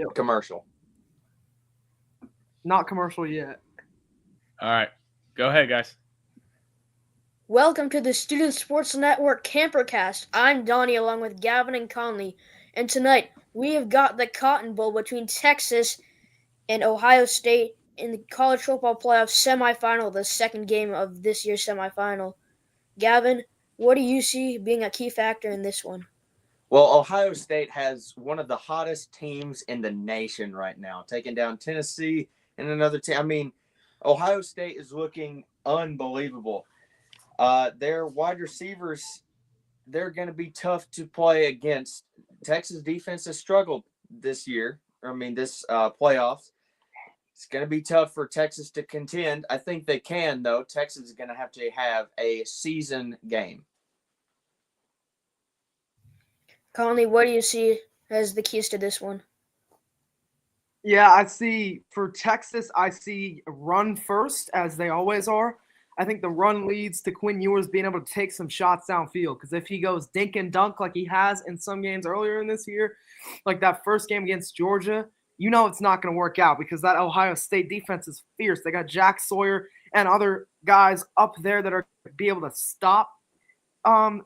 Yep. commercial. Not commercial yet. All right. Go ahead, guys. Welcome to the Student Sports Network Campercast. I'm Donnie along with Gavin and Conley. And tonight we have got the Cotton Bowl between Texas and Ohio State in the college football playoff semifinal, the second game of this year's semifinal. Gavin, what do you see being a key factor in this one? Well, Ohio State has one of the hottest teams in the nation right now, taking down Tennessee and another team. I mean, Ohio State is looking unbelievable. Their wide receivers, they're going to be tough to play against. Texas defense has struggled this year. This playoffs. It's going to be tough for Texas to contend. I think they can, though. Texas is going to have a season game. Conley, what do you see as the keys to this one? Yeah, I see for Texas, I see run first, as they always are. I think the run leads to Quinn Ewers being able to take some shots downfield, because if he goes dink and dunk like he has in some games earlier in this year, like that first game against Georgia, it's not going to work out because that Ohio State defense is fierce. They got Jack Sawyer and other guys up there that are going to be able to stop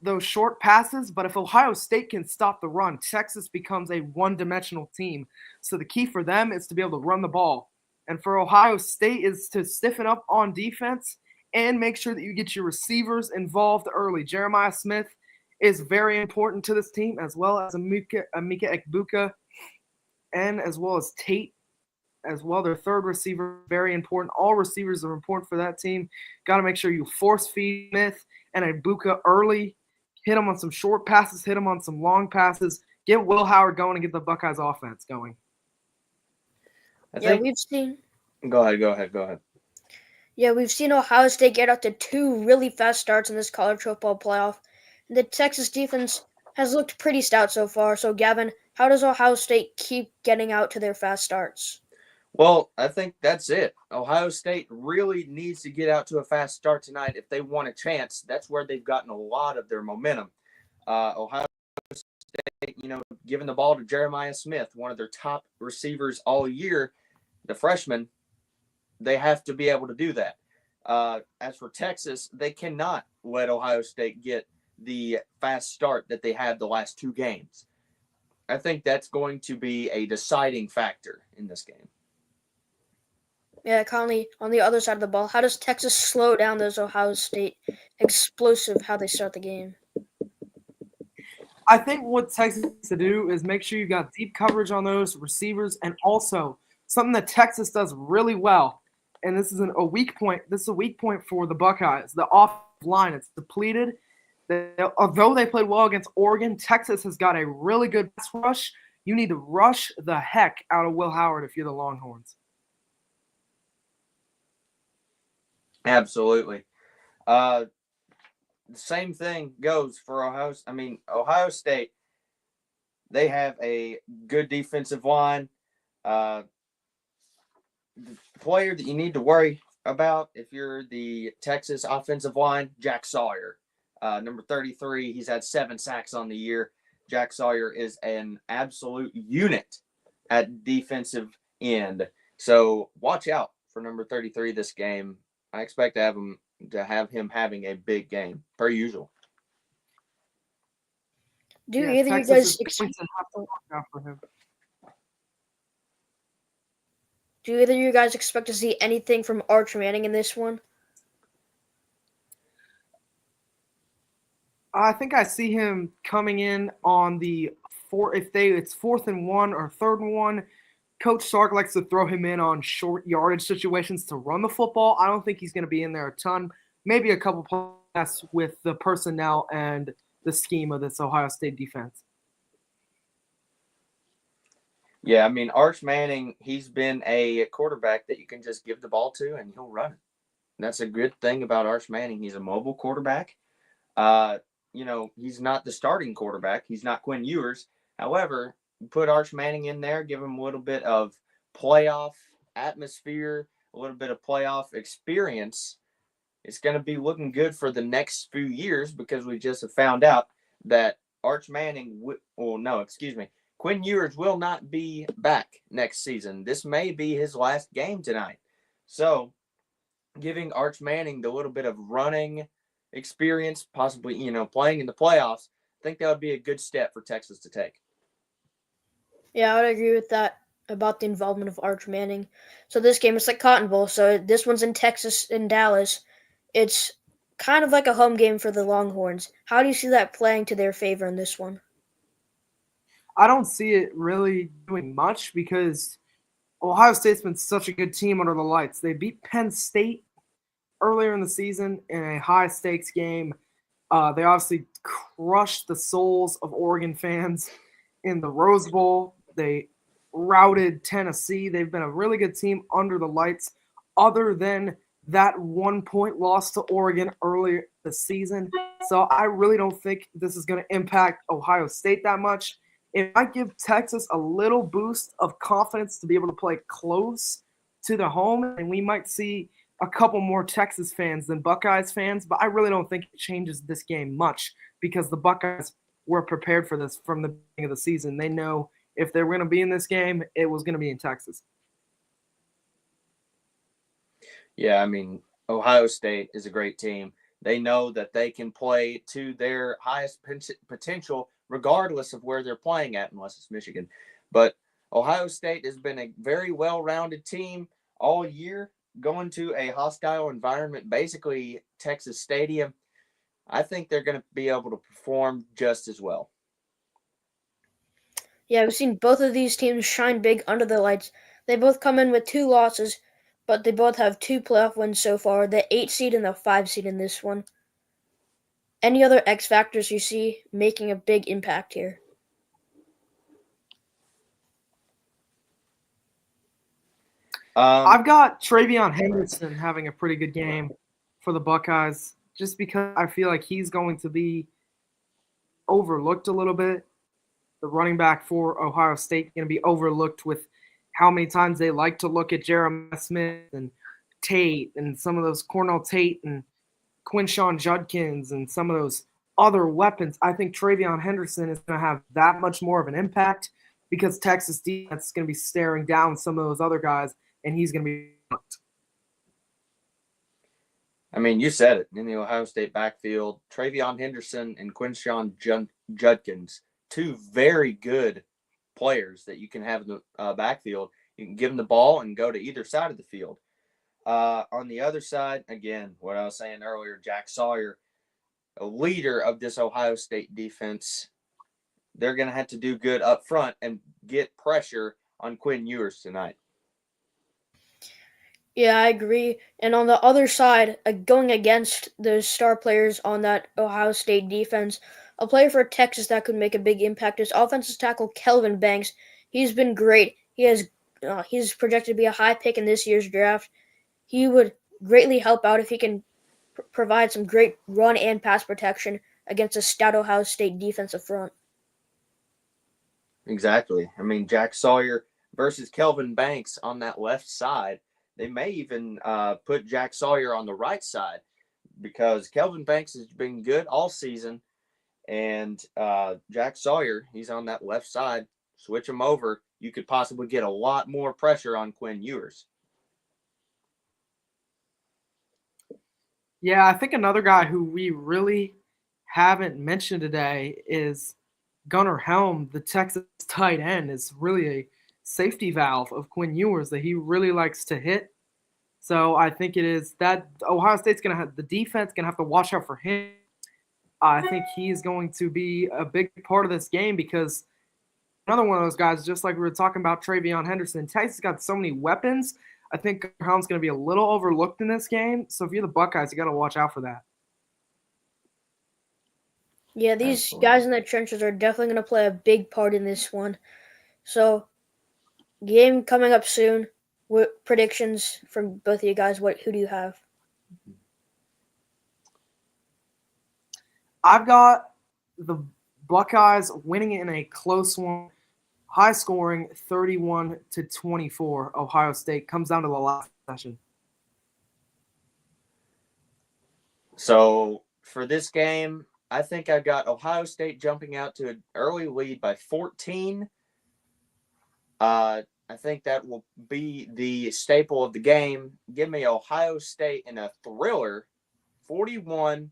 those short passes. But if Ohio State can stop the run, Texas becomes a one-dimensional team. So the key for them is to be able to run the ball. And for Ohio State is to stiffen up on defense and make sure that you get your receivers involved early. Jeremiah Smith is very important to this team, as well as Emeka Egbuka, and as well as Tate as well. Their third receiver, very important. All receivers are important for that team. Got to make sure you force feed Smith and Egbuka early. Hit them on some short passes, hit them on some long passes. Get Will Howard going and get the Buckeyes offense going. We've seen. Go ahead. Yeah, we've seen Ohio State get up to two really fast starts in this college football playoff. The Texas defense has looked pretty stout so far. So, Gavin, how does Ohio State keep getting out to their fast starts? Well, I think that's it. Ohio State really needs to get out to a fast start tonight if they want a chance. That's where they've gotten a lot of their momentum. Ohio State, giving the ball to Jeremiah Smith, one of their top receivers all year, the freshman, they have to be able to do that. As for Texas, they cannot let Ohio State get the fast start that they had the last two games. I think that's going to be a deciding factor in this game. Yeah, Conley, on the other side of the ball, how does Texas slow down those Ohio State explosive how they start the game? I think what Texas needs to do is make sure you got deep coverage on those receivers, and also something that Texas does really well, and this is a weak point. This is a weak point for the Buckeyes. The offensive line, it's depleted. Although they played well against Oregon, Texas has got a really good pass rush. You need to rush the heck out of Will Howard if you're the Longhorns. Absolutely. The same thing goes for Ohio State. They have a good defensive line. The player that you need to worry about if you're the Texas offensive line, Jack Sawyer, number 33. He's had 7 sacks on the year. Jack Sawyer is an absolute unit at defensive end. So watch out for number 33 this game. I expect to have him having a big game, per usual. Do either of you guys expect to see anything from Arch Manning in this one? I think I see him coming in on the it's 4th and 1 or 3rd and 1. Coach Sark likes to throw him in on short yardage situations to run the football. I don't think he's going to be in there a ton. Maybe a couple passes with the personnel and the scheme of this Ohio State defense. Yeah, Arch Manning, he's been a quarterback that you can just give the ball to and he'll run it. And that's a good thing about Arch Manning. He's a mobile quarterback. He's not the starting quarterback. He's not Quinn Ewers. However, put Arch Manning in there, give him a little bit of playoff atmosphere, a little bit of playoff experience. It's going to be looking good for the next few years because we just have found out that Quinn Ewers will not be back next season. This may be his last game tonight. So giving Arch Manning the little bit of running experience, possibly, playing in the playoffs, I think that would be a good step for Texas to take. Yeah, I would agree with that about the involvement of Arch Manning. So this game is like Cotton Bowl. So this one's in Texas, in Dallas. It's kind of like a home game for the Longhorns. How do you see that playing to their favor in this one? I don't see it really doing much because Ohio State's been such a good team under the lights. They beat Penn State earlier in the season in a high-stakes game. They obviously crushed the souls of Oregon fans in the Rose Bowl. They routed Tennessee. They've been a really good team under the lights, other than that 1-point loss to Oregon earlier this season. So I really don't think this is going to impact Ohio State that much. It might give Texas a little boost of confidence to be able to play close to the home, and we might see a couple more Texas fans than Buckeyes fans, but I really don't think it changes this game much because the Buckeyes were prepared for this from the beginning of the season. They know if they were going to be in this game, it was going to be in Texas. Yeah, I mean, Ohio State is a great team. They know that they can play to their highest potential regardless of where they're playing at, unless it's Michigan. But Ohio State has been a very well-rounded team all year, going to a hostile environment, basically Texas Stadium. I think they're going to be able to perform just as well. Yeah, we've seen both of these teams shine big under the lights. They both come in with 2 losses, but they both have 2 playoff wins so far, the 8 seed and the 5 seed in this one. Any other X factors you see making a big impact here? I've got Travion Henderson having a pretty good game for the Buckeyes just because I feel like he's going to be overlooked a little bit. The running back for Ohio State going to be overlooked with how many times they like to look at Jeremiah Smith and Tate and some of those Cornell Tate and Quinshon Judkins and some of those other weapons. I think Travion Henderson is going to have that much more of an impact because Texas defense is going to be staring down some of those other guys, and he's going to be hooked. I mean, you said it. In the Ohio State backfield, Travion Henderson and Quinshon Judkins, 2 very good players that you can have in the backfield. You can give them the ball and go to either side of the field. On the other side, again, what I was saying earlier, Jack Sawyer, a leader of this Ohio State defense. They're going to have to do good up front and get pressure on Quinn Ewers tonight. Yeah, I agree. And on the other side, going against those star players on that Ohio State defense, a player for Texas that could make a big impact is offensive tackle Kelvin Banks. He's been great. He's projected to be a high pick in this year's draft. He would greatly help out if he can provide some great run and pass protection against a stout Ohio State defensive front. Exactly. I mean, Jack Sawyer versus Kelvin Banks on that left side. They may even put Jack Sawyer on the right side because Kelvin Banks has been good all season. And Jack Sawyer, he's on that left side. Switch him over. You could possibly get a lot more pressure on Quinn Ewers. Yeah, I think another guy who we really haven't mentioned today is Gunnar Helm, the Texas tight end, is really a safety valve of Quinn Ewers that he really likes to hit. So I think it is that Ohio State's going to have the defense going to have to watch out for him. I think he's going to be a big part of this game because another one of those guys, just like we were talking about Travion Henderson, Texas got so many weapons. I think Helm's going to be a little overlooked in this game. So if you're the Buckeyes, you got to watch out for that. Yeah, these Absolutely. guys in the trenches are definitely going to play a big part in this one. So, game coming up soon. What predictions from both of you guys? Who do you have? I've got the Buckeyes winning it in a close one, high scoring 31-24. Ohio State comes down to the last session. So for this game, I think I got Ohio State jumping out to an early lead by 14, I think that will be the staple of the game. Give me Ohio State in a thriller, 41-34.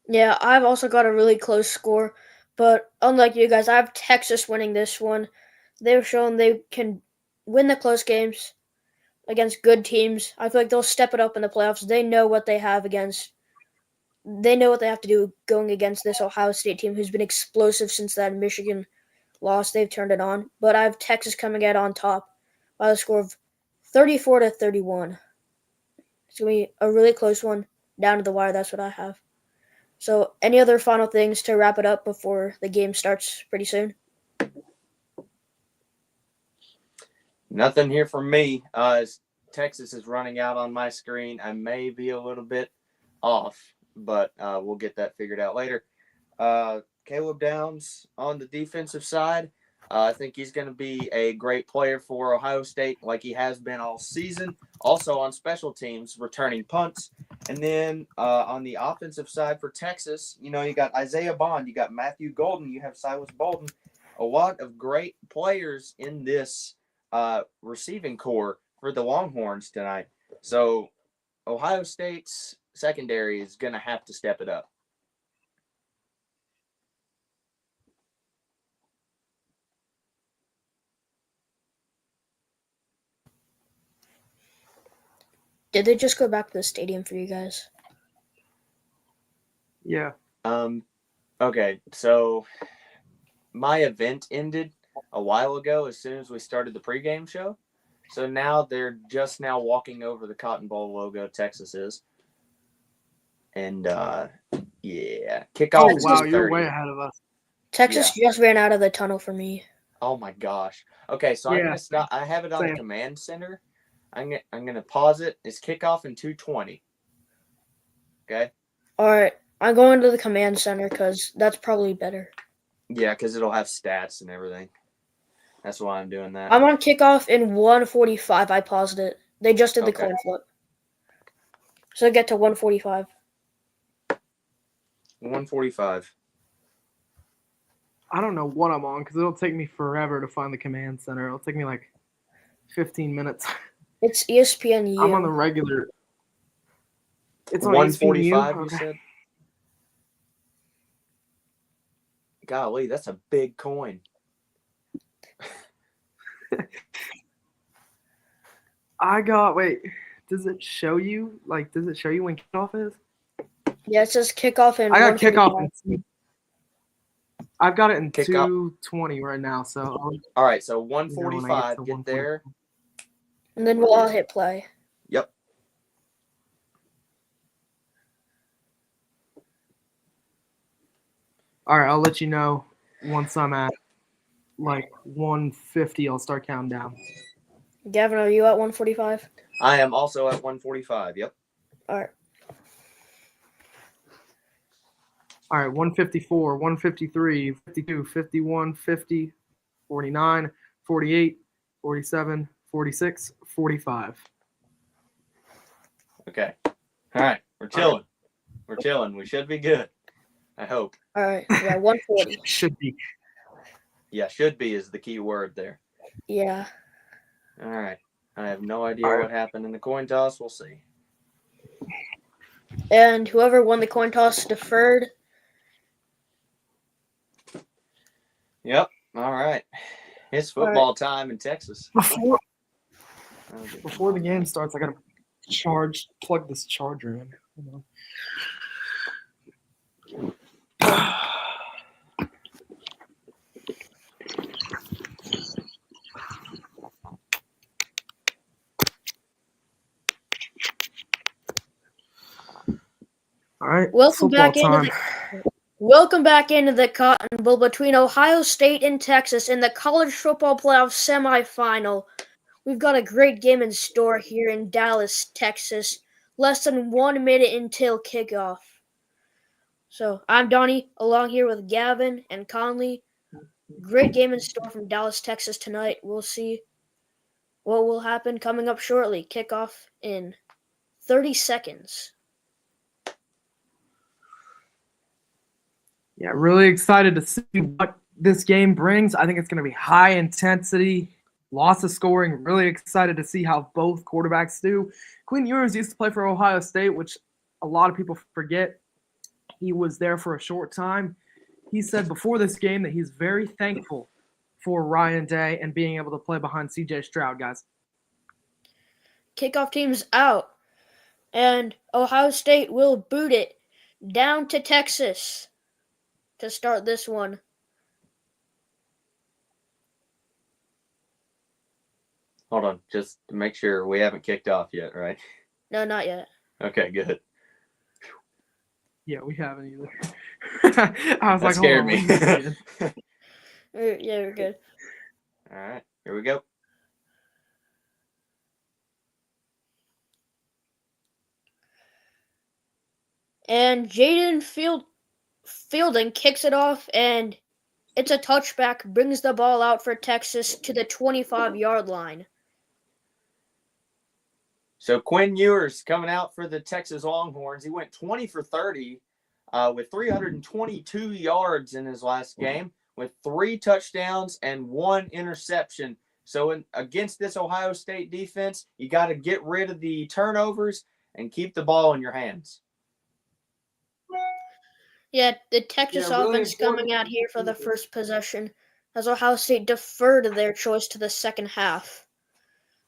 Yeah, I've also got a really close score, but unlike you guys, I have Texas winning this one. They've shown they can win the close games against good teams. I feel like they'll step it up in the playoffs. They know what they have against. They know what they have to do going against this Ohio State team who's been explosive since that Michigan loss. They've turned it on. But I have Texas coming out on top by the score of 34-31. It's going to be a really close one down to the wire. That's what I have. So, any other final things to wrap it up before the game starts pretty soon? Nothing here from me. As Texas is running out on my screen, I may be a little bit off, but we'll get that figured out later. Caleb Downs on the defensive side. I think he's going to be a great player for Ohio State like he has been all season. Also on special teams, returning punts. And then on the offensive side for Texas, you got Isaiah Bond, you got Matthew Golden, you have Silas Bolden. A lot of great players in this receiving core for the Longhorns tonight. So Ohio State's secondary is going to have to step it up. Did they just go back to the stadium for you guys? Yeah. Okay, so my event ended a while ago as soon as we started the pregame show. So now they're just now walking over the Cotton Bowl logo Texas is. And yeah, kickoff is wow, 2:30. you're way ahead of us. Texas just ran out of the tunnel for me. Oh my gosh. Okay, so I'm gonna stop. I have it on the command center. I'm gonna pause it. It's kickoff in 2:20. Okay. All right, I'm going to the command center because that's probably better. Yeah, because it'll have stats and everything. That's why I'm doing that. I'm on kickoff in 1:45. I paused it. They just did the coin flip. So I get to 1:45. 1:45. I don't know what I'm on because it'll take me forever to find the command center. It'll take me like 15 minutes. It's ESPNU. I'm on the regular. It's on 1:45, ESPNU? you said? Golly, that's a big coin. Does it show you? Does it show you when kickoff is? Yeah, it says kickoff in. I got kickoff I've got it in Kickoff. 2:20 right now. So all right, so 1:45. Get there. And then we'll all hit play. Yep. All right, I'll let you know once I'm at 150. I'll start counting down. Gavin, are you at 1:45? I am also at 1:45. Yep. All right. All right, 154, 153, 52, 51, 50, 49, 48, 47, 46, 45. Okay. All right. We're chilling. We're chilling. We should be good. I hope. All right. Yeah, 140. Should be. Yeah, should be is the key word there. Yeah. All right. I have no idea what happened in the coin toss. We'll see. And whoever won the coin toss deferred. Yep. All right. It's football time in Texas. Before the game starts, I gotta plug this charger in. All right. Welcome back into the Cotton Bowl between Ohio State and Texas in the college football playoff semifinal. We've got a great game in store here in Dallas, Texas. Less than 1 minute until kickoff. So I'm Donnie, along here with Gavin and Conley. Great game in store from Dallas, Texas tonight. We'll see what will happen coming up shortly. Kickoff in 30 seconds. Yeah, really excited to see what this game brings. I think it's going to be high intensity, lots of scoring. Really excited to see how both quarterbacks do. Quinn Ewers used to play for Ohio State, which a lot of people forget. He was there for a short time. He said before this game that he's very thankful for Ryan Day and being able to play behind C.J. Stroud, guys. Kickoff team's out, and Ohio State will boot it down to Texas to start this one. Hold on, just to make sure we haven't kicked off yet, right? No, not yet. Okay, good. Yeah, we haven't either. I was That like, scared hold on, me. Yeah, we're good. All right, here we go. And Jaden Fielding kicks it off, and it's a touchback, brings the ball out for Texas to the 25-yard line. So Quinn Ewers coming out for the Texas Longhorns. He went 20 for 30 with 322 yards in his last game with 3 touchdowns and 1 interception. So against this Ohio State defense, you got to get rid of the turnovers and keep the ball in your hands. Yeah, the Texas offense coming out here for the first possession as Ohio State deferred their choice to the second half.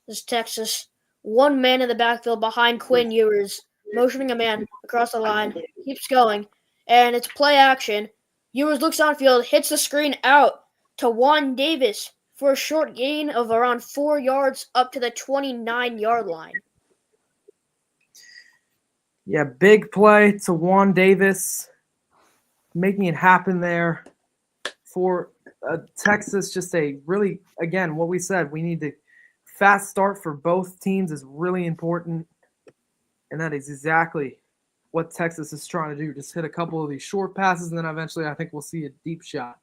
This Texas, one man in the backfield behind Quinn Ewers, motioning a man across the line, keeps going, and it's play action. Ewers looks downfield, hits the screen out to Juan Davis for a short gain of around 4 yards up to the 29-yard line. Yeah, big play to Juan Davis, making it happen there for Texas. Just a really, again, what we said, we need to fast start for both teams is really important, and that is exactly what Texas is trying to do. Just hit a couple of these short passes, and then eventually I think we'll see a deep shot.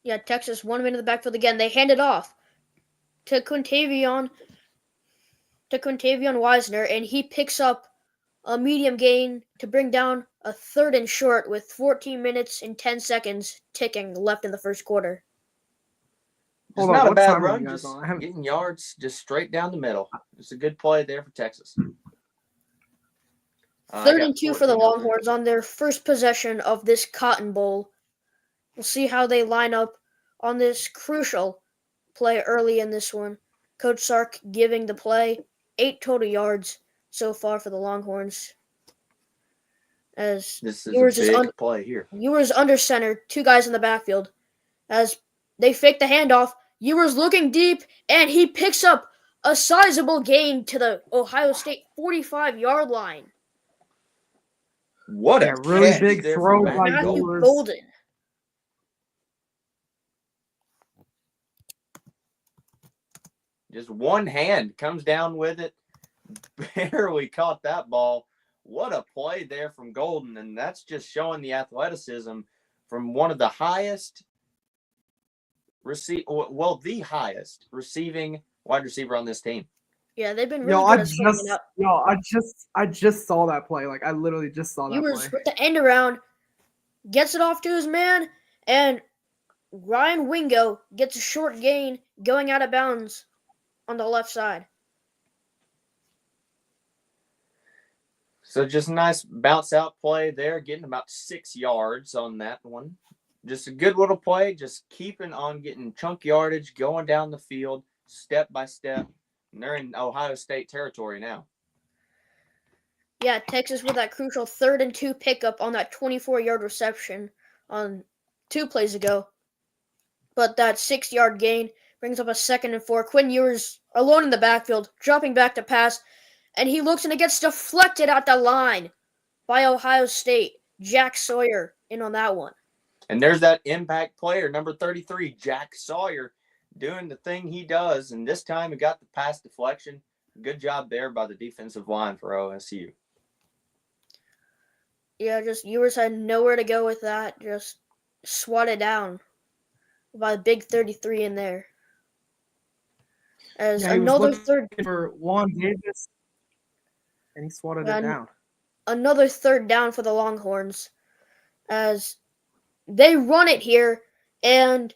Yeah, Texas, 1 man in the backfield again. They hand it off to Quintavion Wisner, and he picks up a medium gain to bring down a 3rd and short with 14 minutes and 10 seconds ticking left in the first quarter. It's not a bad run, just getting yards just straight down the middle. It's a good play there for Texas. 3rd and 2 for the Longhorns on their first possession of this Cotton Bowl. We'll see how they line up on this crucial play early in this one. Coach Sark giving the play 8 total yards so far for the Longhorns. As this is a big play here. Ewers under center, 2 guys in the backfield. As they fake the handoff, Ewers looking deep, and he picks up a sizable gain to the Ohio State 45-yard line. What a really big throw by Matthew Ewers. Golden. Just one hand comes down with it. Barely caught that ball. What a play there from Golden, and that's just showing the athleticism from one of the highest the highest receiving wide receiver on this team. Yeah, they've been really good at swinging it up. I just saw that play. Like, I literally just saw that Ewers play. with the end around, gets it off to his man, and Ryan Wingo gets a short gain going out of bounds on the left side. So just a nice bounce out play there, getting about 6 yards on that one. Just a good little play, just keeping on getting chunk yardage, going down the field step by step. And they're in Ohio State territory now. Yeah, Texas with that crucial 3rd and 2 pickup on that 24-yard reception on 2 plays ago. But that 6-yard gain brings up a 2nd and 4. Quinn Ewers alone in the backfield, dropping back to pass, and he looks and it gets deflected at the line by Ohio State. Jack Sawyer in on that one. And there's that impact player, number 33, Jack Sawyer, doing the thing he does. And this time he got the pass deflection. Good job there by the defensive line for OSU. Yeah, just Ewers had nowhere to go with that. Just swatted down by the big 33 in there. As another third for Juan Davis, and he swatted it down. Another 3rd down for the Longhorns as they run it here, And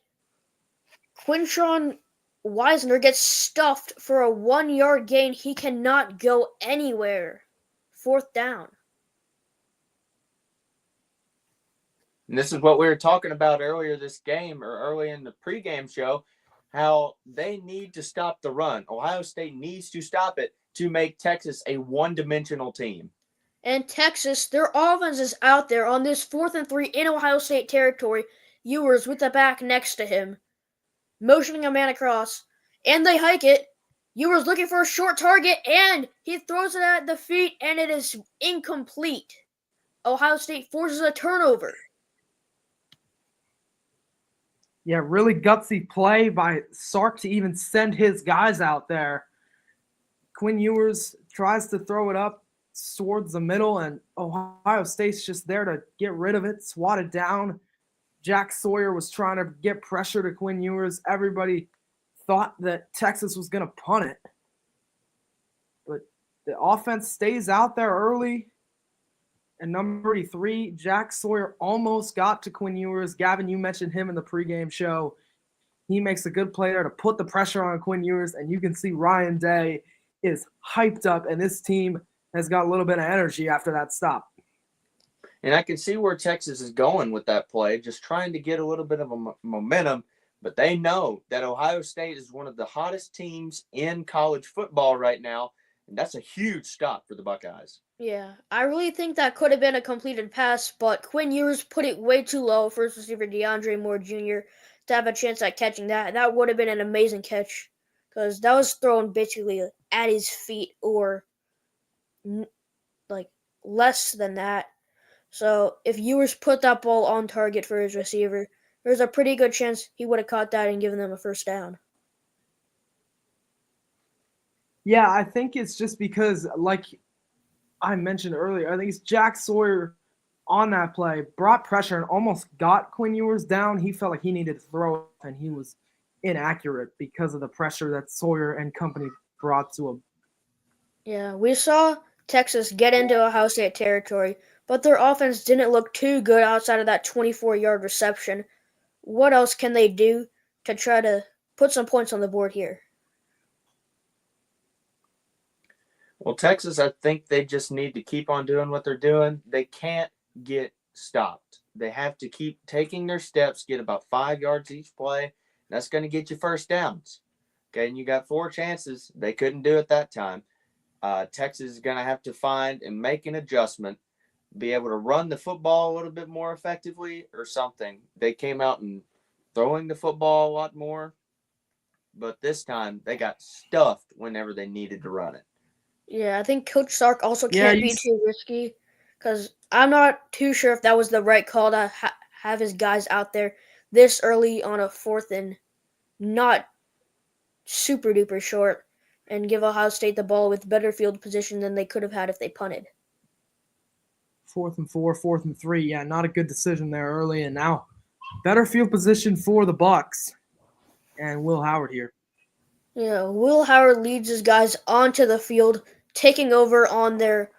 Quinshon Wisner gets stuffed for a 1-yard gain. He cannot go anywhere. 4th down. And this is what we were talking about earlier this game, or early in the pregame show, how they need to stop the run. Ohio State needs to stop it to make Texas a one-dimensional team. And Texas, their offense is out there on this 4th and 3 in Ohio State territory. Ewers with the back next to him, motioning a man across, and they hike it. Ewers looking for a short target, and he throws it at the feet, and it is incomplete. Ohio State forces a turnover. Yeah, really gutsy play by Sark to even send his guys out there. Quinn Ewers tries to throw it up towards the middle, and Ohio State's just there to get rid of it, swat it down. Jack Sawyer was trying to get pressure to Quinn Ewers. Everybody thought that Texas was going to punt it. But the offense stays out there early. And number 3, Jack Sawyer almost got to Quinn Ewers. Gavin, you mentioned him in the pregame show. He makes a good play there to put the pressure on Quinn Ewers, and you can see Ryan Day is hyped up, and this team has got a little bit of energy after that stop. And I can see where Texas is going with that play, just trying to get a little bit of a momentum, but they know that Ohio State is one of the hottest teams in college football right now, and that's a huge stop for the Buckeyes. Yeah, I really think that could have been a completed pass, but Quinn Ewers put it way too low. First receiver DeAndre Moore Jr. to have a chance at catching that. That would have been an amazing catch because that was thrown basically at his feet or like less than that. So if Ewers put that ball on target for his receiver, there's a pretty good chance he would have caught that and given them a first down. Yeah, I think it's just because, like I mentioned earlier, I think it's Jack Sawyer on that play, brought pressure and almost got Quinn Ewers down. He felt like he needed to throw it, and he was inaccurate because of the pressure that Sawyer and company brought to him. Yeah, we saw Texas get into Ohio State territory, but their offense didn't look too good outside of that 24-yard reception. What else can they do to try to put some points on the board here? Well, Texas, I think they just need to keep on doing what they're doing. They can't get stopped. They have to keep taking their steps, get about 5 yards each play. That's going to get you first downs. Okay, and you got 4 chances. They couldn't do it that time. Texas is going to have to find and make an adjustment, be able to run the football a little bit more effectively or something. They came out and throwing the football a lot more, but this time they got stuffed whenever they needed to run it. Yeah, I think Coach Sark also can't be too risky because I'm not too sure if that was the right call to have his guys out there this early on a 4th and not super duper short and give Ohio State the ball with better field position than they could have had if they punted. 4th and 4, 4th and 3. Yeah, not a good decision there early, and now better field position for the Bucks and Will Howard here. Yeah, Will Howard leads his guys onto the field, taking over on their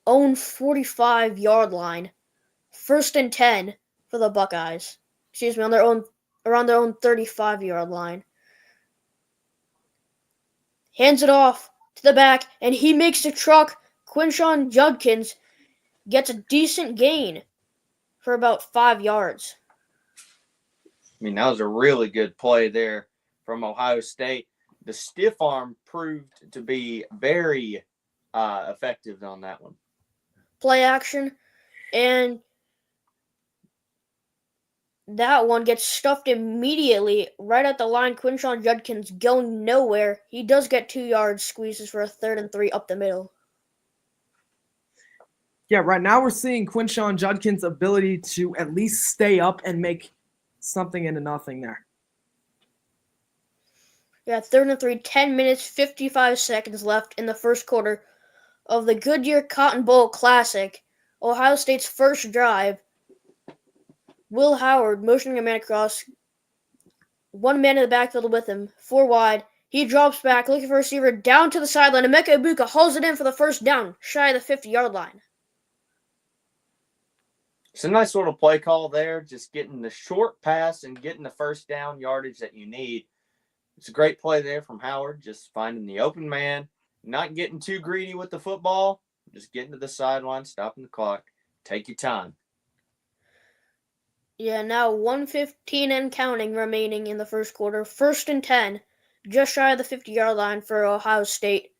own 45-yard line. 1st and 10 for the Buckeyes. Excuse me, around their own 35-yard line. Hands it off to the back, and he makes the truck. Quinshon Judkins gets a decent gain for about 5 yards. I mean, that was a really good play there from Ohio State. The stiff arm proved to be very effective on that one. Play action, and that one gets stuffed immediately right at the line. Quinshon Judkins going nowhere. He does get 2 yards, squeezes for a 3rd and 3 up the middle. Yeah, right now we're seeing Quinshon Judkins' ability to at least stay up and make something into nothing there. Yeah, 3rd and 3, 10 minutes, 55 seconds left in the first quarter of the Goodyear Cotton Bowl Classic. Ohio State's first drive. Will Howard motioning a man across. 1 man in the backfield with him. 4 wide. He drops back, looking for a receiver down to the sideline. Emeka Ibuka hauls it in for the first down, shy of the 50-yard line. It's a nice little play call there, just getting the short pass and getting the first down yardage that you need. It's a great play there from Howard, just finding the open man, not getting too greedy with the football, just getting to the sideline, stopping the clock. Take your time. Yeah, now 1:15 and counting remaining in the first quarter. 1st and 10, just shy of the 50-yard line for Ohio State.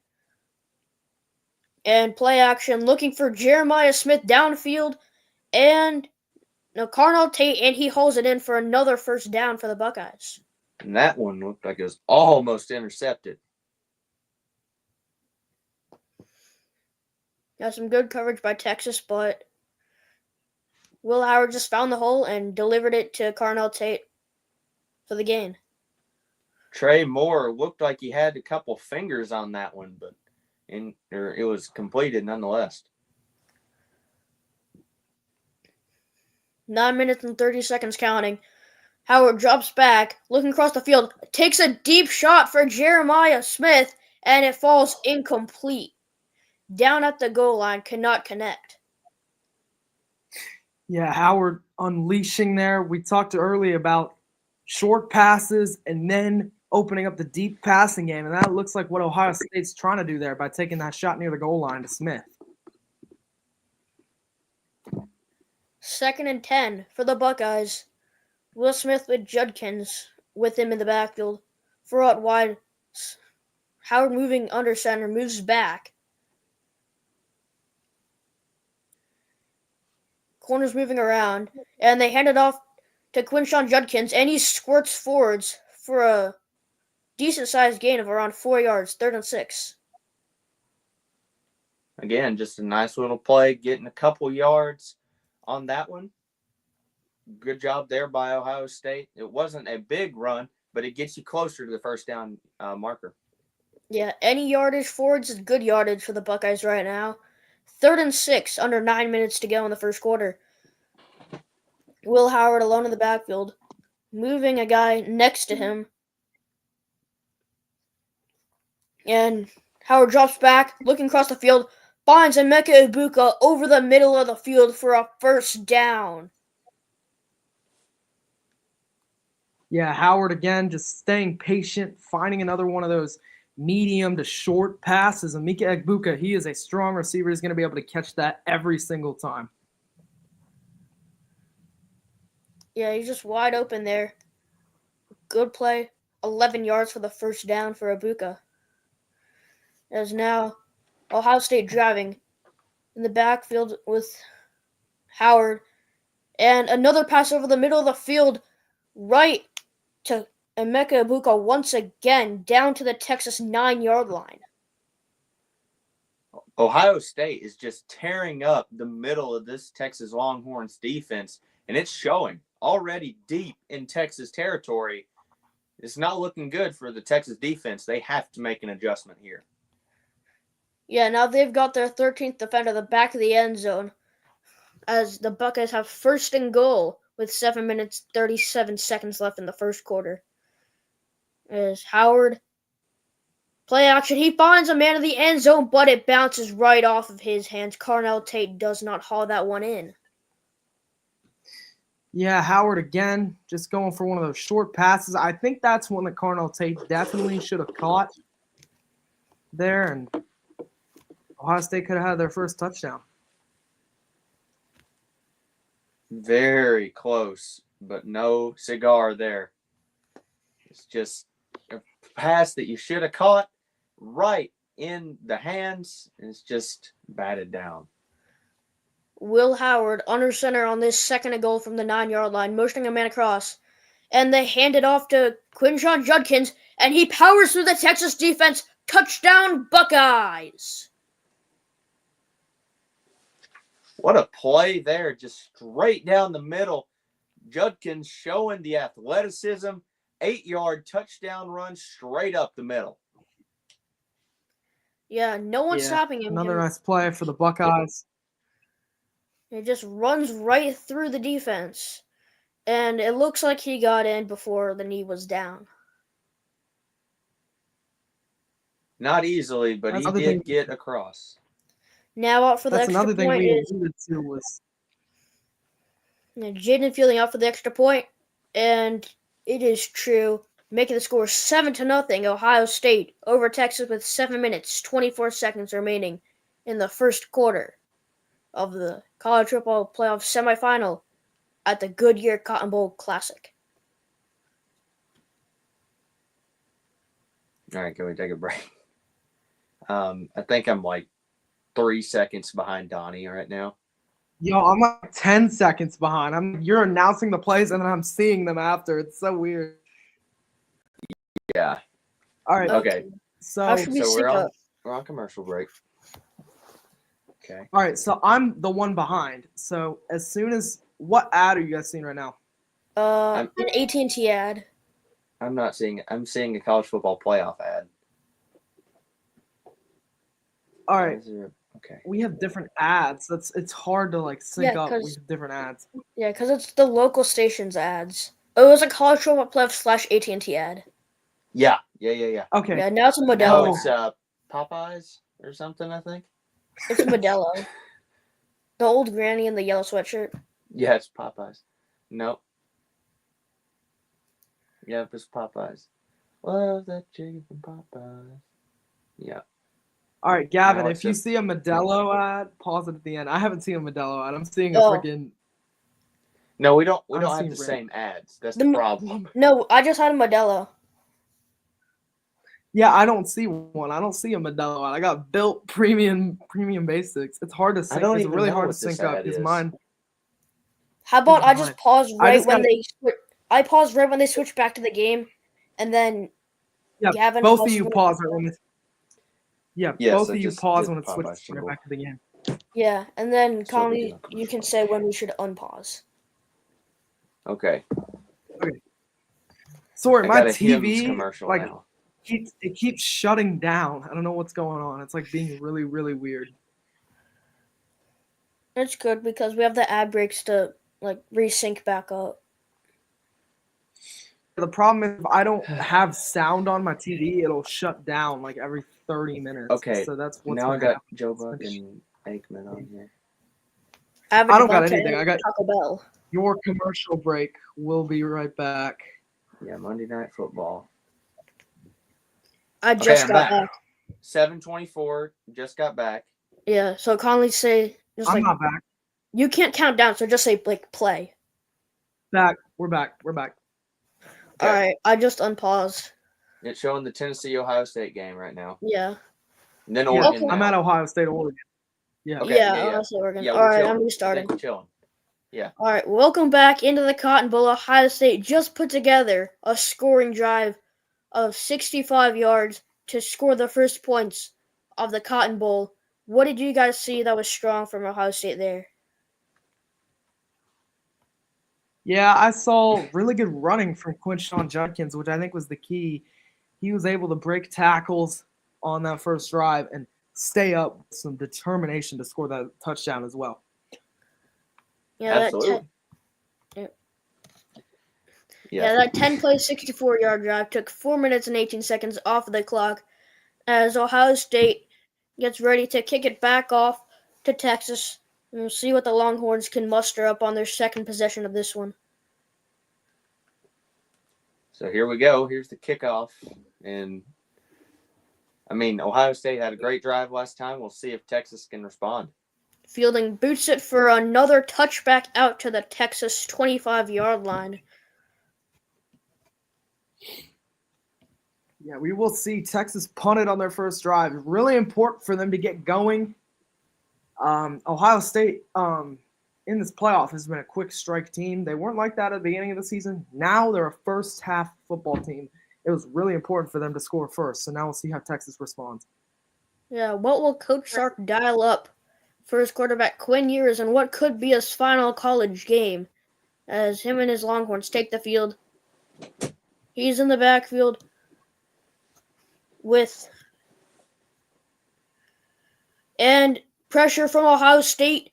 And play action, looking for Jeremiah Smith downfield, and Carnell Tate, and he holds it in for another first down for the Buckeyes. And that one looked like it was almost intercepted. Got some good coverage by Texas, but Will Howard just found the hole and delivered it to Carnell Tate for the gain. Trey Moore looked like he had a couple fingers on that one, but it was completed nonetheless. 9 minutes and 30 seconds counting. Howard drops back, looking across the field, takes a deep shot for Jeremiah Smith, and it falls incomplete. Down at the goal line, cannot connect. Yeah, Howard unleashing there. We talked earlier about short passes and then opening up the deep passing game, and that looks like what Ohio State's trying to do there by taking that shot near the goal line to Smith. 2nd and 10 for the Buckeyes. Will Smith with Judkins with him in the backfield. 4 out wide. Howard moving under center, moves back. Corners moving around, and they hand it off to Quinshon Judkins, and he squirts forwards for a decent-sized gain of around 4 yards, 3rd and 6. Again, just a nice little play, getting a couple yards on that one. Good job there by Ohio State. It wasn't a big run, but it gets you closer to the first down marker. Yeah, any yardage forwards is good yardage for the Buckeyes right now. 3rd and 6, under 9 minutes to go in the first quarter. Will Howard alone in the backfield, moving a guy next to him. And Howard drops back, looking across the field, finds Emeka Ibuka over the middle of the field for a first down. Yeah, Howard again just staying patient, finding another one of those medium to short passes. Emeka Egbuka, he is a strong receiver. He's going to be able to catch that every single time. Yeah, he's just wide open there. Good play. 11 yards for the first down for Ibuka. As now Ohio State driving in the backfield with Howard. And another pass over the middle of the field right to Emeka Ibuka once again down to the Texas 9-yard line. Ohio State is just tearing up the middle of this Texas Longhorns defense, and it's showing already deep in Texas territory. It's not looking good for the Texas defense. They have to make an adjustment here. Yeah, now they've got their 13th defender at the back of the end zone as the Buckeyes have 1st and goal with 7 minutes, 37 seconds left in the first quarter. As Howard, play action, he finds a man in the end zone, but it bounces right off of his hands. Carnell Tate does not haul that one in. Yeah, Howard again, just going for one of those short passes. I think that's one that Carnell Tate definitely should have caught there, and Ohio State could have had their first touchdown. Very close, but no cigar there. It's just a pass that you should have caught right in the hands, and it's just batted down. Will Howard under center on this 2nd and goal from the 9-yard line, motioning a man across. And they hand it off to Quinshon Judkins, and he powers through the Texas defense. Touchdown, Buckeyes! What a play there, just straight down the middle. Judkins showing the athleticism, 8-yard touchdown run straight up the middle. Yeah, no one's stopping him. Another nice play for the Buckeyes. He just runs right through the defense. And it looks like he got in before the knee was down. Not easily, but he did get across. Now out for the That's extra another thing point we is... alluded to was Jaden Fielding out for the extra point, and it is true, making the score 7-0. Ohio State over Texas with 7 minutes 24 seconds remaining in the first quarter of the college football playoff semifinal at the Goodyear Cotton Bowl Classic. All right, can we take a break? I think I'm like 3 seconds behind Donnie right now. Yo, I'm like 10 seconds behind. You're announcing the plays and then I'm seeing them after. It's so weird. Yeah. All right. Okay. How should we So sync up? we're on commercial break. Okay. All right. So I'm the one behind. So as soon as what ad are you guys seeing right now? An AT&T ad. I'm not seeing it. I'm seeing a college football playoff ad. All right. Okay. We have different ads. It's hard to like sync up. We 'cause- have different ads. Yeah, because it's the local station's ads. Oh, it was a college football playoff / AT&T ad. Yeah. Okay. Yeah, now it's a Now Modelo. it's Popeyes or something, I think. It's a Modelo. The old granny in the yellow sweatshirt. Yeah, it's Popeyes. Nope. Yep, it's Popeyes. Love that chicken from Popeyes. Yeah. All right, Gavin, Now if it's you a- see a Modelo ad, pause it at the end. I haven't seen a Modelo ad. I'm seeing a Oh. freaking. No, we don't I'm have seeing the red. same ads. That's The the mo- problem. No, I just had a Modelo. Yeah, I don't see one. I don't see a Modelo ad. I got built premium basics. It's hard to sync. don't It's even really know hard to what this sync up ad because is. mine. How about It's I just mine. pause I right just when gotta- they switch? I pause right when they switch back to the game, and then Yeah, Gavin both of pauses you when- pause it when it's. Yeah, Yes, both I of you just pause did when it Popeyes switches right jingle. back to the game. Yeah, and then That's what we do Conley, on you can commercial. say when we should unpause. Okay. Sorry, I my got a Hims TV commercial like now. it keeps shutting down. I don't know what's going on. It's like being really, really weird. It's good because we have the ad breaks to like resync back up. The problem is if I don't have sound on my TV, it'll shut down like every 30 minutes. Okay, So that's what's now I gonna got happen. Joe Buck and Aikman on here. I don't got anything. I got Taco Bell. your commercial break. We'll be right back. Yeah, Monday Night Football. I just I'm got back. back. 7:24. Just got back. Yeah, so Conley say just I'm like not back. you can't count down, so just say like play. Back. We're back. We're back. Okay. All right, I just unpaused. It's showing the Tennessee Ohio State game right now. Yeah. And then Yeah, Oregon. I'm now. at Ohio State, Oregon. Yeah. Okay, yeah. Honestly, Oregon. Yeah, All we're right, chilling. I'm I think restarting. we're chilling. All right, welcome back into the Cotton Bowl. Ohio State just put together a scoring drive of 65 yards to score the first points of the Cotton Bowl. What did you guys see that was strong from Ohio State there? Yeah, I saw really good running from Quinshon Judkins, which I think was the key. He was able to break tackles on that first drive and stay up with some determination to score that touchdown as well. Yeah, Absolutely. that 10-play, 64-yard drive took 4 minutes and 18 seconds off of the clock as Ohio State gets ready to kick it back off to Texas. And we'll see what the Longhorns can muster up on their second possession of this one. So here we go. Here's the kickoff. And, I mean, Ohio State had a great drive last time. We'll see if Texas can respond. Fielding boots it for another touchback out to the Texas 25-yard line. Yeah, we will see Texas punted on their first drive. Really important for them to get going. Ohio State in this playoff has been a quick strike team. They weren't like that at the beginning of the season. Now they're a first half football team. It was really important for them to score first. So now we'll see how Texas responds. Yeah, what will Coach Sark dial up for his quarterback Quinn Ewers and what could be his final college game as him and his Longhorns take the field? He's in the backfield with and pressure from Ohio State,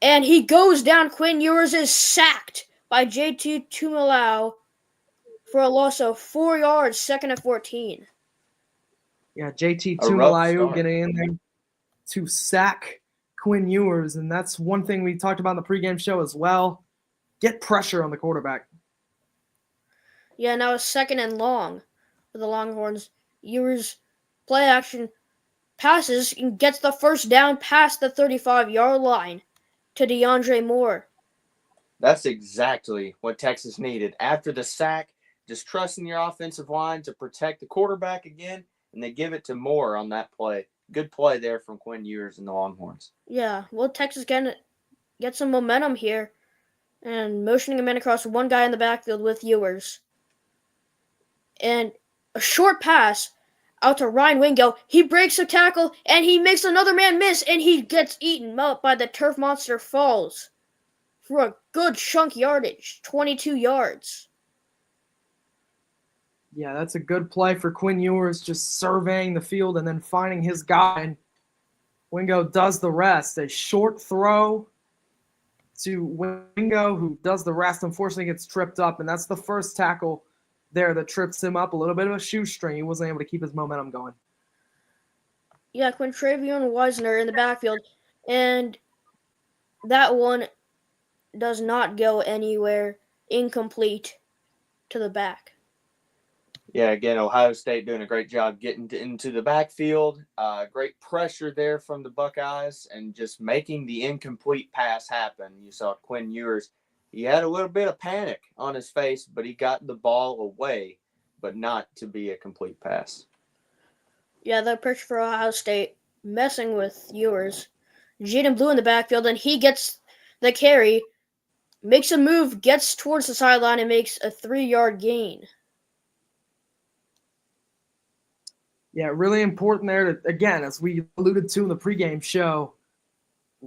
and he goes down. Quinn Ewers is sacked by JT Tumalau for a loss of 4 yards, second and 14. Yeah, JT A rough Tumalayu start. getting in there to sack Quinn Ewers, and that's one thing we talked about in the pregame show as well. get pressure on the quarterback. Yeah, now it's 2nd and long for the Longhorns. Ewers play action passes and gets the first down past the 35-yard line to DeAndre Moore. That's exactly what Texas needed. After the sack, just trusting your offensive line to protect the quarterback again, and they give it to Moore on that play. Good play there from Quinn Ewers and the Longhorns. Yeah, well, Texas get some momentum here and motioning a man across one guy in the backfield with Ewers. And a short pass out to Ryan Wingo. He breaks a tackle, and he makes another man miss, and he gets eaten up by the turf monster. Falls for a good chunk yardage, 22 yards. Yeah, that's a good play for Quinn Ewers, just surveying the field and then finding his guy. And Wingo does the rest. A short throw to Wingo, who does the rest. Unfortunately, gets tripped up, and that's the first tackle there that trips him up. A little bit of a shoestring. He wasn't able to keep his momentum going. Yeah, Quintravion Wisner in the backfield, and that one does not go anywhere. Incomplete to the back. Yeah, again, Ohio State doing a great job getting into the backfield. Great pressure there from the Buckeyes and just making the incomplete pass happen. You saw Quinn Ewers. He had a little bit of panic on his face, but he got the ball away, but not to be a complete pass. Yeah, the pressure for Ohio State messing with Ewers. Jaden Blue in the backfield, and he gets the carry, makes a move, gets towards the sideline, and makes a 3-yard gain. Yeah, really important there to, again, as we alluded to in the pregame show,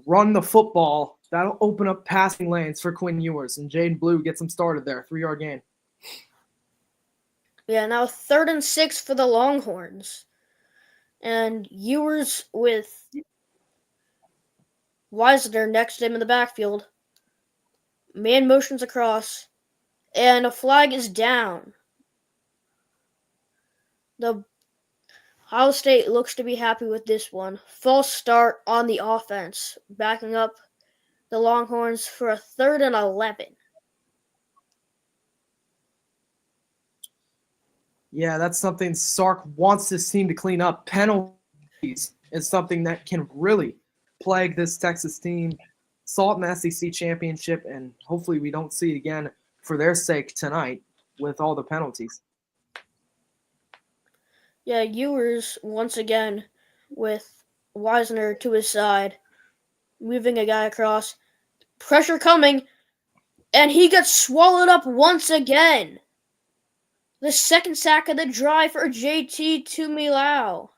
run the football. That'll open up passing lanes for Quinn Ewers, and Jaden Blue gets him started there. 3-yard gain. Yeah, now 3rd and 6 for the Longhorns. And Ewers with Wisner next to him in the backfield. Man motions across, and a flag is down. The Ohio State looks to be happy with this one. False start on the offense, backing up the Longhorns for a 3rd and 11. Yeah, that's something Sark wants this team to clean up. Penalties is something that can really plague this Texas team. Saw it in the SEC championship, and hopefully we don't see it again for their sake tonight with all the penalties. Yeah, Ewers once again with Wisner to his side, moving a guy across. Pressure coming, and he gets swallowed up once again. The 2nd sack of the drive for JT Tumilau.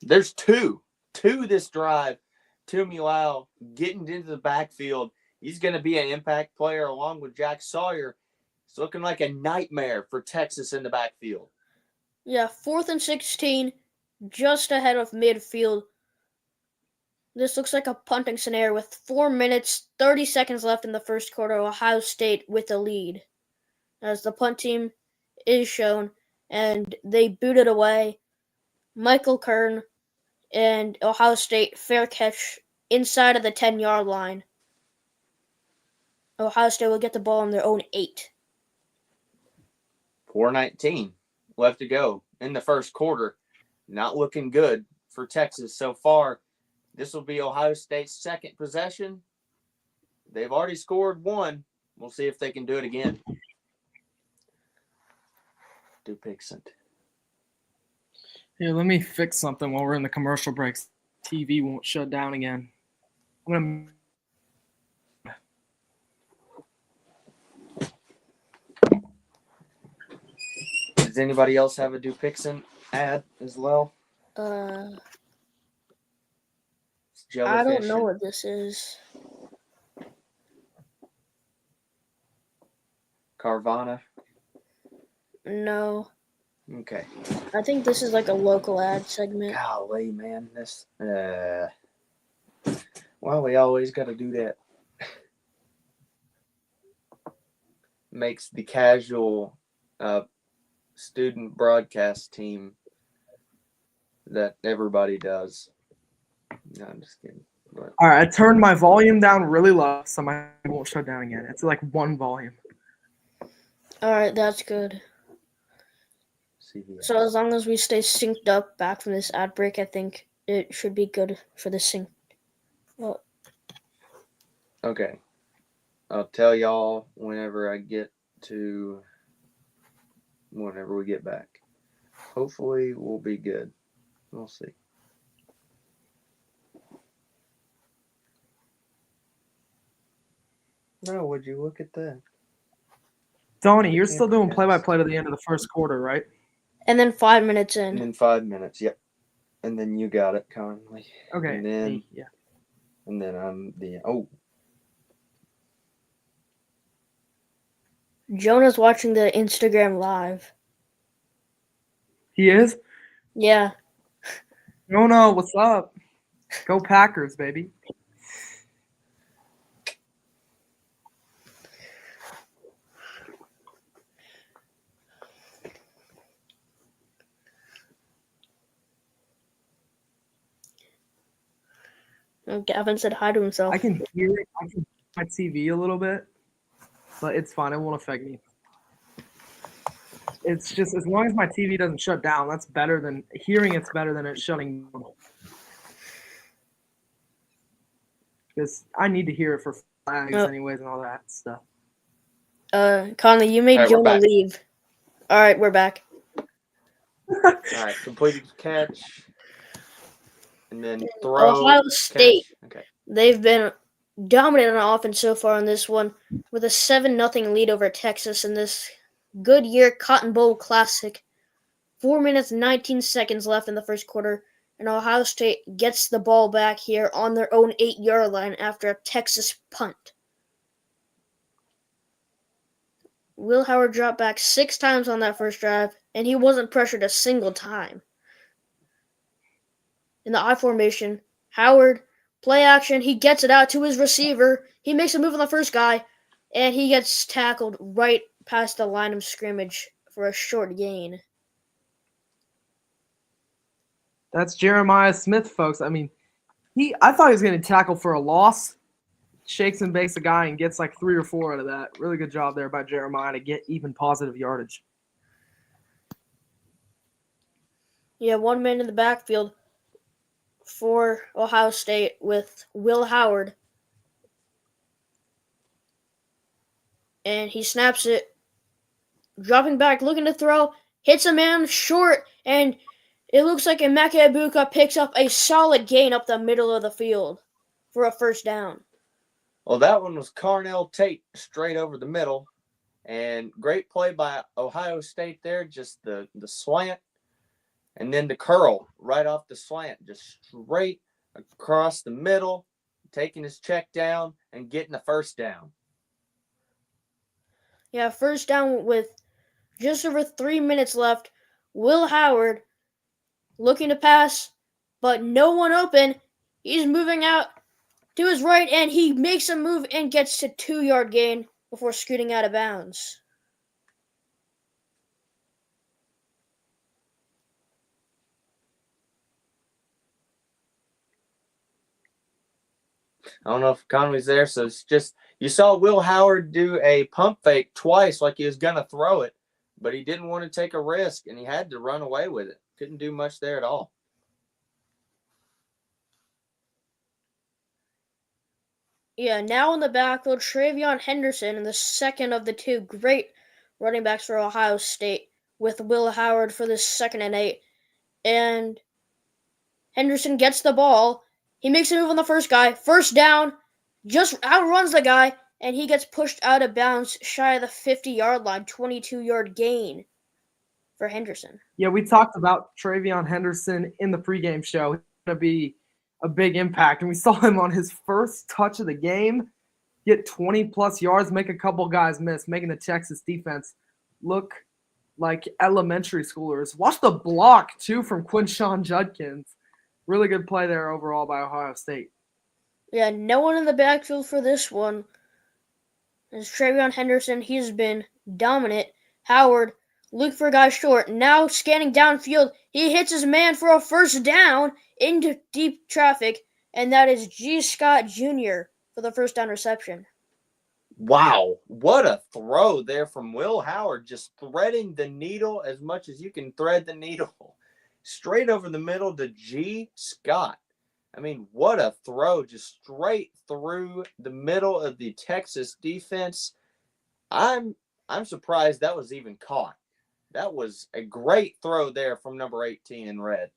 There's two this drive. Tumilau getting into the backfield. He's going to be an impact player along with Jack Sawyer. It's looking like a nightmare for Texas in the backfield. Yeah, 4th and 16, just ahead of midfield. This looks like a punting scenario with 4 minutes, 30 seconds left in the first quarter. Ohio State with the lead. As the punt team is shown, and they boot it away. Michael Kern and Ohio State fair catch inside of the 10-yard line. Ohio State will get the ball on their own 8. 4:19 left to go in the first quarter. Not looking good for Texas so far. This will be Ohio State's 2nd possession. They've already scored 1. We'll see if they can do it again. Dupixent. Here, let me fix something while we're in the commercial breaks. TV won't shut down again. I'm Does anybody else have a Dupixent ad as well? I don't know what this is. Carvana. No. Okay. I think this is like a local ad segment. Golly, man. This. Well, we always got to do that. Makes the casual student broadcast team that everybody does. No, I'm just kidding. But All right, I turned my volume down really low, so my won't shut down again. It's like one volume. All right, that's good. CVS. So as long as we stay synced up back from this ad break, I think it should be good for the sync. Well, Okay. I'll tell y'all whenever we get back. Hopefully we'll be good. We'll see. No, would you look at that? Donnie, you're still doing play-by-play to the end of the first quarter, right? and then 5 minutes And in. then 5 minutes, yep. And then you got it, Conley. Okay. And then yeah. And then I'm the Jonah's watching the Instagram live. He is? Yeah. No, what's up? Go Packers, baby. Gavin said hi to himself. I can hear it. I can hear my TV a little bit, but it's fine. It won't affect me. It's just as long as my TV doesn't shut down, that's better than hearing. It's better than it shutting down. Because I need to hear it for flags, anyways, and all that stuff. Conley, you made All right, we're Jonah back. leave. All right, we're back. all right, completed catch. And then throw. Ohio State. Catch. Okay. They've been dominant on offense so far in this one with a 7-0 lead over Texas in this Goodyear Cotton Bowl Classic. 4 minutes, 19 seconds left in the first quarter, and Ohio State gets the ball back here on their own 8-yard line after a Texas punt. Will Howard dropped back 6 times on that first drive, and he wasn't pressured a single time. In the I formation, Howard, play action, he gets it out to his receiver. He makes a move on the first guy, and he gets tackled right past the line of scrimmage for a short gain. That's Jeremiah Smith, folks. I mean, I thought he was going to tackle for a loss. Shakes and bakes a guy and gets like 3 or 4 out of that. Really good job there by Jeremiah to get even positive yardage. Yeah, 1 man in the backfield for Ohio State with Will Howard. And he snaps it, dropping back, looking to throw, hits a man short, and it looks like Emeka Egbuka picks up a solid gain up the middle of the field for a first down. Well, that one was Carnell Tate straight over the middle. And great play by Ohio State there, just the slant. And then the curl right off the slant, just straight across the middle, taking his check down and getting the first down. Yeah, first down with just over 3 minutes left. Will Howard looking to pass, but no one open. He's moving out to his right, and he makes a move and gets to 2-yard gain before scooting out of bounds. I don't know if Conley's there, so it's just you saw Will Howard do a pump fake twice like he was going to throw it, but he didn't want to take a risk, and he had to run away with it. Couldn't do much there at all. Yeah, now in the backfield, Travion Henderson, the second of the 2 great running backs for Ohio State, with Will Howard for the 2nd and 8. And Henderson gets the ball. He makes a move on the first guy. First down, just outruns the guy, and he gets pushed out of bounds shy of the 50-yard line, 22-yard gain for Henderson. Yeah, we talked about Travion Henderson in the pregame show. He's going to be a big impact, and we saw him on his first touch of the game get 20-plus yards, make a couple guys miss, making the Texas defense look like elementary schoolers. Watch the block, too, from Quinshawn Judkins. Really good play there overall by Ohio State. Yeah, no one in the backfield for this one. As Travion Henderson, he's been dominant. Howard, look for a guy short. Now scanning downfield, he hits his man for a first down into deep traffic. and that is G. Scott Jr. for the first down reception. Wow, what a throw there from Will Howard, just threading the needle as much as you can thread the needle. Straight over the middle to G. Scott. I mean, what a throw, just straight through the middle of the Texas defense. I'm surprised that was even caught. That was a great throw there from number 18 in red.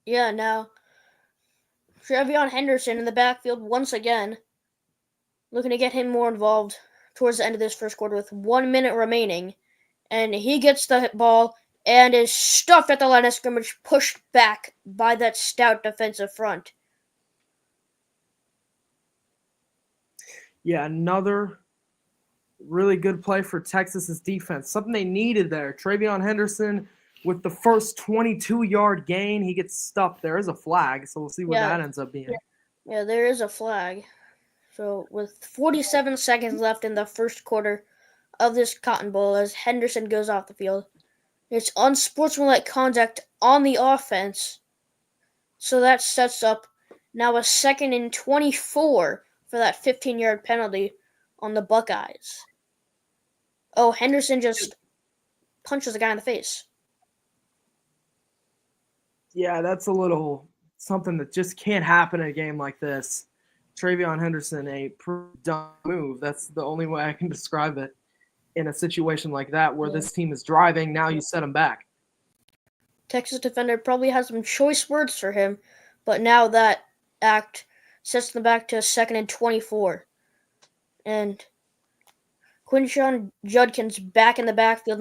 Yeah, now Trevion Henderson in the backfield once again, looking to get him more involved towards the end of this first quarter with 1 minute remaining. And he gets the ball and is stuffed at the line of scrimmage, pushed back by that stout defensive front. Yeah, another really good play for Texas's defense. Something they needed there. Travion Henderson with the first 22-yard gain. He gets stuffed. There is a flag, so we'll see what that ends up being. Yeah, there is a flag. So with 47 seconds left in the first quarter of this Cotton Bowl as Henderson goes off the field, it's unsportsmanlike conduct on the offense. So that sets up now a 2nd and 24 for that 15-yard penalty on the Buckeyes. Oh, Henderson just punches the guy in the face. Yeah, that's a little something that just can't happen in a game like this. Travion Henderson, a pretty dumb move. That's the only way I can describe it in a situation like that where this team is driving. Now you set them back. Texas defender probably has some choice words for him, but now that act sets them back to a 2nd and 24. And Quinshon Judkins back in the backfield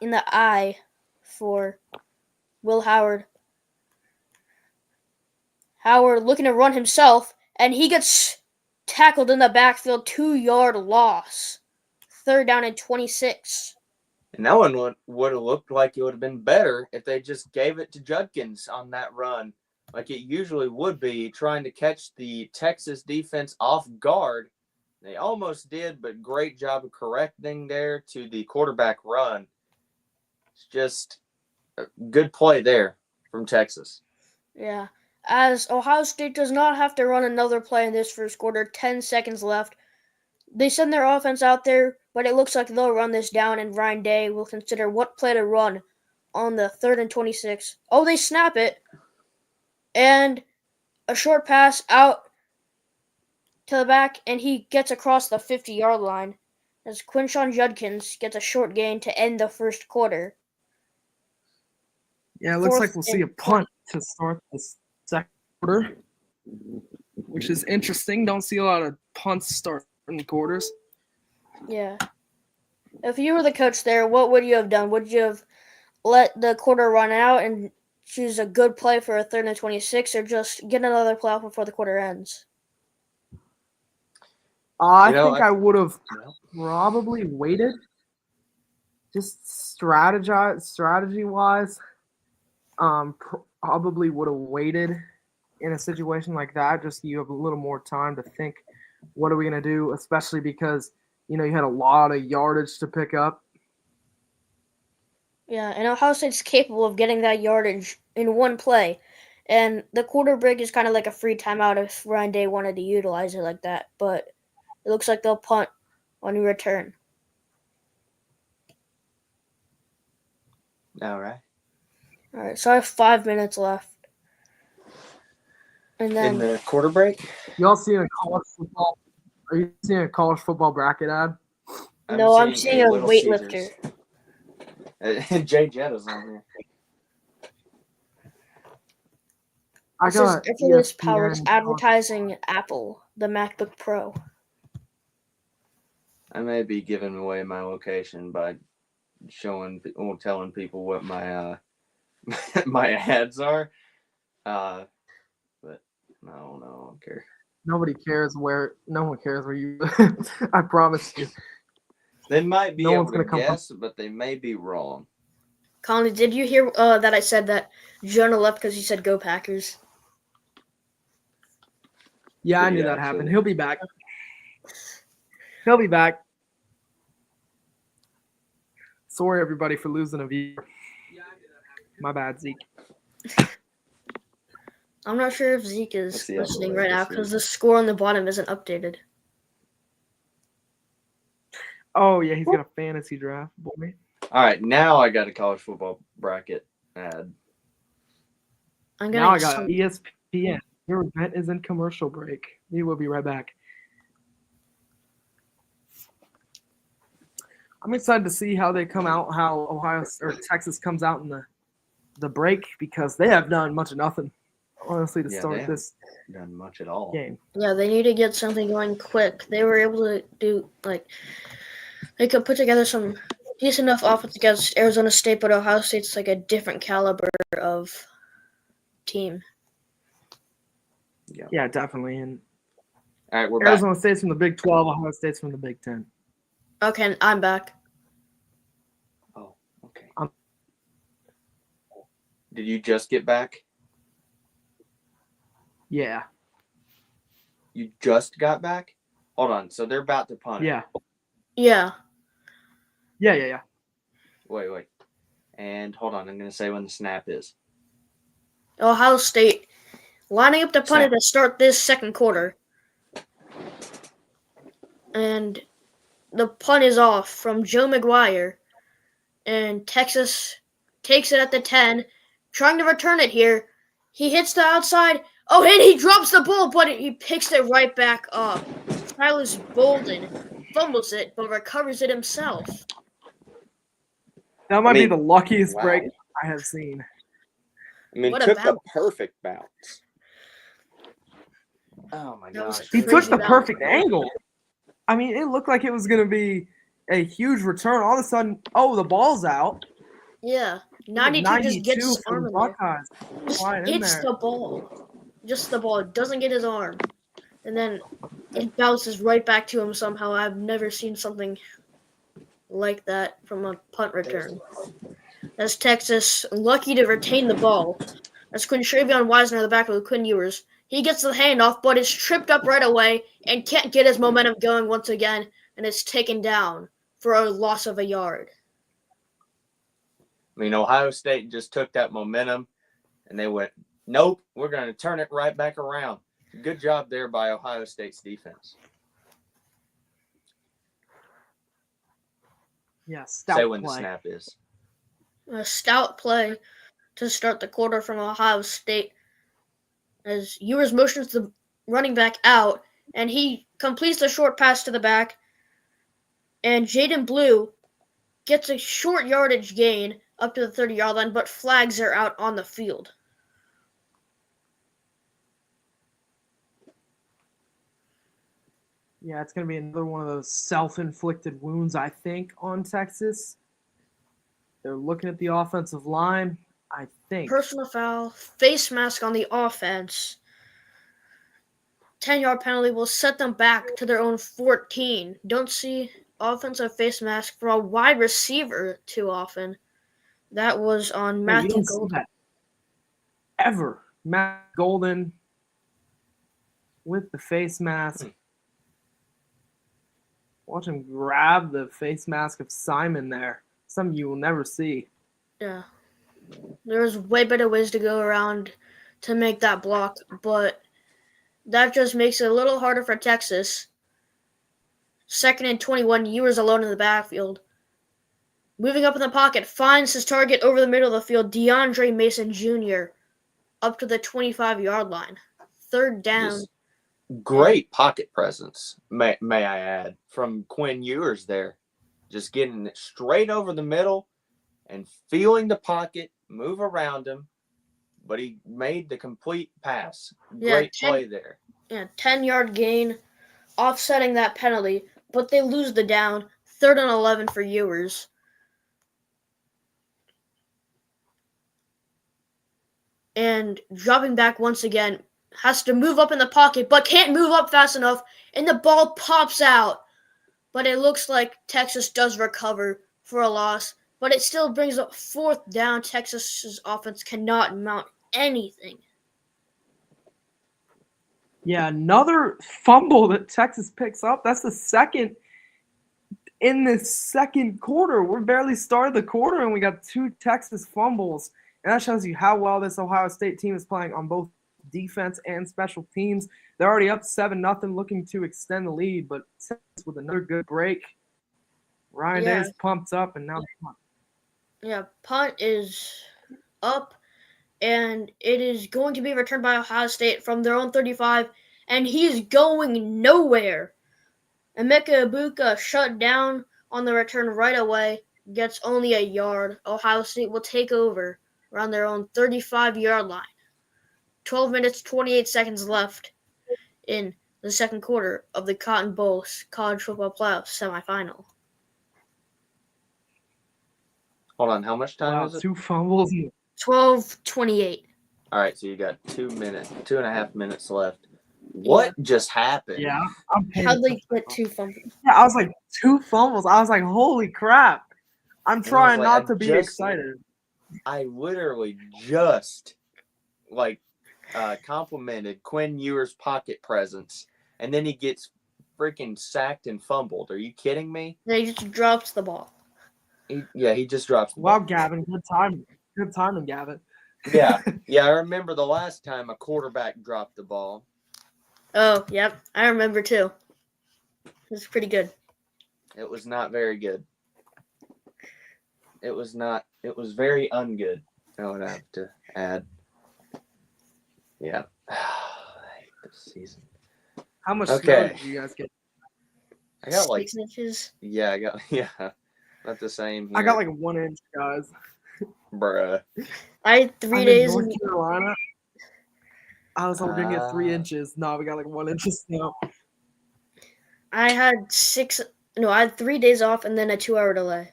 in the eye for Will Howard. Howard looking to run himself, and he gets tackled in the backfield, 2-yard loss. 3rd down and 26. And that one would have looked like it would have been better if they just gave it to Judkins on that run, like it usually would be, trying to catch the Texas defense off guard. They almost did, but great job of correcting there to the quarterback run. It's just a good play there from Texas. Yeah. As Ohio State does not have to run another play in this first quarter, 10 seconds left. They send their offense out there, but it looks like they'll run this down, and Ryan Day will consider what play to run on the 3rd and 26. Oh, they snap it. And a short pass out to the back, and he gets across the 50-yard line as Quinshon Judkins gets a short gain to end the first quarter. Yeah, it looks like we'll see a punt to start this second quarter, which is interesting. Don't see a lot of punts start in the quarters. Yeah. If you were the coach there, what would you have done? Would you have let the quarter run out and choose a good play for a 3rd and 26, or just get another play out before the quarter ends? I think I would have probably waited. Just strategy-wise, probably would have waited in a situation like that. Just so you have a little more time to think, what are we going to do, especially because, you had a lot of yardage to pick up. Yeah, and Ohio State's capable of getting that yardage in one play. And the quarter break is kind of like a free timeout if Ryan Day wanted to utilize it like that. But it looks like they'll punt on return. All right. All right, so I have 5 minutes left. And then in the quarter break. Y'all seeing a college football? Are you seeing a college football bracket ad? No, I'm seeing a weightlifter. Jay Jetta's on here. This is Effortless Powers advertising Apple, the MacBook Pro. I may be giving away my location by telling people what my my ads are. But I don't know. I don't care. No one cares where you. I promise you. They might be able to guess, but they may be wrong. Conley, did you hear that I said that Jonah left because he said "Go Packers"? Yeah, I knew that happened. He'll be back. He'll be back. Sorry, everybody, for losing a viewer. My bad, Zeke. I'm not sure if Zeke Let's is see how listening late right now this because is. the score on the bottom isn't updated. Oh yeah, he's got a fantasy draft, boy. All right, now I got a college football bracket ad. I'm Now getting I got some. ESPN. Your event is in commercial break. We will be right back. I'm excited to see how they come out, how Ohio or Texas comes out in the break because they have done much of nothing, honestly, to Yeah, they start haven't this done much at all. game. Yeah, they need to get something going quick. They were able to do they could put together some decent enough offense against Arizona State, but Ohio State's like a different caliber of team. Yeah, definitely. And All right, we're back. Arizona State's from the Big 12, Ohio State's from the Big 10. Okay, I'm back. Oh, okay. Um, Did you just get back? Yeah. You just got back? Hold on. So they're about to punt. Yeah. Yeah. Yeah. Wait. And hold on. I'm going to say when the snap is. Ohio State lining up to punt it to start this second quarter. And the punt is off from Joe McGuire. And Texas takes it at the 10, trying to return it here. He hits the outside. Oh, and he drops the ball, but he picks it right back up. Silas Bolden fumbles it, but recovers it himself. That might be mean, the luckiest wow. break I have seen. I mean, What a took a bounce. perfect bounce. Oh, my That was gosh. He took Crazy the bounce. perfect angle. I mean, it looked like it was going to be a huge return. All of a sudden, the ball's out. Yeah. 92 just gets his for arm the in there. Buckeyes. Just Flying in hits there. the ball. Just the ball. Doesn't get his arm. And then it bounces right back to him somehow. I've never seen something like that from a punt return. As Texas lucky to retain the ball. As Quintravion Wisner, the back of Quinn Ewers. He gets the handoff, but is tripped up right away and can't get his momentum going once again, and is taken down for a loss of a yard. I mean, Ohio State just took that momentum, and they went, nope, we're going to turn it right back around. Good job there by Ohio State's defense. Yeah, stout Say when play. the snap is. A stout play to start the quarter from Ohio State as Ewers motions the running back out, and he completes the short pass to the back, and Jaden Blue gets a short yardage gain up to the 30-yard line, but flags are out on the field. Yeah, it's going to be another one of those self-inflicted wounds, I think, on Texas. They're looking at the offensive line, I think. Personal foul, face mask on the offense. 10-yard penalty will set them back to their own 14. Don't see offensive face mask for a wide receiver too often. That was on You Matthew don't see Golden. that ever. Matt Golden with the face mask. Watch him grab the face mask of Simon there. Something you will never see. Yeah. There's way better ways to go around to make that block, but that just makes it a little harder for Texas. 2nd and 21, Ewers alone in the backfield. Moving up in the pocket, finds his target over the middle of the field, DeAndre Mason Jr., up to the 25-yard line. 3rd down. Just great pocket presence, may I add, from Quinn Ewers there. Just getting it straight over the middle and feeling the pocket, move around him, but he made the complete pass. Great play there. Yeah, 10-yard gain, offsetting that penalty, but they lose the down. 3rd and 11 for Ewers. And dropping back once again, has to move up in the pocket, but can't move up fast enough, and the ball pops out. But it looks like Texas does recover for a loss, but it still brings up 4th down. Texas's offense cannot mount anything. Yeah, another fumble that Texas picks up. That's the second in the second quarter. We're barely started the quarter, and we got 2 Texas fumbles. And that shows you how well this Ohio State team is playing on both defense and special teams. They're already up 7-0, looking to extend the lead, but with another good break, Ryan Day's pumped up, and now punt is up, and it is going to be returned by Ohio State from their own 35, and he's going nowhere. Emeka Ibuka shut down on the return right away, gets only a yard. Ohio State will take over around their own 35-yard line. 12 minutes, 28 seconds left in the second quarter of the Cotton Bowl College Football Playoff semifinal. Hold on, how much time is it? 2 fumbles. 12:28. All right, so you got 2.5 minutes left. What just happened? Yeah. How'd they get 2 fumbles? Yeah, I was like, 2 fumbles. I was like, holy crap. I'm trying not to be excited. I literally just complimented Quinn Ewers' pocket presence, and then he gets freaking sacked and fumbled. Are you kidding me? Yeah, he just drops the ball. He just drops the ball. Wow, Gavin, good timing. Good timing, Gavin. Yeah, I remember the last time a quarterback dropped the ball. Oh, yep, I remember too. It was pretty good. It was not very good. It was very ungood, I would have to add. Yeah. I hate this season. How much snow did you guys get? I got 6 inches. Yeah, about the same here. I got 1 inch, guys. Bruh. I had 3 days in North Carolina. I was hoping to get 3 inches. No, we got 1 inch of snow. I had 3 days off and then a 2-hour delay.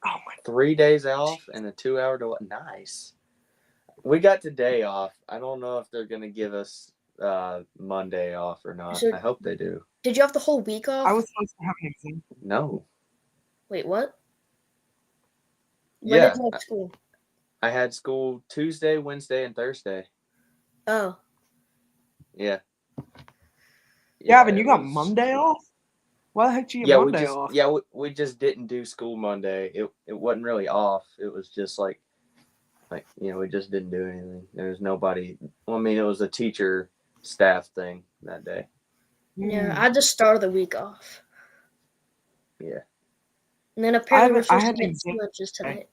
Oh my! 3 days off and a 2-hour delay. Nice. We got today off. I don't know if they're gonna give us Monday off or not. I hope they do. Did you have the whole week off? I was supposed to have an exam. No. Wait, what? When did you have school? I had school Tuesday, Wednesday, and Thursday. Oh. Yeah. Gavin, you got Monday off? Why the heck did you get Monday off? Yeah, we just didn't do school Monday. It wasn't really off. It was just we just didn't do anything. There was nobody. Well, I mean, it was a teacher staff thing that day. Yeah, I had the start of the week off. Yeah. And then apparently we're supposed to get lunches tonight.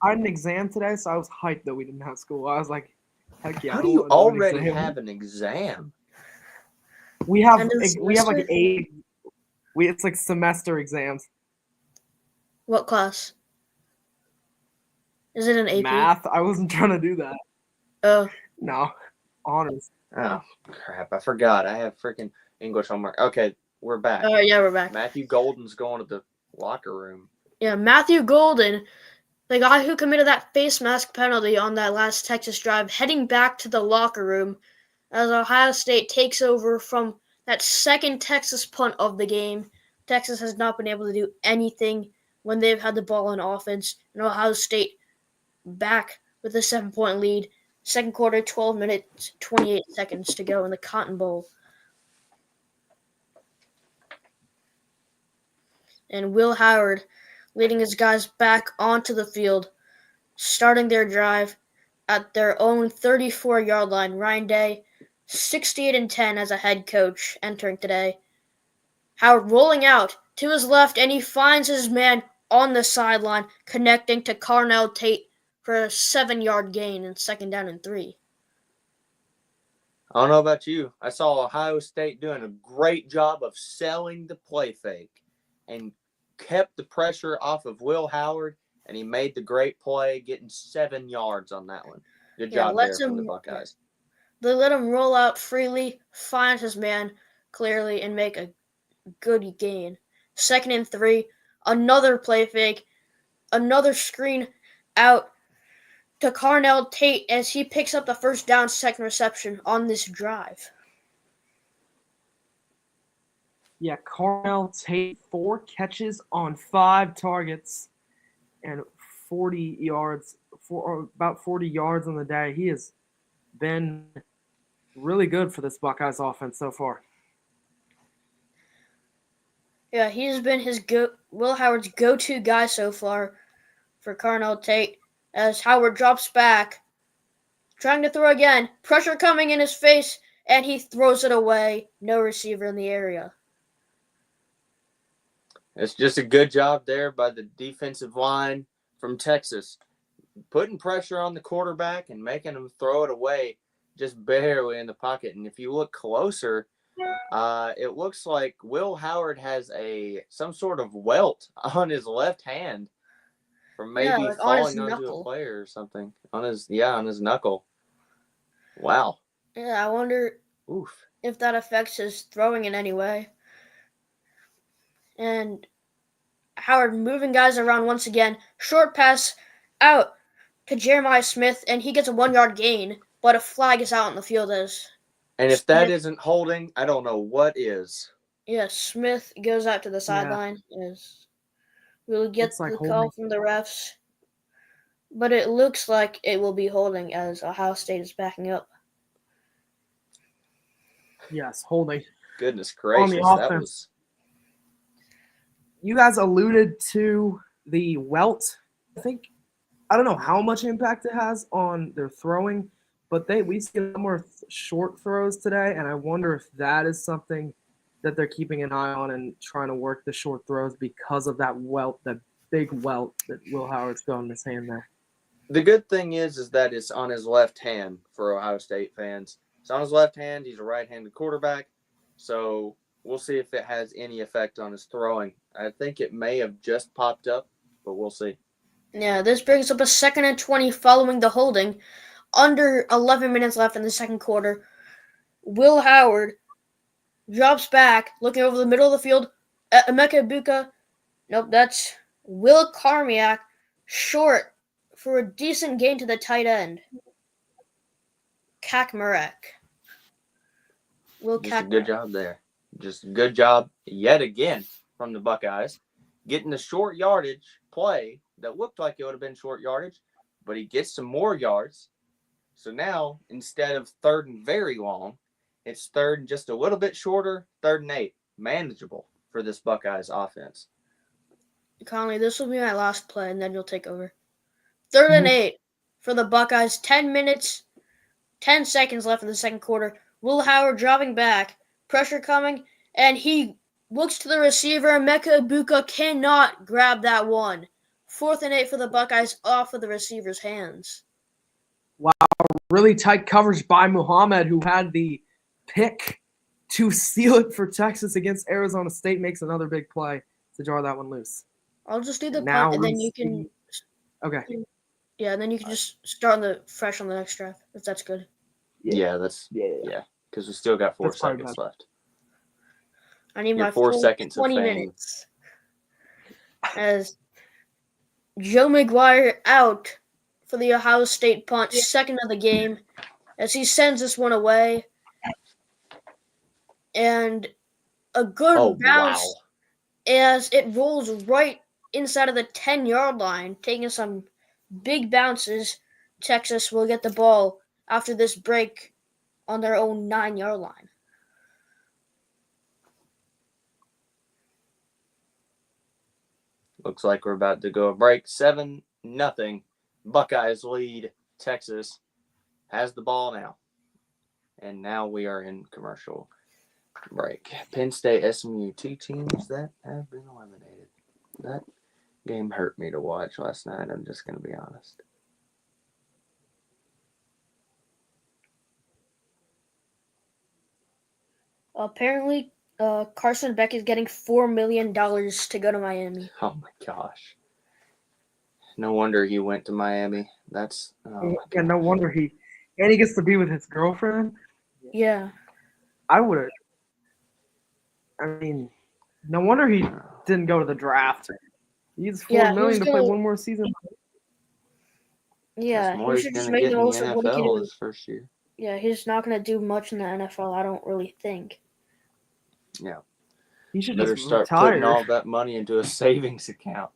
I had an exam today, so I was hyped that we didn't have school. I was like, heck yeah. How do you already have an exam? We have 8. It's semester exams. What class? Is it an AP? Math. I wasn't trying to do that. Oh. No. Honors. Oh, crap. I forgot. I have freaking English homework. Okay, we're back. Oh, yeah, we're back. Matthew Golden's going to the locker room. Yeah, Matthew Golden, the guy who committed that face mask penalty on that last Texas drive, heading back to the locker room as Ohio State takes over from that second Texas punt of the game. Texas has not been able to do anything when they've had the ball on offense, and Ohio State back with a 7-point lead. Second quarter, 12 minutes, 28 seconds to go in the Cotton Bowl. And Will Howard leading his guys back onto the field, starting their drive at their own 34-yard line. Ryan Day, 68-10 as a head coach entering today. Howard rolling out to his left, and he finds his man on the sideline, connecting to Carnell Tate for a 7-yard gain and 2nd down and 3. I don't know about you. I saw Ohio State doing a great job of selling the play fake and kept the pressure off of Will Howard, and he made the great play, getting 7 yards on that one. Good job there from the Buckeyes. They let him roll out freely, find his man clearly, and make a good gain. 2nd and 3, another play fake, another screen out to Carnell Tate as he picks up the 1st down, 2nd reception on this drive. Yeah, Carnell Tate, 4 catches on 5 targets and 40 yards, about 40 yards on the day. He has been really good for this Buckeyes offense so far. Yeah, he's been Will Howard's go-to guy so far for Carnell Tate as Howard drops back trying to throw again. Pressure coming in his face, and he throws it away. No receiver in the area. It's just a good job there by the defensive line from Texas, putting pressure on the quarterback and making him throw it away just barely in the pocket. And if you look closer, it looks like Will Howard has some sort of welt on his left hand from maybe like falling on his onto knuckle. a player or something. On his knuckle. Wow. Yeah, I wonder Oof. if that affects his throwing in any way. And Howard moving guys around once again. Short pass out to Jeremiah Smith, and he gets a 1-yard gain, but a flag is out on the field as. And if that isn't holding, I don't know what is. Yeah, Smith goes out to the sideline. As we'll get Looks like the holding. call from the refs. But it looks like it will be holding as Ohio State is backing up. Yes, holding. Goodness gracious, the that offense. was. You guys alluded to the welt. I don't know how much impact it has on their throwing, but we see more short throws today, and I wonder if that is something that they're keeping an eye on and trying to work the short throws because of that welt, that big welt that Will Howard's got in his hand there. The good thing is that it's on his left hand for Ohio State fans. It's on his left hand. He's a right-handed quarterback. So we'll see if it has any effect on his throwing. I think it may have just popped up, but we'll see. Yeah, this brings up a 2nd and 20 following the holding. Under 11 minutes left in the second quarter. Will Howard drops back, looking over the middle of the field. Emeka Ibuka. Nope, that's Will Carmiak. Short for a decent gain to the tight end. Kakmarek. Will Just a Kakmarek. good job there. Just a good job yet again from the Buckeyes. Getting the short yardage play that looked like it would have been short yardage, but he gets some more yards. So now, instead of 3rd and very long, it's 3rd and just a little bit shorter, 3rd and 8. Manageable for this Buckeyes offense. Conley, this will be my last play, and then you'll take over. 3rd and 8 for the Buckeyes. 10 minutes, 10 seconds left in the second quarter. Will Howard dropping back. Pressure coming, and he looks to the receiver. Emeka Ibuka cannot grab that one. 4th and 8 for the Buckeyes off of the receiver's hands. Wow, really tight coverage by Muhammad, who had the pick to seal it for Texas against Arizona State, makes another big play to draw that one loose. I'll just do the Now punt, and then you can. Okay. Yeah, and then you can just start fresh on the next drive, if that's good. Yeah, because we still got 4 That's probably seconds better. left. I need Your my 4 full seconds of 20 fame. minutes. As Joe McGuire out for the Ohio State punt, 2nd of the game, as he sends this one away. And a good bounce as it rolls right inside of the 10-yard line, taking some big bounces. Texas will get the ball after this break on their own 9-yard line. Looks like we're about to go a break. 7-0. Buckeyes lead. Texas has the ball now. And now we are in commercial break. Penn State, SMU, 2 teams that have been eliminated. That game hurt me to watch last night. I'm just going to be honest. Apparently, Carson Beck is getting $4 million to go to Miami. Oh, my gosh. No wonder he went to Miami. That's yeah, no wonder he gets to be with his girlfriend. Yeah. I would have. I mean, no wonder he didn't go to the draft. He needs $4 million to play one more season. Yeah, he should just make the most of what he can do his first year. Yeah, he's not going to do much in the NFL, I don't really think. Yeah. He should better just start retire. Putting all that money into a savings account.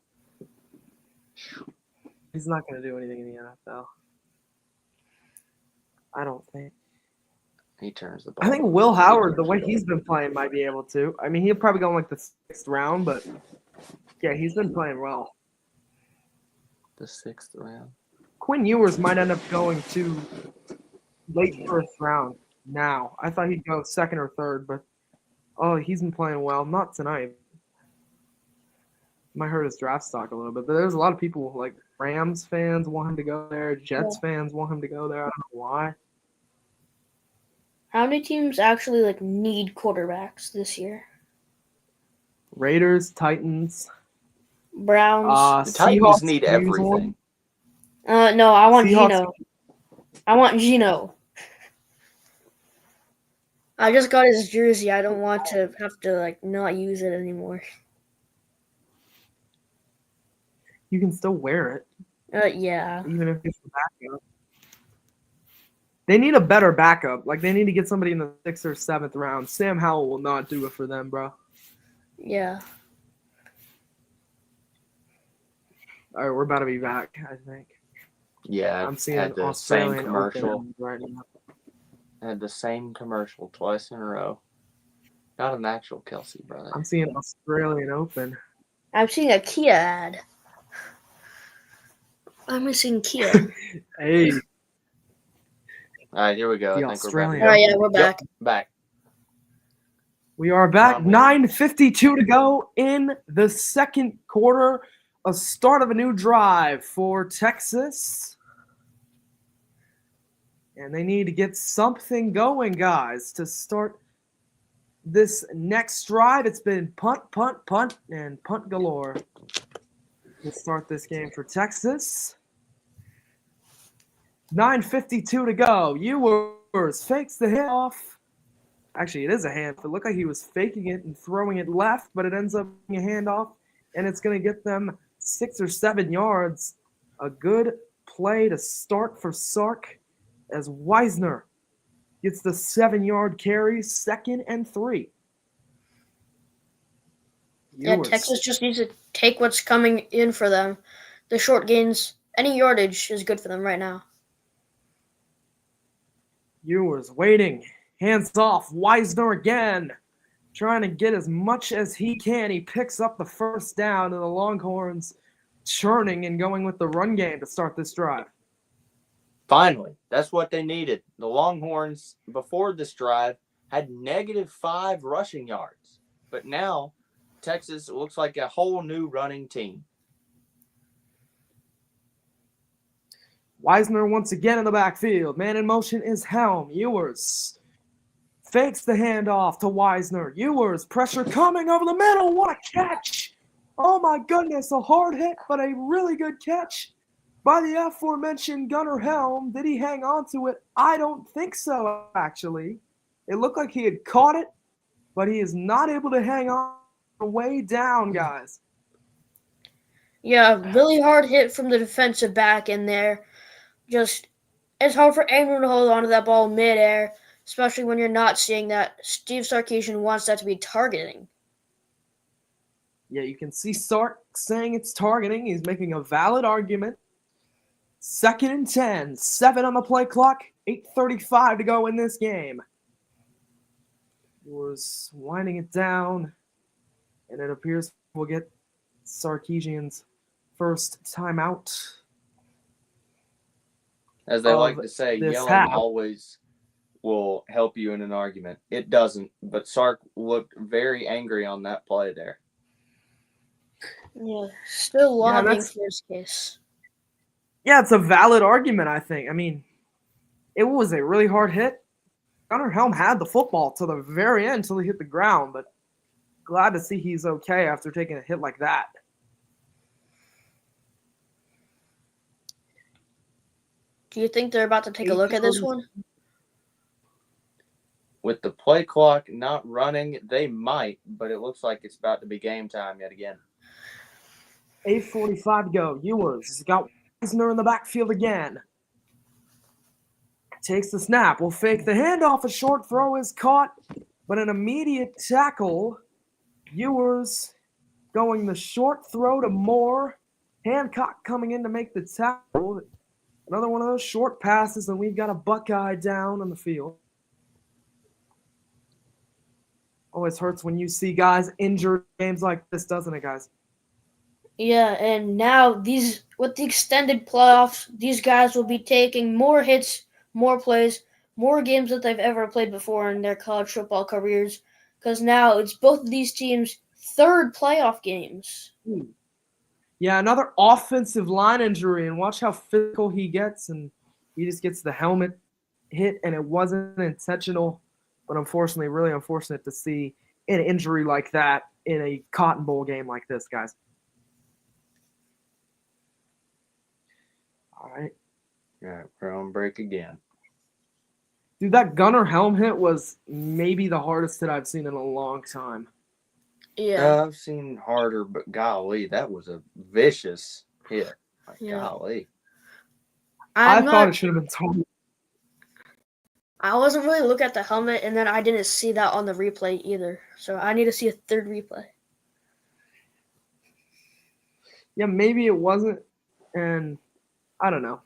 He's not going to do anything in the NFL. I don't think. He turns the ball. I think Will Howard, the way he's been playing, might be able to. I mean, he'll probably go in like the 6th round, but yeah, he's been playing well. The 6th round. Quinn Ewers might end up going to late first round now. I thought he'd go second or third, but he's been playing well. Not tonight. Might hurt his draft stock a little bit, but there's a lot of people like Rams fans want him to go there. Jets fans want him to go there. I don't know why. How many teams actually need quarterbacks this year? Raiders, Titans, Browns. The Titans Seahawks need use everything. one. No, I want Seahawks- Geno. I want Geno. I just got his jersey. I don't want to have to not use it anymore. You can still wear it, Yeah. even if it's the backup. They need a better backup. Like, they need to get somebody in the 6th or 7th round. Sam Howell will not do it for them, bro. Yeah. All right, we're about to be back, I think. Yeah, I'm seeing had the Australian same commercial. Open right now. Had the same commercial twice in a row. Not an actual Kelsey, brother. I'm seeing Australian Open. I'm seeing a Kia ad. I'm missing Kia. Hey, All right, here we go. The I think Australian- we're All back. right, yeah, we're back. Back. we are back. Probably. 9:52 to go in the second quarter. A start of a new drive for Texas. And they need to get something going, guys, to start this next drive. It's been punt, punt, punt, and punt galore to start this game for Texas. 9:52 to go. Ewers fakes the handoff. Actually, it is a hand. It looked like he was faking it and throwing it left, but it ends up being a handoff, and it's going to get them 6 or 7 yards. A good play to start for Sark as Wisner gets the 7-yard carry, 2nd and 3. Yeah, Ewers. Texas just needs to take what's coming in for them. The short gains, any yardage is good for them right now. Ewers waiting. Hands off. Wisner again. Trying to get as much as he can. He picks up the first down, and the Longhorns churning and going with the run game to start this drive. Finally, that's what they needed. The Longhorns, before this drive, had -5 rushing yards. But now, Texas looks like a whole new running team. Wisner once again in the backfield. Man in motion is Helm. Ewers fakes the handoff to Wisner. Ewers, pressure coming over the middle. What a catch! Oh my goodness, a hard hit, but a really good catch by the aforementioned Gunnar Helm. Did he hang on to it? I don't think so, actually. It looked like he had caught it, but he is not able to hang on way down, guys. Yeah, really hard hit from the defensive back in there. Just, it's hard for anyone to hold on to that ball midair, especially when you're not seeing that. Steve Sarkisian wants that to be targeting. Yeah, you can see Sark saying it's targeting. He's making a valid argument. 2nd and 10, 7 on the play clock, 8:35 to go in this game. He was winding it down, and it appears we'll get Sarkisian's first timeout. As they like to Of say, this yelling half. always will help you in an argument. It doesn't, but Sark looked very angry on that play there. Yeah, still Yeah, lobbying that's- for his case. Yeah, it's a valid argument, I think. I mean, it was a really hard hit. Gunnar Helm had the football to the very end until he hit the ground, but glad to see he's okay after taking a hit like that. Do you think they're about to take a look at this one? With the play clock not running, they might, but it looks like it's about to be game time yet again. 8:45 to go. Ewers has got Wisner in the backfield again. Takes the snap. Will fake the handoff. A short throw is caught, but an immediate tackle. Ewers going the short throw to Moore. Hancock coming in to make the tackle. Another one of those short passes, and we've got a Buckeye down on the field. Always hurts when you see guys injured in games like this, doesn't it, guys? Yeah, and now with the extended playoffs, these guys will be taking more hits, more plays, more games that they've ever played before in their college football careers, because now it's both of these teams' third playoff games. Yeah, another offensive line injury, and watch how physical he gets, and he just gets the helmet hit, and it wasn't intentional, but unfortunately, really unfortunate to see an injury like that in a Cotton Bowl game like this, guys. All right. All right, we're on break again. Dude, that gunner helm hit was maybe the hardest hit I've seen in a long time. Yeah. I've seen harder, but golly, that was a vicious hit. Like, Yeah. golly. I thought it should have been total. I wasn't really looking at the helmet, and then I didn't see that on the replay either. So I need to see a third replay. Yeah, maybe it wasn't, and I don't know.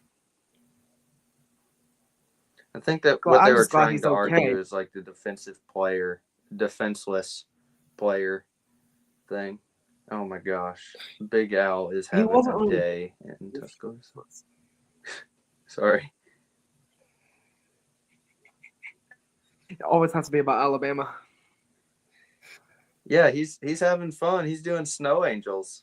I think that But what I'm they were just glad trying he's to okay. argue is like the defenseless player thing. Oh my gosh. Big Al is having a day in Tuscaloosa. Sorry. It always has to be about Alabama. Yeah, he's having fun. He's doing snow angels.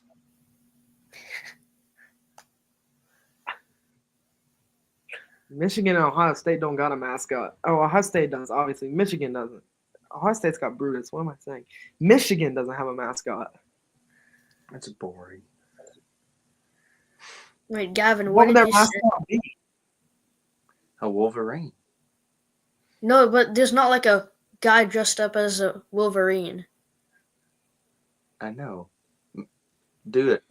Michigan and Ohio State don't got a mascot. Oh, Ohio State does, obviously. Michigan doesn't. Ohio State's got Brutus. What am I saying? Michigan doesn't have a mascot. That's boring. Wait, Gavin, What what would did their you say? mascot be? A Wolverine. No, but there's not like a guy dressed up as a Wolverine. I know. Do it.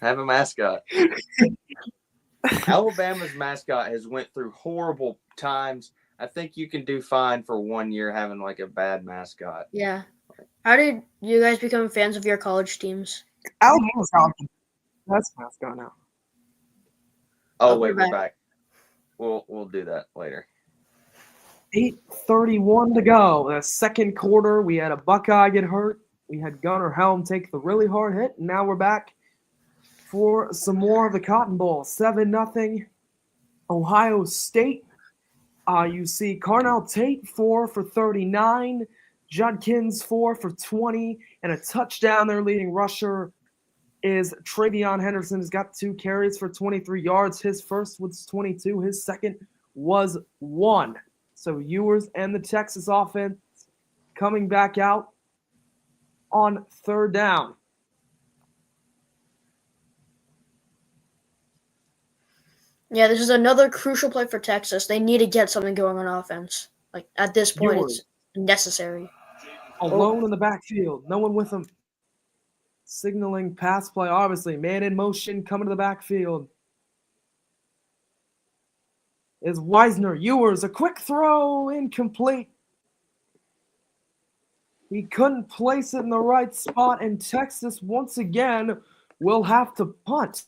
Have a mascot. Alabama's mascot has went through horrible times. I think you can do fine for 1 year having like a bad mascot. Yeah. How did you guys become fans of your college teams? Alabama's got that's mascot now. Oh, Oh, wait, we're we're back. We'll do that later. 8:31 to go. The second quarter, we had a Buckeye get hurt. We had Gunnar Helm take the really hard hit. And now we're back for some more of the Cotton Bowl. 7-0. Ohio State. You see Carnell Tate 4 for 39. Judkins 4 for 20. And a touchdown. Their leading rusher is Travion Henderson. Has got 2 carries for 23 yards. His first was 22. His second was 1. So Ewers and the Texas offense coming back out on third down. Yeah, this is another crucial play for Texas. They need to get something going on offense. Like, at this point, Ewers. it's necessary. Alone in the backfield. No one with him. Signaling pass play, obviously. Man in motion, coming to the backfield. Is Wisner. Ewers, a quick throw, incomplete. He couldn't place it in the right spot, and Texas once again will have to punt.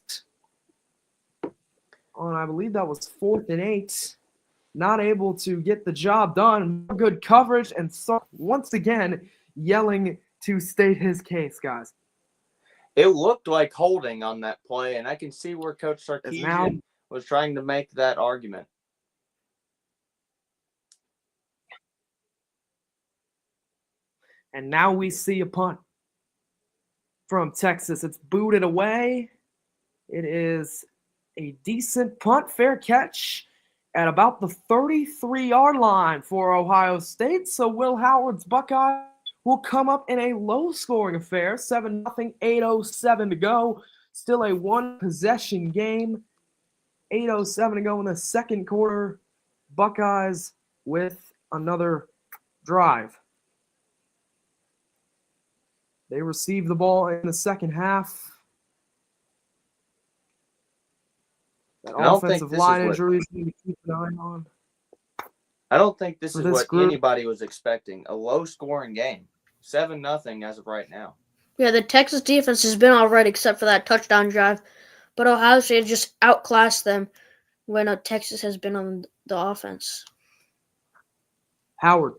On, I believe that was 4th and 8. Not able to get the job done. Good coverage, and once again yelling to state his case, guys. It looked like holding on that play, and I can see where Coach Sarkisian was trying to make that argument. And now we see a punt from Texas. It's booted away. It is a decent punt, fair catch at about the 33-yard line for Ohio State. So Will Howard's Buckeye will come up in a low-scoring affair, 7-0, 8:07 to go. Still a one-possession game. 8:07 to go in the second quarter. Buckeyes with another drive. They receive the ball in the second half. That offensive line injuries need to keep an eye on. I don't think this is what group. Anybody was expecting. A low-scoring game. 7-0 as of right now. Yeah, the Texas defense has been all right except for that touchdown drive. But Ohio State just outclassed them when Texas has been on the offense. Howard.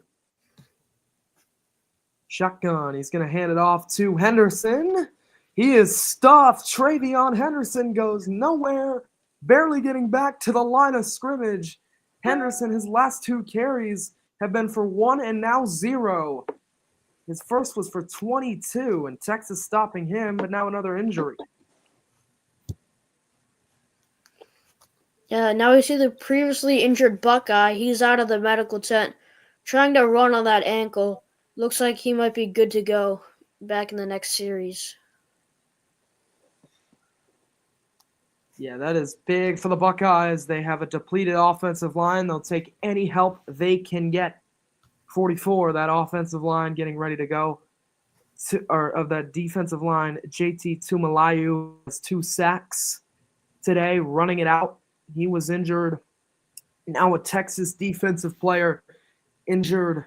Shotgun. He's going to hand it off to Henderson. He is stuffed. Travion Henderson goes nowhere. Barely getting back to the line of scrimmage. Henderson, his last 2 carries have been for 1 and now 0. His first was for 22, and Texas stopping him, but now another injury. Yeah, now we see the previously injured Buckeye. He's out of the medical tent, trying to run on that ankle. Looks like he might be good to go back in the next series. Yeah, that is big for the Buckeyes. They have a depleted offensive line. They'll take any help they can get. 44, that offensive line getting ready to go. Or of that defensive line, JT Tumalayu has 2 sacks today, running it out. He was injured. Now a Texas defensive player injured.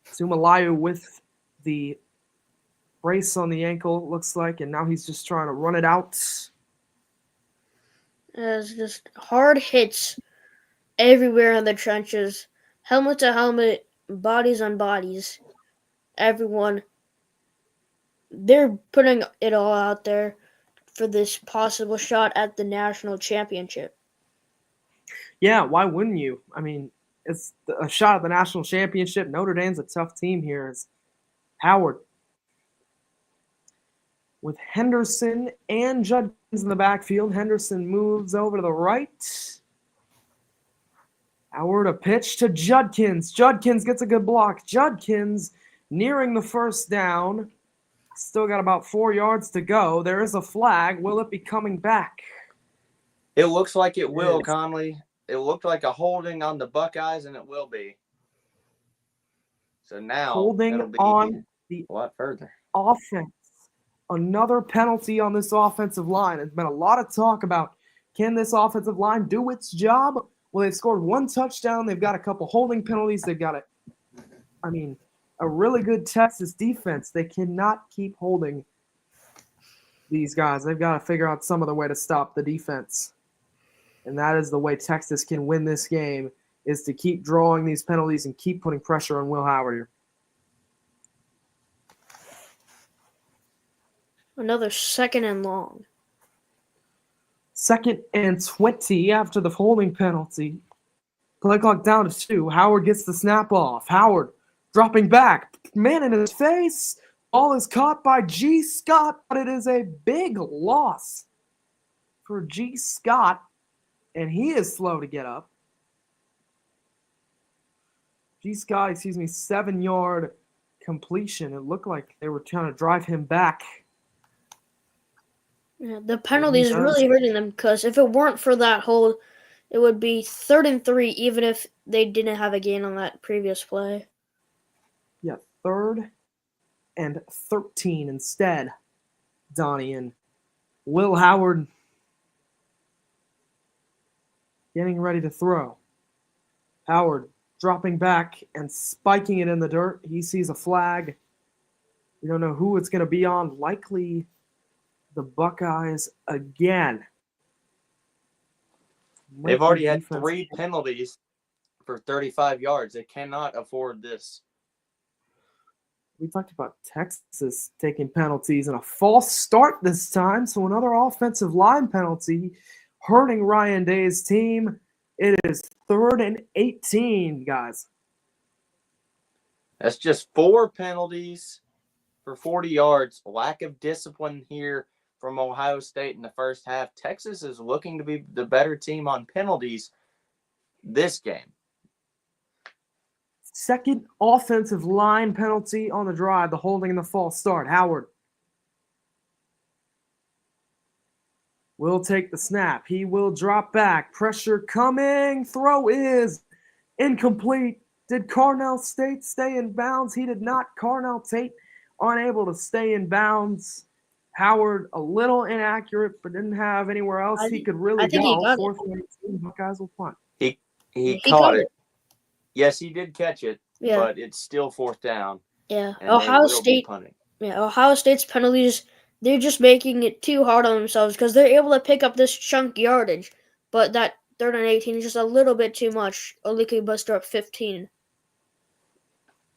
Tumalayu with the brace on the ankle, looks like, and now he's just trying to run it out. It's just hard hits everywhere in the trenches, helmet to helmet, bodies on bodies. Everyone, they're putting it all out there for this possible shot at the national championship. Yeah, why wouldn't you? I mean, it's a shot at the national championship. Notre Dame's a tough team here. It's Howard with Henderson and Judkins in the backfield. Henderson moves over to the right. Howard, a pitch to Judkins. Judkins gets a good block. Judkins nearing the first down. Still got about 4 yards to go. There is a flag. Will it be coming back? It looks like it will, Conley. It looked like a holding on the Buckeyes, and it will be. So now holding it'll be on the a lot further. Offense. Another penalty on this offensive line. There's been a lot of talk about, can this offensive line do its job? Well, they've scored 1 touchdown. They've got a couple holding penalties. They've got a really good Texas defense. They cannot keep holding these guys. They've got to figure out some other way to stop the defense. And that is the way Texas can win this game, is to keep drawing these penalties and keep putting pressure on Will Howard here. Another 2nd and long. 2nd and 20 after the holding penalty. Play clock down to 2. Howard gets the snap off. Howard dropping back. Man in his face. Ball is caught by G. Scott, but it is a big loss for G. Scott, and he is slow to get up. G. Scott, 7-yard completion. It looked like they were trying to drive him back. Yeah, the penalty is really hurting them, because if it weren't for that hold, it would be 3rd and 3, even if they didn't have a gain on that previous play. Yeah, 3rd and 13 instead, Donnie. And Will Howard getting ready to throw. Howard dropping back and spiking it in the dirt. He sees a flag. We don't know who it's going to be on. Likely the Buckeyes again. They've already had 3 penalties for 35 yards. They cannot afford this. We talked about Texas taking penalties and a false start this time. So another offensive line penalty hurting Ryan Day's team. It is 3rd and 18, guys. That's just 4 penalties for 40 yards. Lack of discipline here from Ohio State in the first half. Texas is looking to be the better team on penalties this game. 2nd offensive line penalty on the drive, the holding and the false start. Howard will take the snap. He will drop back. Pressure coming. Throw is incomplete. Did Carnell Tate stay in bounds? He did not. Carnell Tate unable to stay in bounds. Howard a little inaccurate, but didn't have anywhere else he could really go. 4th and 18, Buckeyes will punt. He caught it. Yes, he did catch it, Yeah. but it's still 4th down. Yeah, and Ohio they will be State. punting. Yeah, Ohio State's penalties, they're just making it too hard on themselves, because they're able to pick up this chunk yardage, but that 3rd and 18 is just a little bit too much. Olike Buster up 15.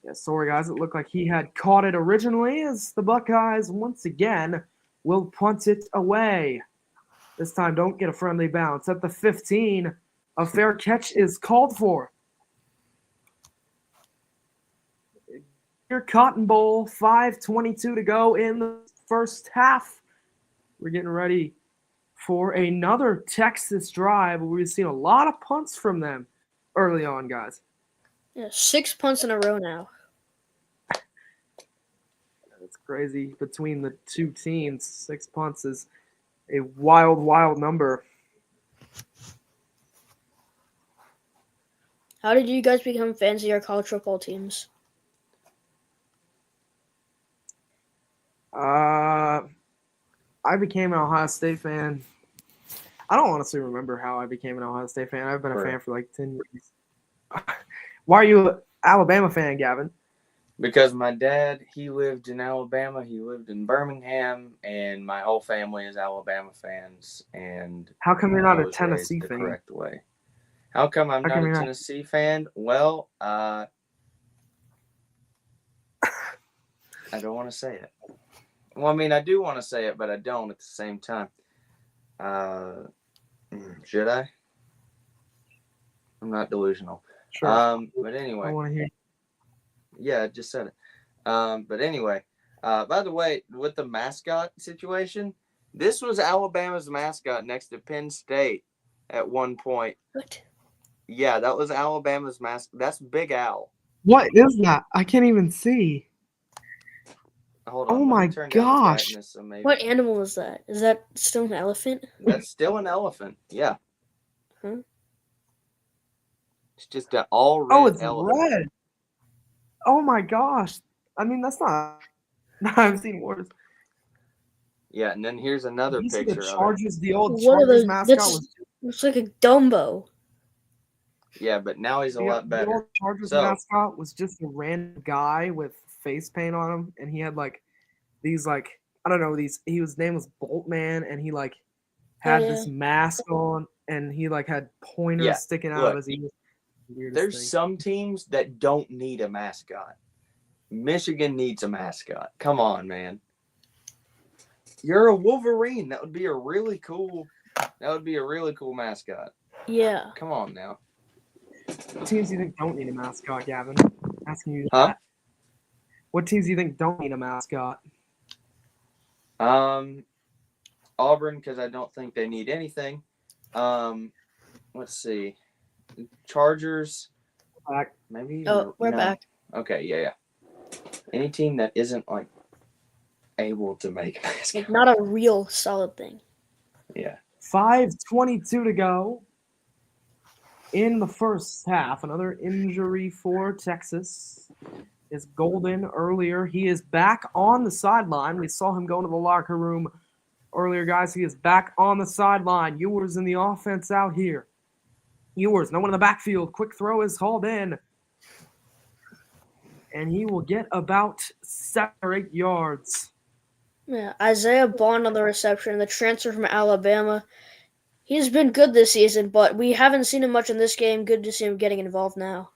Yeah, sorry, guys. It looked like he had caught it originally, as the Buckeyes once again will punt it away. This time, don't get a friendly bounce. At the 15, a fair catch is called for. Your Cotton Bowl, 5:22 to go in the first half. We're getting ready for another Texas drive. We've seen a lot of punts from them early on, guys. Yeah, 6 punts in a row now. It's crazy between the two teams. 6 punts is a wild, wild number. How did you guys become fans of your college football teams? I became an Ohio State fan. I don't honestly remember how I became an Ohio State fan. I've been a fan for like 10 years. Why are you an Alabama fan, Gavin? Because my dad, he lived in Alabama. He lived in Birmingham, and my whole family is Alabama fans. And how come you're not I a was Tennessee raised the fan? correct way. How come I'm not a Tennessee fan? Well, I don't want to say it. Well, I mean, I do want to say it, but I don't at the same time. Should I? I'm not delusional. Sure. But anyway. I want to hear. Yeah, I just said it. But anyway, by the way, with the mascot situation, this was Alabama's mascot next to Penn State at one point. What? Yeah, that was Alabama's mascot. That's Big Al. What is that? I can't even see. Hold on. Oh my gosh. So what animal is that? Is that still an elephant? That's still an elephant. Yeah. Huh? It's just an all red it's elephant. red. Oh my gosh. I mean, that's not. I've seen worse. Yeah, and then here's another picture the Chargers, of it. the old Chargers mascot looks like a Dumbo. Yeah, but now he's a lot better. The old Chargers mascot was just a random guy with face paint on him, and he had like these like I don't know these. His name was Boltman, and he like had this mask on, and he like had pointers sticking out of his ears. There's some teams that don't need a mascot. Michigan needs a mascot. Come on, man. You're a Wolverine. That would be a really cool mascot. Yeah. Come on now. What teams do you think don't need a mascot, Gavin? Asking you that. What teams do you think don't need a mascot? Auburn, because I don't think they need anything. Let's see. Chargers. Back. Maybe. Oh, we're back. Okay, yeah. Any team that isn't like able to make a mascot. Like not a real solid thing. Yeah. 5:22 to go in the first half. Another injury for Texas is Golden earlier. He is back on the sideline. We saw him go into the locker room earlier, guys. He is back on the sideline. Ewers in the offense out here. Ewers, no one in the backfield. Quick throw is called in. And he will get about 7 or 8 yards. Yeah, Isaiah Bond on the reception, the transfer from Alabama. He's been good this season, but we haven't seen him much in this game. Good to see him getting involved now.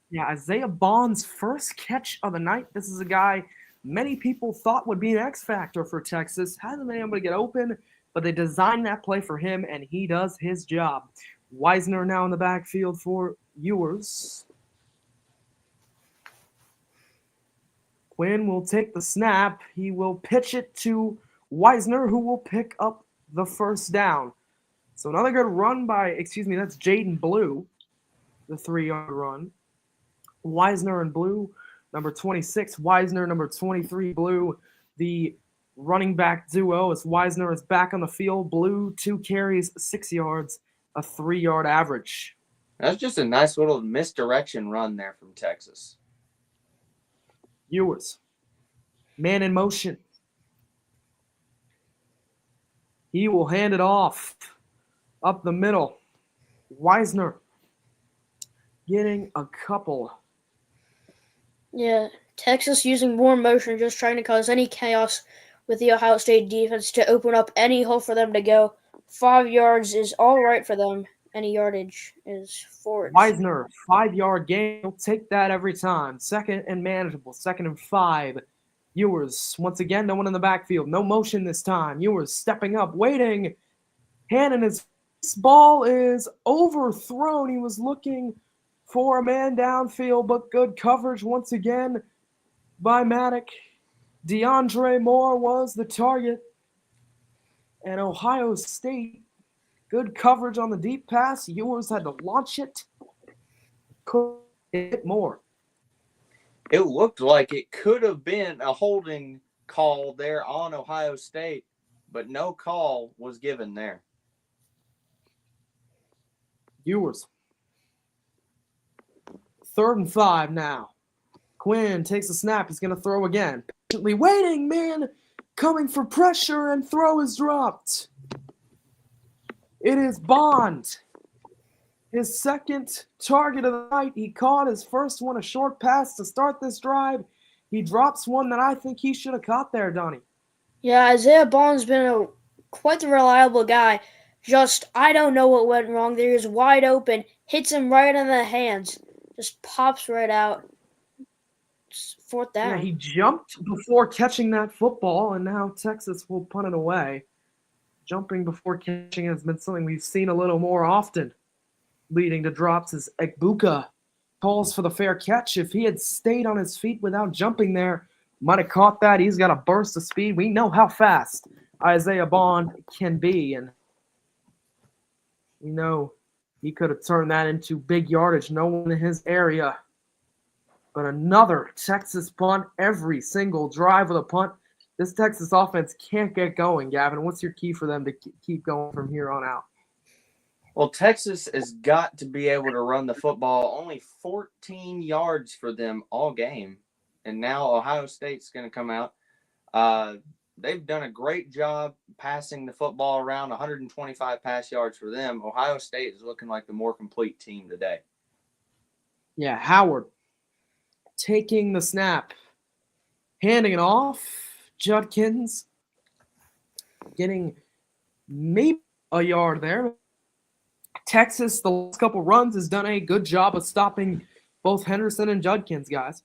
Yeah, Isaiah Bond's first catch of the night. This is a guy many people thought would be an X factor for Texas. Hasn't been able to get open, but they designed that play for him, and he does his job. Wisner now in the backfield for Ewers. Quinn will take the snap. He will pitch it to Wisner, who will pick up the first down. So another good run that's Jaden Blue, the 3-yard run. Wisner and Blue, number 26. Wisner, number 23. Blue, the running back duo as Wisner is back on the field. Blue, 2 carries, 6 yards, a 3-yard average. That's just a nice little misdirection run there from Texas. Ewers, man in motion. He will hand it off up the middle. Wisner getting a couple. Yeah, Texas using more motion, just trying to cause any chaos with the Ohio State defense to open up any hole for them to go. 5 yards is all right for them. Any yardage is forward. Wisner, 5-yard gain. He'll take that every time. 2nd and manageable. 2nd and 5. Ewers, once again, no one in the backfield. No motion this time. Ewers stepping up, waiting. Hannon, his ball is overthrown. He was looking for a man downfield, but good coverage once again by Maddock. DeAndre Moore was the target. And Ohio State, good coverage on the deep pass. Ewers had to launch it. Could hit more. It looked like it could have been a holding call there on Ohio State, but no call was given there. Ewers. 3rd and 5 now. Quinn takes a snap. He's going to throw again. Patiently waiting, man. Coming for pressure, and throw is dropped. It is Bond. His second target of the night. He caught his first one, a short pass to start this drive. He drops one that I think he should have caught there, Donnie. Yeah, Isaiah Bond's been quite the reliable guy. Just, I don't know what went wrong there. He's wide open, hits him right in the hands, just pops right out. 4th down. Yeah, he jumped before catching that football, and now Texas will punt it away. Jumping before catching has been something we've seen a little more often, leading to drops as Egbuka calls for the fair catch. If he had stayed on his feet without jumping there, might have caught that. He's got a burst of speed. We know how fast Isaiah Bond can be, and we know he could have turned that into big yardage. No one in his area. But another Texas punt every single drive of the punt. This Texas offense can't get going, Gavin. What's your key for them to keep going from here on out? Well, Texas has got to be able to run the football. Only 14 yards for them all game. And now Ohio State's going to come out. They've done a great job passing the football around, 125 pass yards for them. Ohio State is looking like the more complete team today. Yeah, Howard taking the snap, handing it off. Judkins getting maybe a yard there. Texas, the last couple runs, has done a good job of stopping both Henderson and Judkins, guys.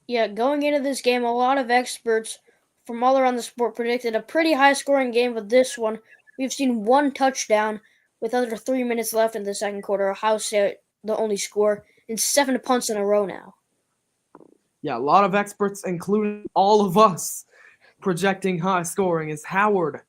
Yeah, going into this game, a lot of experts from all around the sport predicted a pretty high-scoring game with this one. We've seen one touchdown with under 3 minutes left in the second quarter. Ohio State, the only score, and 7 punts in a row now. Yeah, a lot of experts, including all of us, projecting high scoring as Howard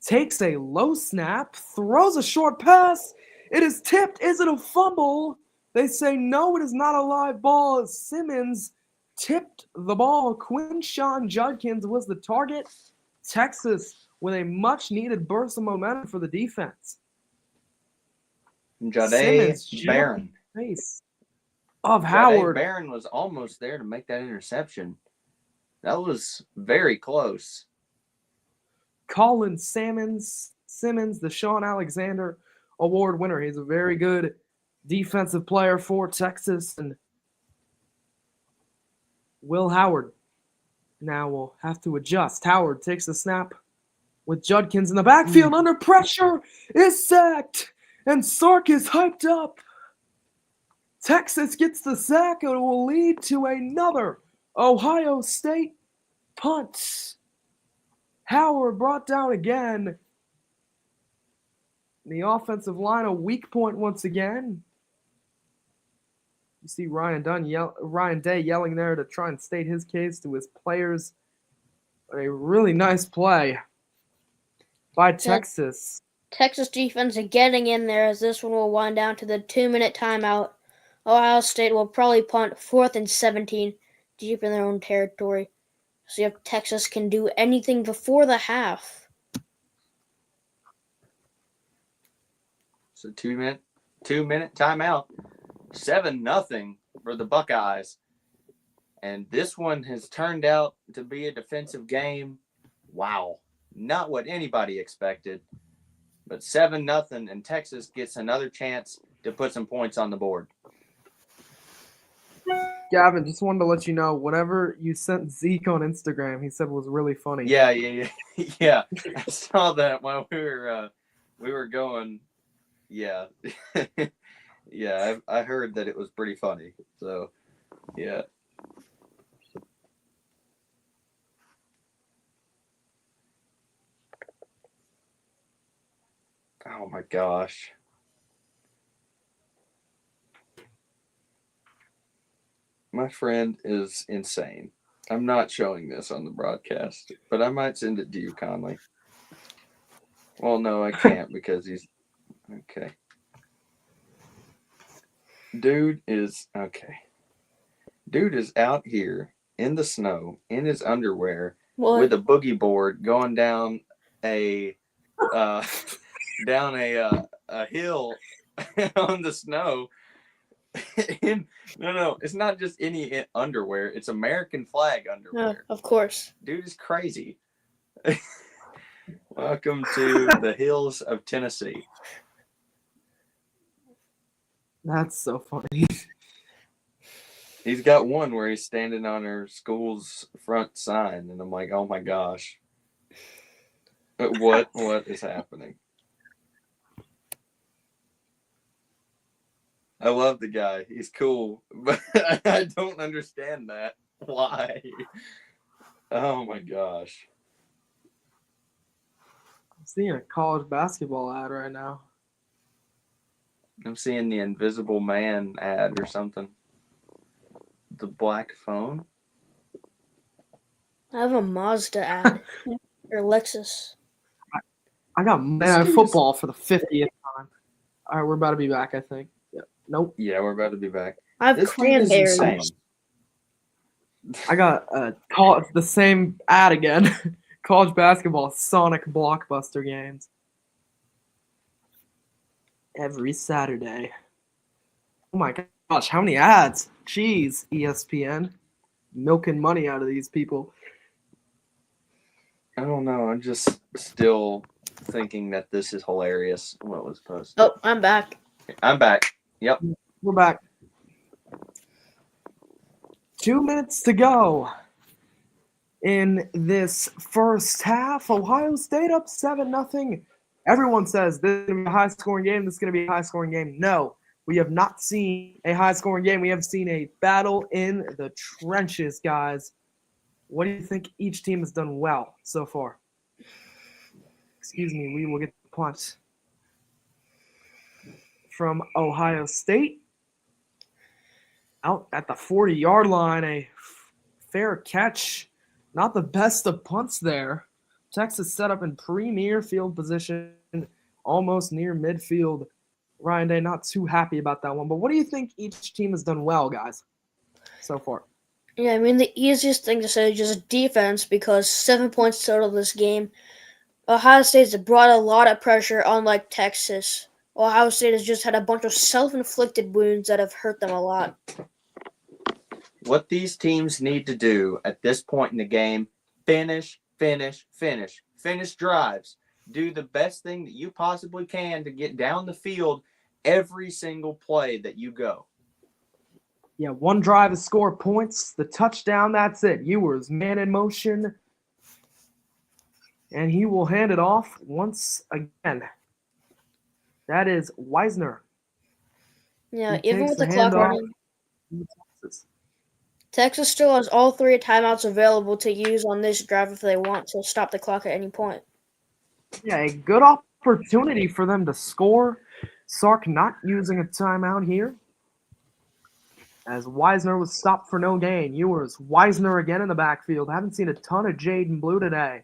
takes a low snap, throws a short pass. It is tipped. Is it a fumble? They say no, it is not a live ball as Simmons tipped the ball. Quinshawn Judkins was the target. Texas with a much-needed burst of momentum for the defense. Jahdae Barron. Face of Howard. Barron was almost there to make that interception. That was very close. Colin Simmons, the Sean Alexander Award winner. He's a very good defensive player for Texas. And Will Howard now will have to adjust. Howard takes the snap with Judkins in the backfield. Under pressure, is sacked. And Sark is hyped up. Texas gets the sack, and it will lead to another Ohio State punt. Howard brought down again. The offensive line, a weak point once again. You see Ryan Day yelling there to try and state his case to his players. A really nice play by Texas. Texas defense are getting in there as this one will wind down to the 2-minute timeout. Ohio State will probably punt 4th and 17 deep in their own territory. See if Texas can do anything before the half. So 2-minute timeout. 7-0 for the Buckeyes. And this one has turned out to be a defensive game. Wow. Not what anybody expected. But 7-0, and Texas gets another chance to put some points on the board. Gavin, just wanted to let you know, whatever you sent Zeke on Instagram, he said was really funny. Yeah. Yeah. I saw that while we were going. Yeah. Yeah, I heard that it was pretty funny. So, yeah. Oh my gosh. My friend is insane. I'm not showing this on the broadcast, but I might send it to you, Conley. Well, no, I can't because he's okay. Dude is out here in the snow in his underwear What? with a boogie board going down a a hill on the snow. No, it's not just any underwear. It's American flag underwear. Of course. Dude is crazy. Welcome to the hills of Tennessee. That's so funny. He's got one where he's standing on our school's front sign, and I'm like, oh my gosh. What is happening? I love the guy. He's cool, but I don't understand that. Why? Oh my gosh. I'm seeing a college basketball ad right now. I'm seeing the Invisible Man ad or something. The black phone? I have a Mazda ad. Or Lexus. I got man football for the 50th time. All right, we're about to be back, I think. Yeah. Nope. Yeah, we're about to be back. I have This dude is cranberries. insane. I got the same ad again. College basketball, Sonic Blockbuster games. Every Saturday. Oh my gosh, how many ads? Jeez, ESPN. Milking money out of these people. I don't know. I'm just still thinking that this is hilarious. What was posted? Oh, I'm back. I'm back. Yep. We're back. 2 minutes to go in this first half. Ohio State up 7-0. Everyone says this is going to be a high-scoring game. This is going to be a high-scoring game. No, we have not seen a high-scoring game. We have seen a battle in the trenches, guys. What do you think each team has done well so far? Excuse me, we will get the punt from Ohio State. Out at the 40-yard line, a fair catch. Not the best of punts there. Texas set up in premier field position, almost near midfield. Ryan Day not too happy about that one. But what do you think each team has done well, guys, so far? Yeah, I mean, the easiest thing to say is just defense because 7 points total this game. Ohio State has brought a lot of pressure, unlike Texas. Ohio State has just had a bunch of self-inflicted wounds that have hurt them a lot. What these teams need to do at this point in the game, finish drives. Do the best thing that you possibly can to get down the field every single play that you go. Yeah, one drive to score points. The touchdown, that's it. Ewers, man in motion. And he will hand it off once again. That is Wisner. Yeah, He even takes with the the clock handoff. running, Texas still has all 3 timeouts available to use on this drive if they want to stop the clock at any point. Yeah, a good opportunity for them to score. Sark not using a timeout here. As Wisner was stopped for no gain. Ewers, Wisner again in the backfield. Haven't seen a ton of Jaden Blue today.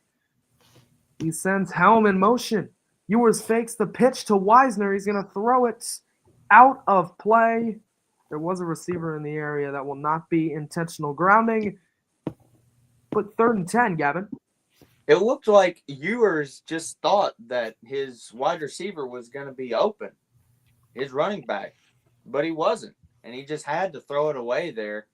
He sends Helm in motion. Ewers fakes the pitch to Wisner. He's going to throw it out of play. There was a receiver in the area. That will not be intentional grounding. But 3rd and 10, Gavin. It looked like Ewers just thought that his wide receiver was going to be open, his running back, but he wasn't. And he just had to throw it away there.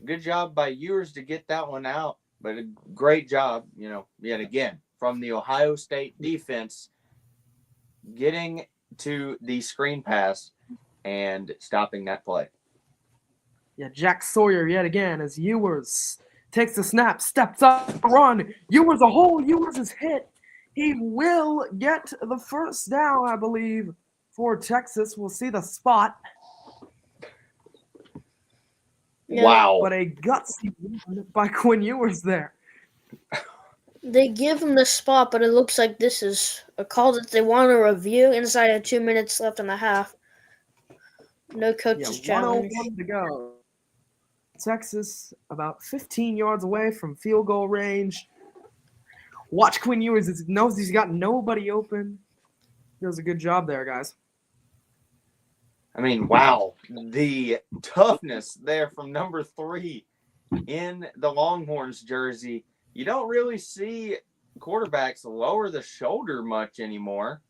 Good job by Ewers to get that one out, but a great job, yet again, from the Ohio State defense getting to the screen pass and stopping that play. Yeah, Jack Sawyer yet again as Ewers takes the snap, steps up, run. Ewers a hole. Ewers is hit. He will get the first down, I believe, for Texas. We'll see the spot. Yeah. Wow. But a gutsy run by Quinn Ewers there. They give him the spot, but it looks like this is a call that they want to review inside of 2 minutes left in the half. No Yeah, coach's challenge. 1:01 to go. Texas about 15 yards away from field goal range. Watch Quinn Ewers. He knows he's got nobody open. He does a good job there, guys. I mean, wow. The toughness there from number 3 in the Longhorns jersey. You don't really see quarterbacks lower the shoulder much anymore.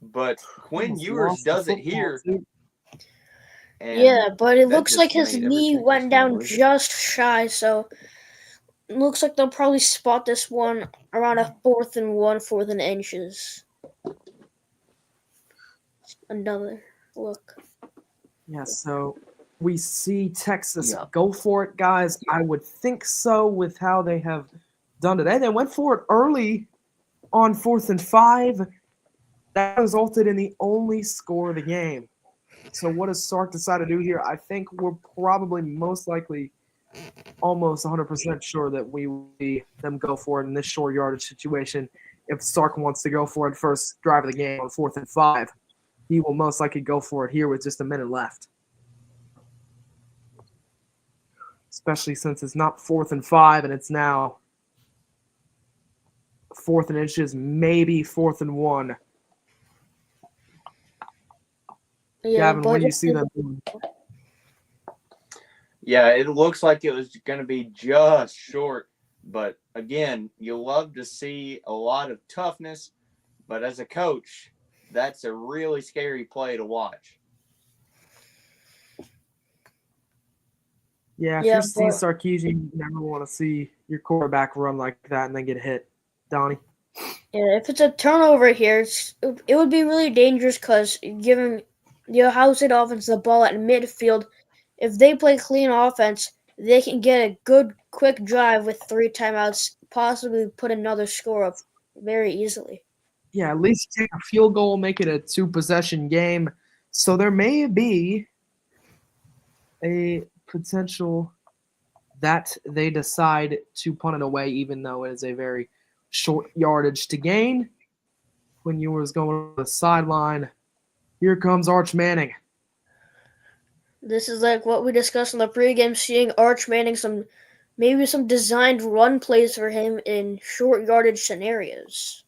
But Quinn Almost Ewers lost the does it football, here. too. And Yeah, but it that looks just like his made knee everything went just down more easy. just shy, so it looks like they'll probably spot this one around a 4th and 1, 4th and inches. Another look. Yeah, so we see Texas Yeah. go for it, guys. I would think so with how they have done today. They went for it early on 4th and 5. That resulted in the only score of the game. So what does Sark decide to do here? I think we're probably most likely almost 100% sure that we will see them go for it in this short yardage situation. If Sark wants to go for it first drive of the game on 4th and 5, he will most likely go for it here with just a minute left. Especially since it's not 4th and 5 and it's now 4th and inches, maybe 4th and 1. Yeah, Gavin, but what do you if see them doing? Yeah, it looks like it was going to be just short. But again, you love to see a lot of toughness. But as a coach, that's a really scary play to watch. Yeah, if Yeah, you're Steve but Sarkisian, you never want to see your quarterback run like that and then get hit. Donnie? yeah, if it's a turnover here, it would be really dangerous because giving the Ohio State offense the ball at midfield, if they play clean offense, they can get a good quick drive with 3 timeouts, possibly put another score up very easily. Yeah, at least take a field goal, make it a 2-possession game. So there may be a potential that they decide to punt it away, even though it is a very short yardage to gain. When you was going to the sideline, here comes Arch Manning. This is like what we discussed in the pregame, seeing Arch Manning maybe some designed run plays for him in short yardage scenarios.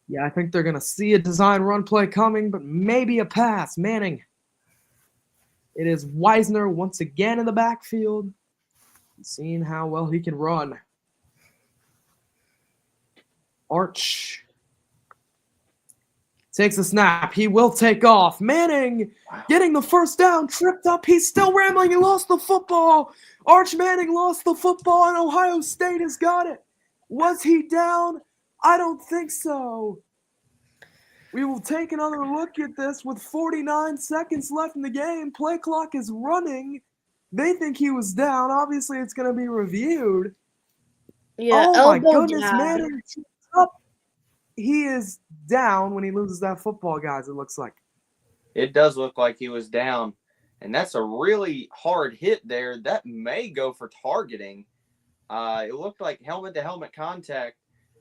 Yeah, I think they're going to see a design run play coming, but maybe a pass. Manning. It is Wisner once again in the backfield, seeing how well he can run. Arch takes a snap. He will take off. Manning getting the first down, tripped up. He's still rambling. He lost the football. Arch Manning lost the football, and Ohio State has got it. Was he down? I don't think so. We will take another look at this with 49 seconds left in the game. Play clock is running. They think he was down. Obviously, it's going to be reviewed. Yeah, Oh, my elbow goodness, down. Manning tripped up. He is down when he loses that football, guys, it looks like. It does look like he was down. And that's a really hard hit there. That may go for targeting. It looked like helmet-to-helmet contact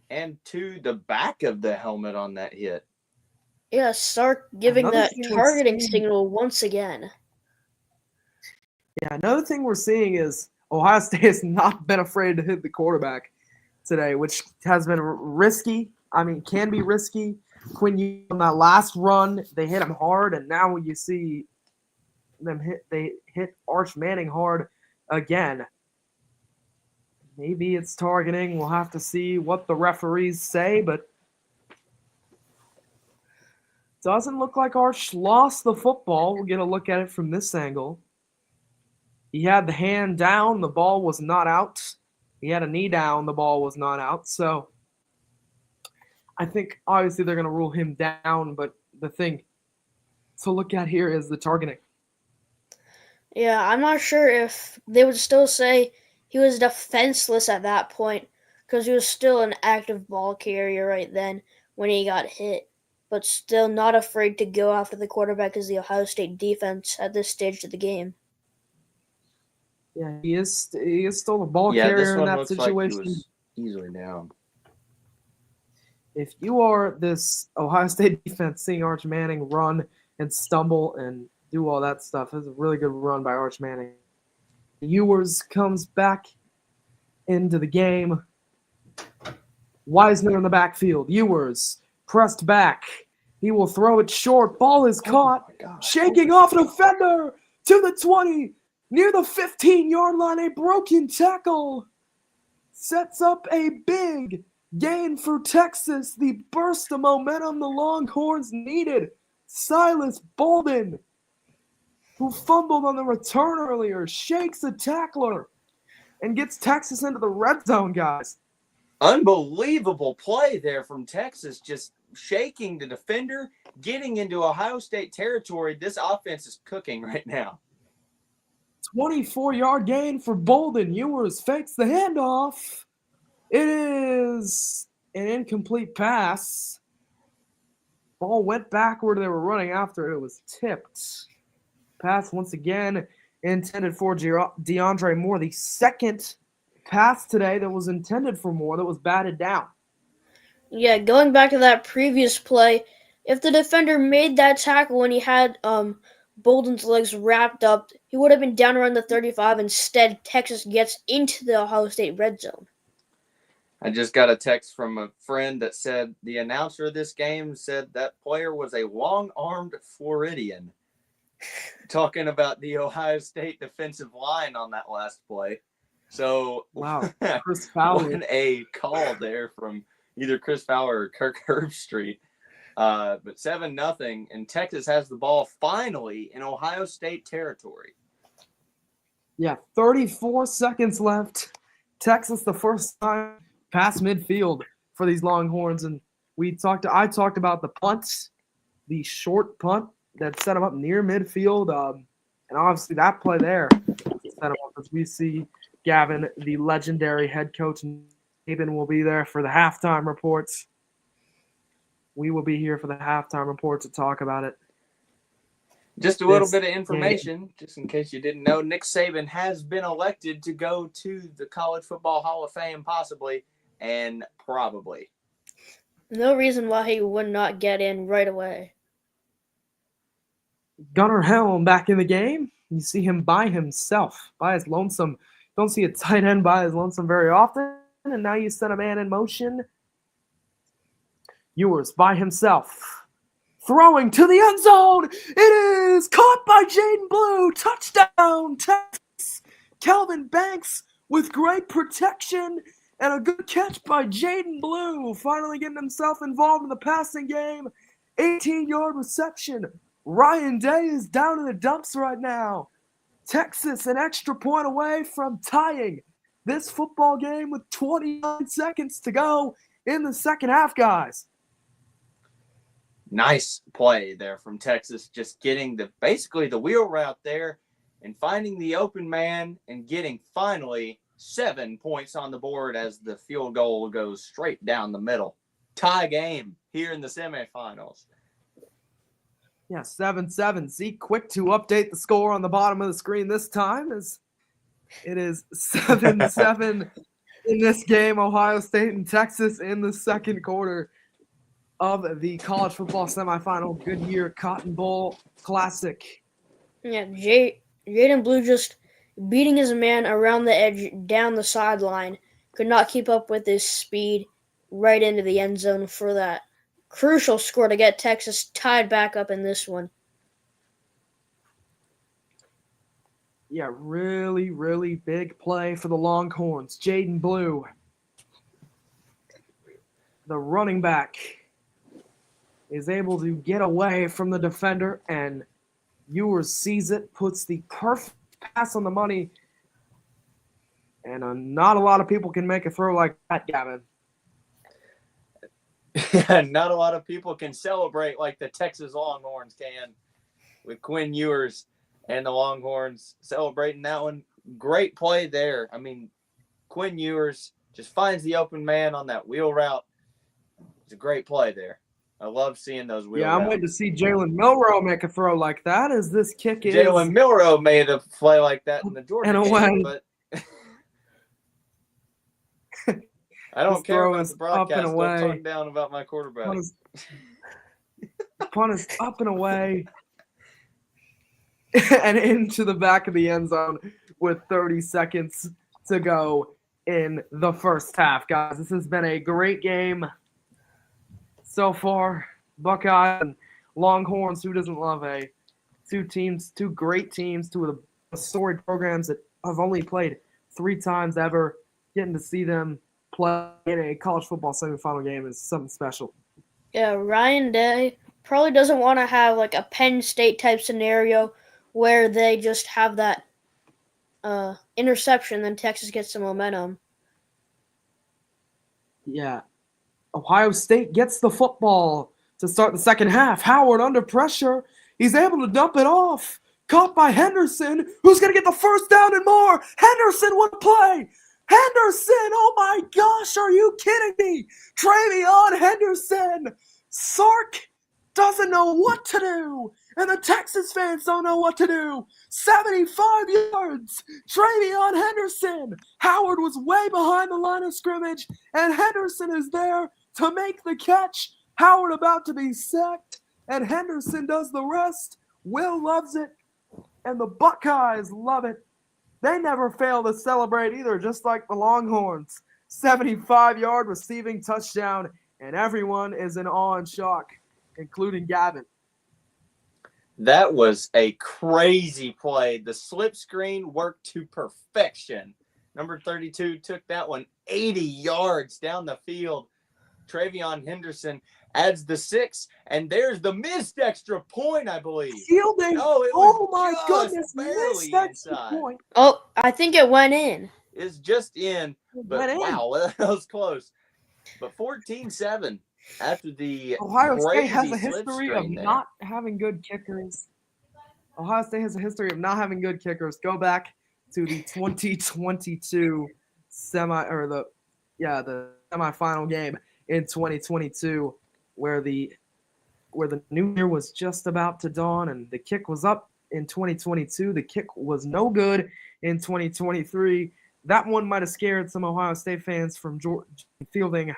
and to the back of the helmet on that hit. Yeah, Sark giving Another that thing we're targeting seeing- signal once again. Yeah, another thing we're seeing is Ohio State has not been afraid to hit the quarterback today, which has been risky. I mean, can be risky. When you on that last run, they hit him hard, and now when you see them they hit Arch Manning hard again. Maybe it's targeting. We'll have to see what the referees say, but doesn't look like Arch lost the football. We'll get a look at it from this angle. He had the hand down. The ball was not out. He had a knee down. The ball was not out. So I think obviously they're going to rule him down, but the thing to look at here is the targeting. Yeah, I'm not sure if they would still say he was defenseless at that point because he was still an active ball carrier right then when he got hit, but still not afraid to go after the quarterback as the Ohio State defense at this stage of the game. Yeah, he is still a ball Yeah, this carrier in one that looks situation. like he was easily down. if you are this Ohio State defense, seeing Arch Manning run and stumble and do all that stuff, it's a really good run by Arch Manning. Ewers comes back into the game. Wisner in the backfield. Ewers pressed back. He will throw it short. Ball is caught. Shaking off a defender to the 20. Near the 15-yard line, a broken tackle. Sets up a big gain for Texas. The burst of momentum the Longhorns needed. Silas Bolden, who fumbled on the return earlier, shakes a tackler and gets Texas into the red zone, guys. Unbelievable play there from Texas, just shaking the defender, getting into Ohio State territory. This offense is cooking right now. 24-yard gain for Bolden. Ewers fakes the handoff. It is an incomplete pass. Ball went backward. They were running after it. It was tipped. Pass once again intended for DeAndre Moore. The second pass today that was intended for Moore that was batted down. Yeah, going back to that previous play, if the defender made that tackle when he had Bolden's legs wrapped up, he would have been down around the 35. Instead, Texas gets into the Ohio State red zone. I just got a text from a friend that said the announcer of this game said that player was a long-armed Floridian, talking about the Ohio State defensive line on that last play. So, wow, Chris Fowler. What a call there from either Chris Fowler or Kirk Herbstreit. But 7-0, and Texas has the ball finally in Ohio State territory. Yeah, 34 seconds left. Texas the first time past midfield for these Longhorns, and I talked about the punt, the short punt that set them up near midfield, and obviously that play there set them up as we see Gavin, the legendary head coach, Saban will be there for the halftime reports. We will be here for the halftime report to talk about it. Just a little bit of information, just in case you didn't know, Nick Saban has been elected to go to the College Football Hall of Fame, possibly, and probably. No reason why he would not get in right away. Gunnar Helm back in the game. You see him by himself, by his lonesome. Don't see a tight end by his lonesome very often, and now you send a man in motion. Ewers by himself. Throwing to the end zone. It is caught by Jaden Blue. Touchdown, Texas. Calvin Banks with great protection and a good catch by Jaden Blue. Finally getting himself involved in the passing game. 18-yard reception. Ryan Day is down in the dumps right now. Texas an extra point away from tying this football game with 29 seconds to go in the second half, guys. Nice play there from Texas, just getting basically the wheel route there and finding the open man and getting finally 7 points on the board as the field goal goes straight down the middle. Tie game here in the semifinals. Yeah, 7-7. See, quick to update the score on the bottom of the screen this time as it is 7-7 in this game. Ohio State and Texas in the second quarter of the college football semifinal Goodyear Cotton Bowl Classic. Yeah, Jaden Blue just beating his man around the edge down the sideline. Could not keep up with his speed right into the end zone for that crucial score to get Texas tied back up in this one. Yeah, really, really big play for the Longhorns. Jaden Blue, the running back, is able to get away from the defender, and Ewers sees it, puts the perfect pass on the money, and not a lot of people can make a throw like that, Gavin. Yeah, not a lot of people can celebrate like the Texas Longhorns can, with Quinn Ewers and the Longhorns celebrating that one. Great play there. I mean, Quinn Ewers just finds the open man on that wheel route. It's a great play there. I love seeing those wheel routes. I'm waiting to see Jalen Milroe make a throw like that as this kick is. Jalen Milroe made a play like that in the Georgia game, but I don't This care throw about is the up broadcast. and Don't away. talk down about my quarterback. Punt is up and away and into the back of the end zone with 30 seconds to go in the first half, guys. This has been a great game so far. Buckeyes and Longhorns, who doesn't love two great teams, two of the storied programs that have only played 3 times ever. Getting to see them play in a college football semifinal game is something special. Yeah, Ryan Day probably doesn't want to have like a Penn State type scenario where they just have that interception, then Texas gets some momentum. Yeah. Ohio State gets the football to start the second half. Howard under pressure. He's able to dump it off. Caught by Henderson, who's going to get the first down and more. Henderson, what a play. Henderson, oh my gosh, are you kidding me? Travion Henderson. Sark doesn't know what to do, and the Texas fans don't know what to do. 75 yards. Travion Henderson. Howard was way behind the line of scrimmage, and Henderson is there to make the catch. Howard about to be sacked, and Henderson does the rest. Will loves it, and the Buckeyes love it. They never fail to celebrate either, just like the Longhorns. 75-yard receiving touchdown, and everyone is in awe and shock, including Gavin. That was a crazy play. The slip screen worked to perfection. Number 32 took that one 80 yards down the field. Travion Henderson adds the 6, and there's the missed extra point, I believe. Fielding. Oh my goodness, missed extra point. Oh, I think it went in. It's just in, but wow, that was close. But 14-7 after the Ohio State has a crazy history of slipstream there. not having good kickers. Ohio State has a history of not having good kickers. Go back to the 2022 the semifinal game in 2022 where the new year was just about to dawn and the kick was up in 2022. The kick was no good in 2023. That one might have scared some Ohio State fans from Fielding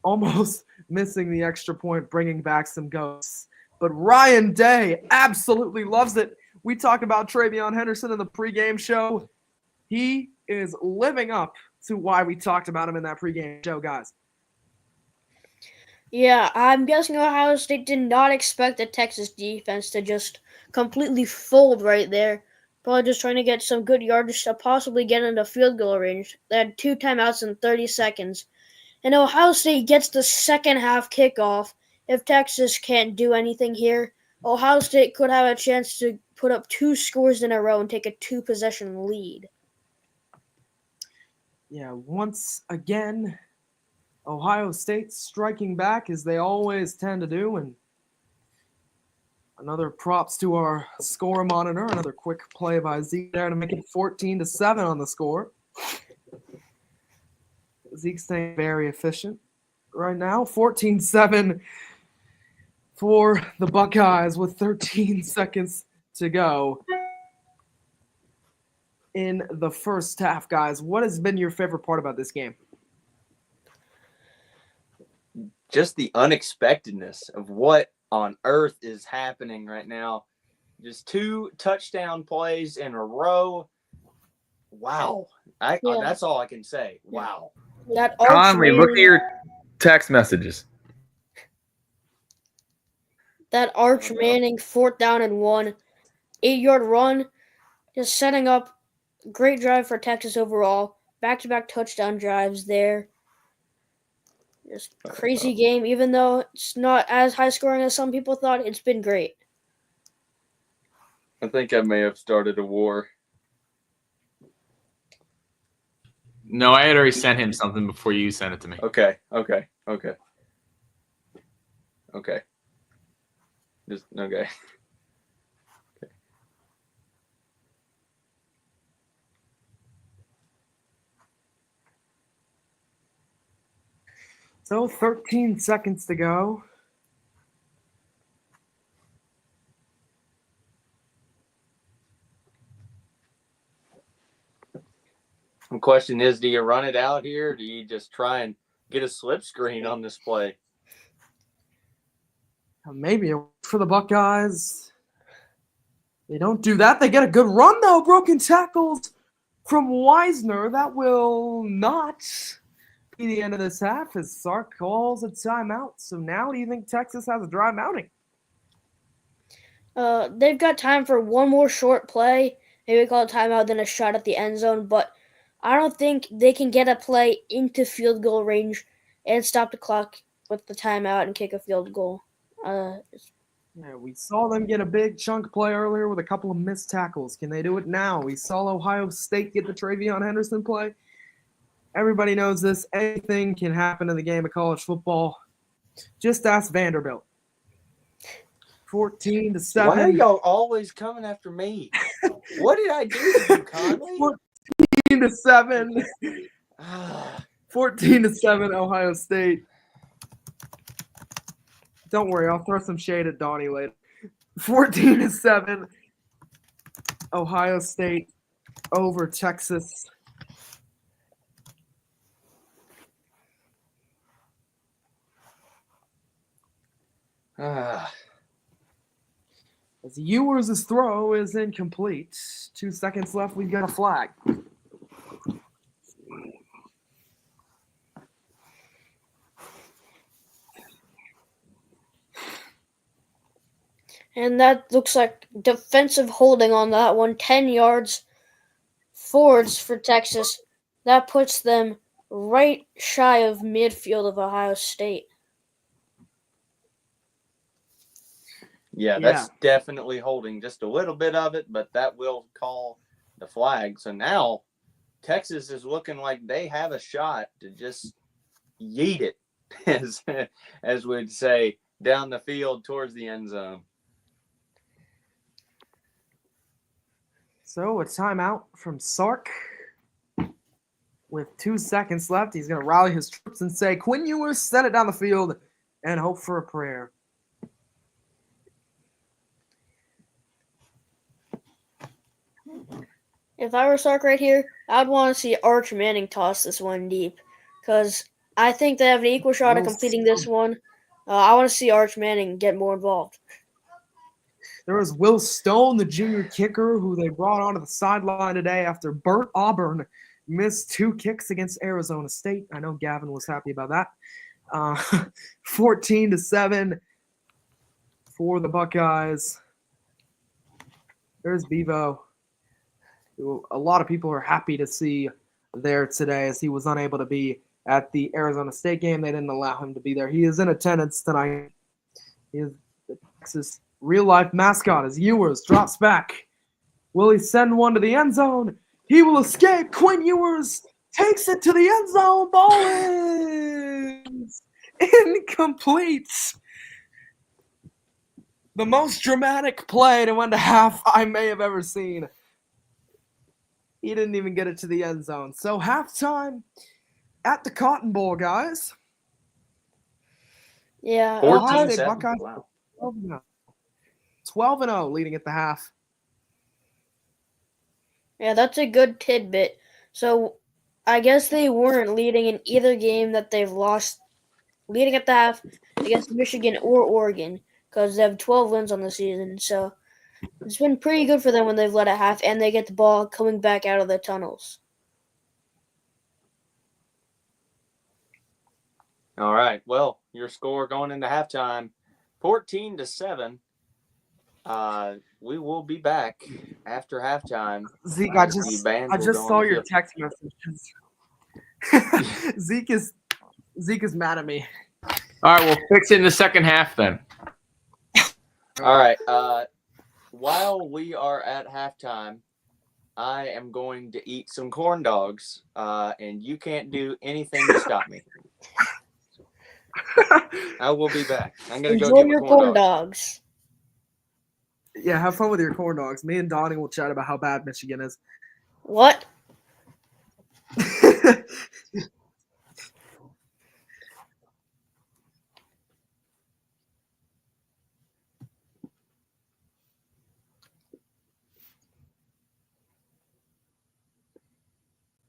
almost missing the extra point, bringing back some ghosts. But Ryan Day absolutely loves it. We talked about Travion Henderson in the pregame show. He is living up to why we talked about him in that pregame show, guys. Yeah, I'm guessing Ohio State did not expect the Texas defense to just completely fold right there. Probably just trying to get some good yardage to possibly get into field goal range. They had 2 timeouts in 30 seconds. And Ohio State gets the second half kickoff. If Texas can't do anything here, Ohio State could have a chance to put up 2 scores in a row and take a 2-possession lead. Yeah, once again, Ohio State striking back as they always tend to do, and another props to our score monitor. Another quick play by Zeke there to make it 14-7 on the score. Zeke's staying very efficient right now. 14-7 for the Buckeyes with 13 seconds to go in the first half, guys. What has been your favorite part about this game? Just the unexpectedness of what on earth is happening right now. Just 2 touchdown plays in a row. Wow. That's all I can say. Wow. That Conley, look at your text messages. That Arch Manning 4th down and 1, 8-yard run, just setting up great drive for Texas overall. Back-to-back touchdown drives there. Just crazy game, even though it's not as high scoring as some people thought. It's been great. I think I may have started a war. No, I had already sent him something before you sent it to me. Okay. Just okay. So 13 seconds to go. The question is, do you run it out here, or do you just try and get a slip screen on this play? Maybe for the Buckeyes. They don't do that. They get a good run, though. Broken tackles from Wisner. That will not be the end of this half as Sark calls a timeout. So now do you think Texas has a drive mounting? They've got time for one more short play. Maybe call a timeout, then a shot at the end zone. But I don't think they can get a play into field goal range and stop the clock with the timeout and kick a field goal. Yeah, we saw them get a big chunk play earlier with a couple of missed tackles. Can they do it now? We saw Ohio State get the Travion Henderson play. Everybody knows this. Anything can happen in the game of college football. Just ask Vanderbilt. 14-7. Why are y'all always coming after me? What did I do to you, Conley? 14-7. 14-7, Ohio State. Don't worry, I'll throw some shade at Donnie later. 14-7, Ohio State over Texas. As Ewers' throw is incomplete. 2 seconds left. We've got a flag. And that looks like defensive holding on that one. 10 yards forwards for Texas. That puts them right shy of midfield of Ohio State. Yeah, that's definitely holding just a little bit of it, but that will call the flag. So now Texas is looking like they have a shot to just yeet it, as we'd say, down the field towards the end zone. So a timeout from Sark. With 2 seconds left, he's going to rally his troops and say, Quinn Ewers, set it down the field and hope for a prayer. If I were Sark right here, I'd want to see Arch Manning toss this one deep because I think they have an equal shot at completing this one. I want to see Arch Manning get more involved. There was Will Stone, the junior kicker, who they brought onto the sideline today after Burt Auburn missed 2 kicks against Arizona State. I know Gavin was happy about that. 14-7 for the Buckeyes. There's Bevo, who a lot of people are happy to see there today as he was unable to be at the Arizona State game. They didn't allow him to be there. He is in attendance tonight. He is the Texas real-life mascot as Ewers drops back. Will he send one to the end zone? He will escape. Quinn Ewers takes it to the end zone. Ball is incomplete. The most dramatic play to end a half I may have ever seen. He didn't even get it to the end zone. So halftime at the Cotton Bowl, guys. Yeah. Ohio State 14-7. Buckeyes Wow. 12-0 leading at the half. Yeah, that's a good tidbit. So I guess they weren't leading in either game that they've lost leading at the half against Michigan or Oregon because they have 12 wins on the season. So it's been pretty good for them when they've led at half and they get the ball coming back out of the tunnels. All right. Well, your score going into halftime, 14-7. We will be back after halftime. Zeke, I just saw your text messages. Zeke is mad at me. All right, we'll fix it in the second half then. All right. While we are at halftime, I am going to eat some corn dogs, and you can't do anything to stop me. I will be back. I'm going to go Enjoy get your my corn dogs. Yeah, have fun with your corn dogs. Me and Donnie will chat about how bad Michigan is. What?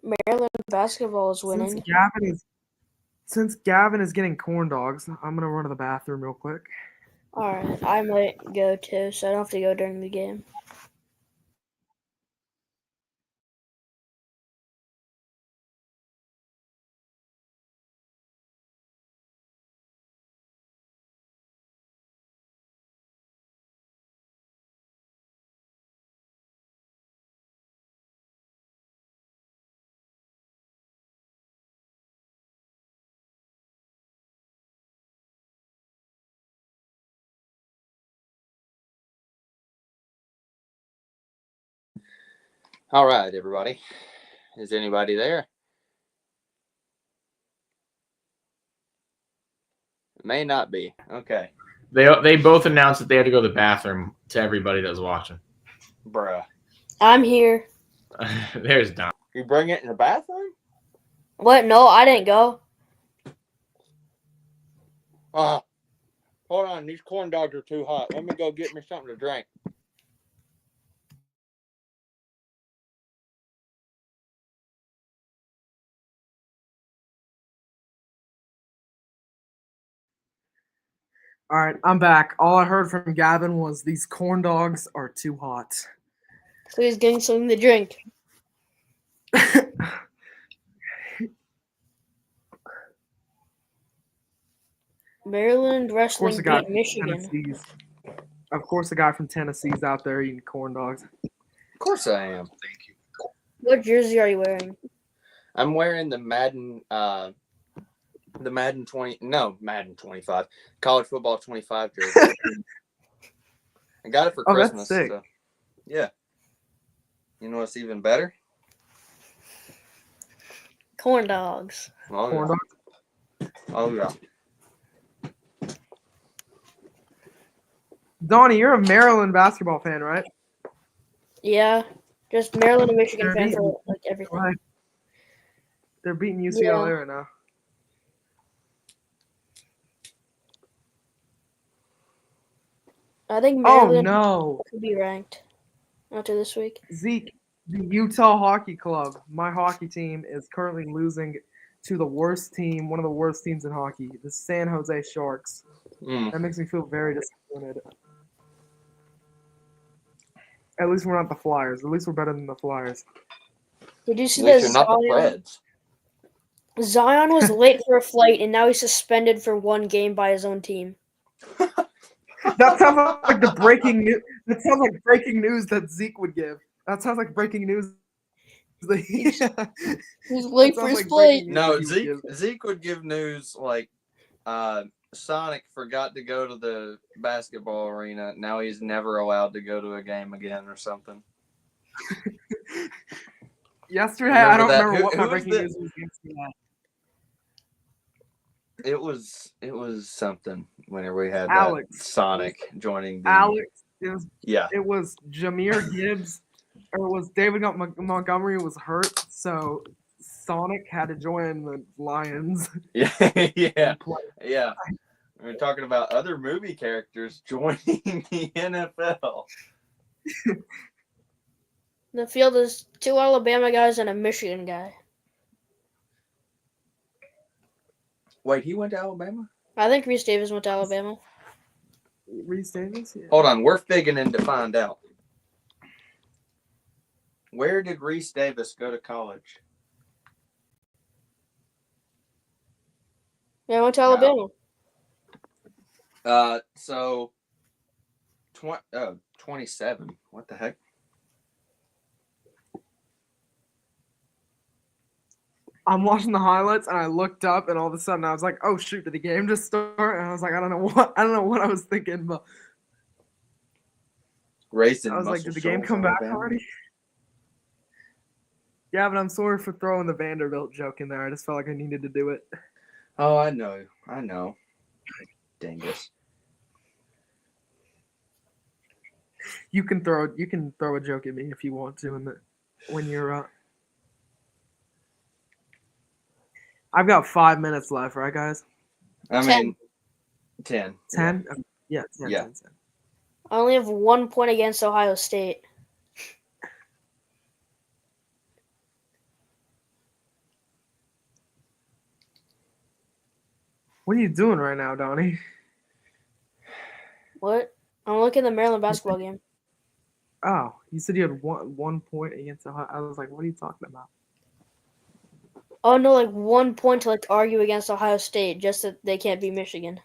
Maryland basketball is winning. Since Gavin is getting corn dogs, I'm gonna run to the bathroom real quick. All right, I might go too, so I don't have to go during the game. All right, everybody. Is anybody there? It may not be. Okay. They both announced that they had to go to the bathroom to everybody that was watching. Bruh. I'm here. There's Don. You bring it in the bathroom? What? No, I didn't go. Hold on. These corn dogs are too hot. Let me go get me something to drink. All right, I'm back. All I heard from Gavin was these corn dogs are too hot. So he's getting something to drink. Maryland wrestling beat Michigan. Of course, the guy from Tennessee's out there eating corn dogs. Of course I am. Thank you. What jersey are you wearing? I'm wearing the Madden 25, college football 25 jersey. I got it for Christmas. That's sick. So, yeah. You know what's even better? Corn dogs. Oh, Corn yeah. Oh, yeah. Donnie, you're a Maryland basketball fan, right? Yeah, just Maryland and Michigan They're fan beating- for like everything. Right. They're beating UCLA right now. I think Oh Maryland no, could be ranked after this week. Zeke, the Utah Hockey Club, my hockey team, is currently losing to the worst team, one of the worst teams in hockey, the San Jose Sharks. That makes me feel very disappointed. At least we're not the Flyers. At least we're better than the Flyers. Did you see At that least you're not the Preds. Zion was late for a flight and now he's suspended for one game by his own team? That sounds like the breaking news. That sounds like breaking news that Zeke would give. That sounds like breaking news. He's late for his flight. No, Zeke would give news like Sonic forgot to go to the basketball arena. Now he's never allowed to go to a game again or something. Yesterday, Remember I don't that? remember what Who my was breaking the- news was yesterday. It was something whenever we had Alex. that Sonic joining the Alex, Yeah. it was Jameer Gibbs, or it was David Montgomery was hurt, so Sonic had to join the Lions. Yeah. Yeah. Play. Yeah. We're talking about other movie characters joining the NFL. The field is 2 Alabama guys and a Michigan guy. Wait, he went to Alabama? I think Reese Davis went to Alabama. Reese Davis? Yeah. Hold on, we're figuring to find out. Where did Reese Davis go to college? Yeah, I went to Alabama. So 27. What the heck? I'm watching the highlights and I looked up and all of a sudden I was like, "Oh shoot, did the game just start?" And I was like, "I don't know what I was thinking," but Raised in I was like, Muscle "Did the game Shoals, come back Alabama? already?" Yeah, but I'm sorry for throwing the Vanderbilt joke in there. I just felt like I needed to do it. Oh, I know. Dingus. You can throw a joke at me if you want to when you're I've got 5 minutes left, right, guys? I mean, 10. 10? Yeah, 10, Yeah. 10, 10. I only have 1 point against Ohio State. What are you doing right now, Donnie? What? I'm looking at the Maryland basketball game. Oh, you said you had one point against Ohio. I was like, what are you talking about? Oh no, like 1 point to like argue against Ohio State, just that they can't beat Michigan.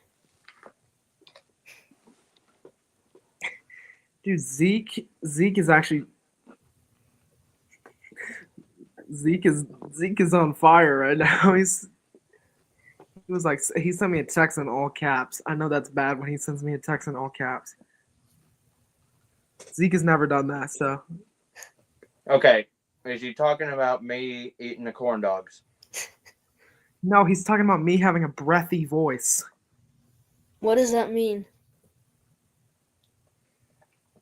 Dude, Zeke is actually Zeke is on fire right now. He sent me a text in all caps. I know that's bad when he sends me a text in all caps. Zeke has never done that, so Okay. Is he talking about me eating the corn dogs? no, he's talking about me having a breathy voice. What does that mean?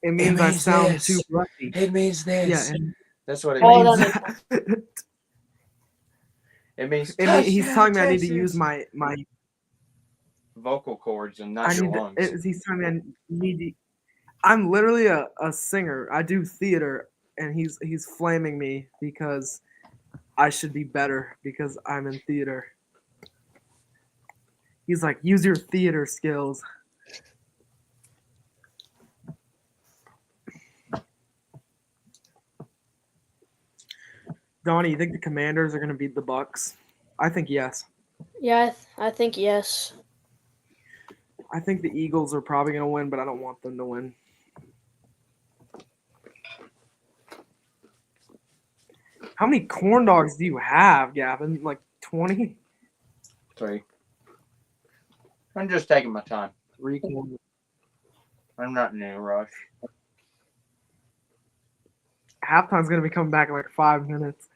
It means I means sound this. too breathy. It means this. Yeah, and That's what it Oh, means. that It means he's telling me I need to Texas. use my vocal cords and not I your need lungs. to, he's telling me I need to, I'm literally a singer. I do theater, and he's flaming me because I should be better because I'm in theater. He's like, use your theater skills. Donnie, you think the Commanders are going to beat the Bucks? I think yes. Yeah, I think yes. I think the Eagles are probably going to win, but I don't want them to win. How many corn dogs do you have, Gavin? Like 20? 3. I'm just taking my time. 3 corn dogs. I'm not in a rush. Halftime's going to be coming back in like 5 minutes.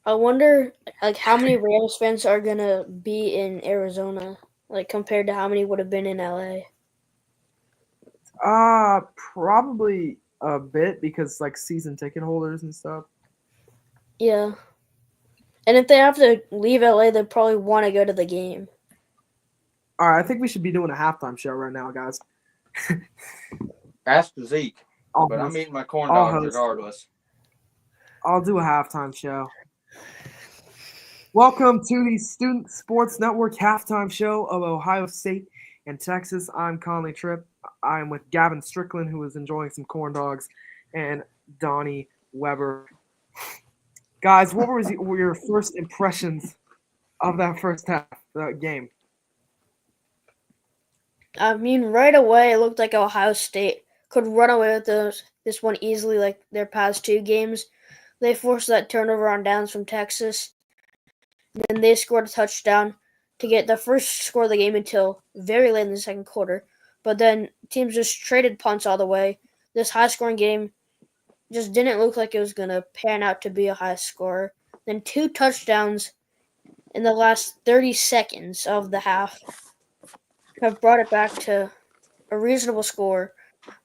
I wonder like how many Rams fans are gonna be in Arizona, like compared to how many would have been in LA. Probably a bit because like season ticket holders and stuff. Yeah. And if they have to leave LA, they probably want to go to the game. All right, I think we should be doing a halftime show right now, guys. Ask Zeke, I'll but I'm host- eating my corn I'll dogs host. regardless. I'll do a halftime show. Welcome to the Student Sports Network halftime show of Ohio State and Texas. I'm Conley Tripp. I'm with Gavin Strickland, who is enjoying some corn dogs, and Donnie Weber. Guys, what were your first impressions of that first half game? I mean, right away, it looked like Ohio State could run away with this one easily, like their past 2 games. They forced that turnover on downs from Texas. Then they scored a touchdown to get the first score of the game until very late in the second quarter. But then teams just traded punts all the way. This high-scoring game just didn't look like it was going to pan out to be a high score. Then 2 touchdowns in the last 30 seconds of the half have brought it back to a reasonable score.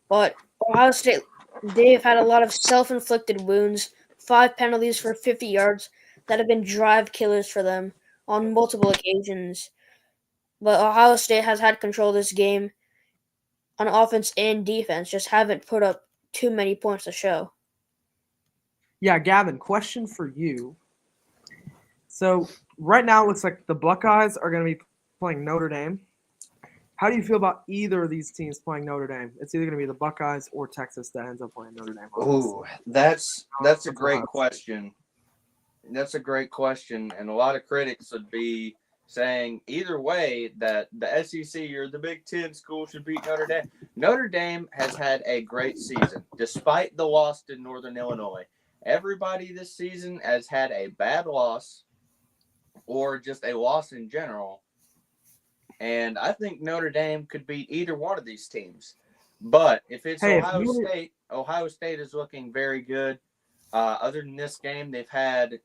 But Ohio State, they've had a lot of self-inflicted wounds, 5 penalties for 50 yards that have been drive killers for them on multiple occasions. But Ohio State has had control of this game on offense and defense, just haven't put up too many points to show. Yeah, Gavin, question for you. So right now it looks like the Buckeyes are going to be playing Notre Dame. How do you feel about either of these teams playing Notre Dame? It's either going to be the Buckeyes or Texas that ends up playing Notre Dame. Ooh, that's a great question. That's a great question, and a lot of critics would be saying either way that the SEC or the Big Ten school should beat Notre Dame. Notre Dame has had a great season, despite the loss to Northern Illinois. Everybody this season has had a bad loss or just a loss in general. And I think Notre Dame could beat either one of these teams. But if it's Ohio State is looking very good. Other than this game, they've had,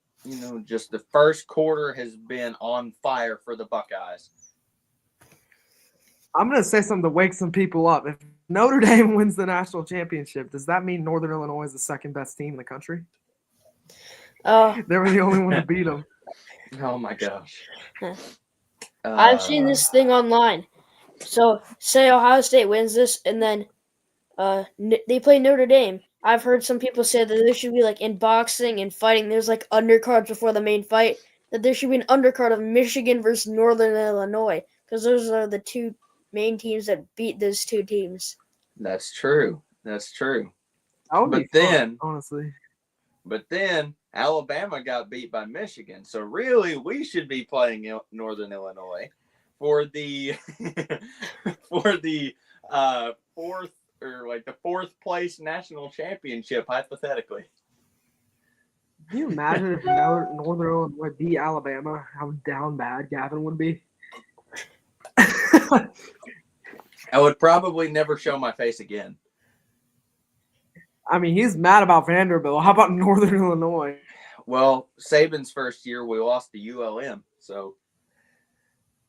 just the first quarter has been on fire for the Buckeyes. I'm going to say something to wake some people up. If Notre Dame wins the national championship, does that mean Northern Illinois is the second best team in the country? They were the only one to beat them. Oh, my gosh. I've seen this thing online. So, say Ohio State wins this, and then they play Notre Dame. I've heard some people say that there should be, like, in boxing and fighting, there's, like, undercards before the main fight. that there should be an undercard of Michigan versus Northern Illinois because those are the two main teams that beat those two teams. That's true. That's true. That would But be fun, then- honestly. But then Alabama got beat by Michigan. So really, we should be playing Northern Illinois for the fourth or like the fourth place national championship, hypothetically. Can you imagine if Northern Illinois beat Alabama, how down bad Gavin would be? I would probably never show my face again. I mean, he's mad about Vanderbilt. How about Northern Illinois? Well, Saban's first year, we lost to ULM. So,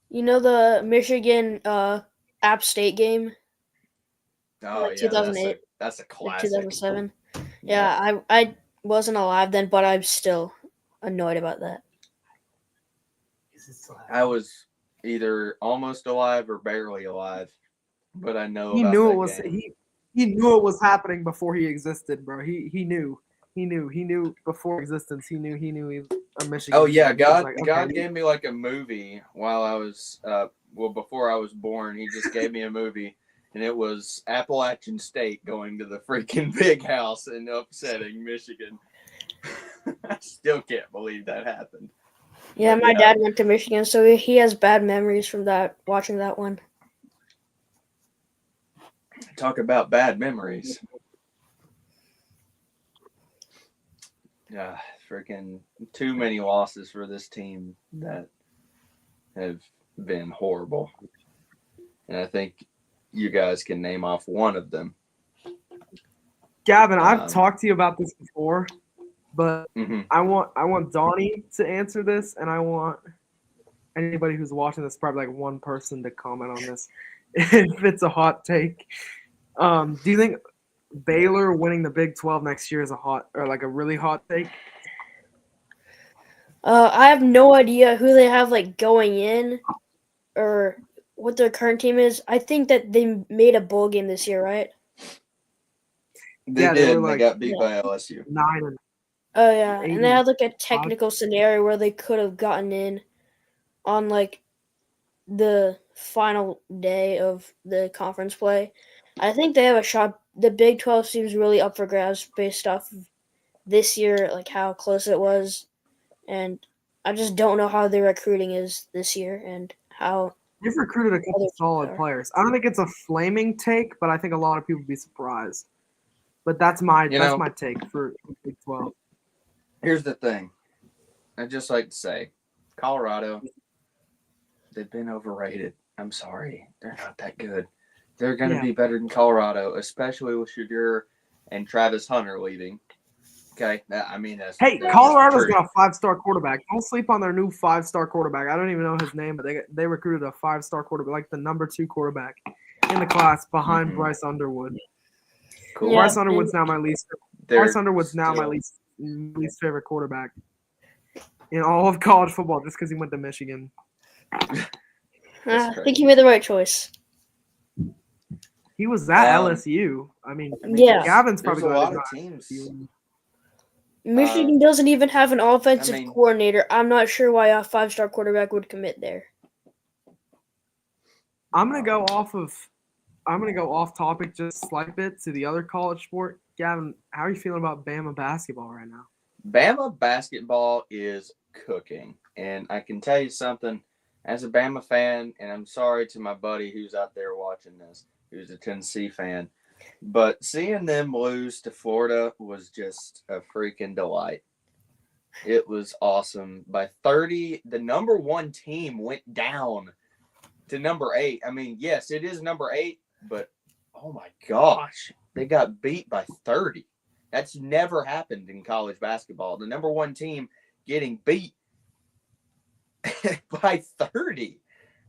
You know the Michigan App State game, oh like yeah, 2008, that's a like classic. 2007? Yeah, I wasn't alive then, but I'm still annoyed about that. I was either almost alive or barely alive, but I know He about knew that it was game. he knew it was happening before he existed, bro. He knew before existence. He knew he was a Michigan. Oh yeah, fan. He was God like, God okay, gave me like a movie while I was before I was born. He just gave me a movie, and it was Appalachian State going to the freaking big house and upsetting Michigan. I still can't believe that happened. Yeah, But my yeah. dad went to Michigan, so he has bad memories from that, watching that one. Talk about bad memories. Yeah, freaking too many losses for this team that have been horrible. And I think you guys can name off one of them. Gavin, I've Um, talked to you about this before, but Mhm. I want Donnie to answer this, and I want anybody who's watching this, probably like one person, to comment on this if it's a hot take. Do you think Baylor winning the Big 12 next year is a really hot take? I have no idea who they have like going in or what their current team is. I think that they made a bowl game this year, right? They Yeah, they did. were And they like- got beat by LSU. 9 Oh yeah, and they had like a 80. technical scenario where they could have gotten in on like the final day of the conference play. I think they have a shot. The Big 12 seems really up for grabs based off of this year, like how close it was, and I just don't know how their recruiting is this year and how. They've recruited a couple Other solid player. players. I don't think it's a flaming take, but I think a lot of people would be surprised. But that's my take for Big 12. Here's the thing. I'd just like to say, Colorado, they've been overrated. I'm sorry. They're not that good. They're going to Yeah. be better than Colorado, especially with Shadur and Travis Hunter leaving. Okay? That's Hey, just Colorado's true. got a 5-star quarterback. Don't sleep on their new 5-star quarterback. I don't even know his name, but they recruited a 5-star quarterback, like the number 2 quarterback in the class behind Mhm. Bryce Underwood. Cool. Yeah. Bryce Underwood's now my least. They're Bryce Underwood's now my still- least favorite quarterback in all of college football, just because he went to Michigan. I think he made the right choice. He was at Um, LSU. I mean, Yeah. Gavin's There's probably a going lot to of teams. Michigan doesn't even have an offensive I mean- coordinator. I'm not sure why a 5-star quarterback would commit there. I'm gonna go off topic just a slight bit to the other college sport. Gavin, how are you feeling about Bama basketball right now? Bama basketball is cooking. And I can tell you something, as a Bama fan, and I'm sorry to my buddy who's out there watching this, who's a Tennessee fan, but seeing them lose to Florida was just a freaking delight. It was awesome. By 30, the number 1 team went down to number 8. I mean, yes, it is number 8, but oh my gosh, they got beat by 30. That's never happened in college basketball. The number 1 team getting beat by 30.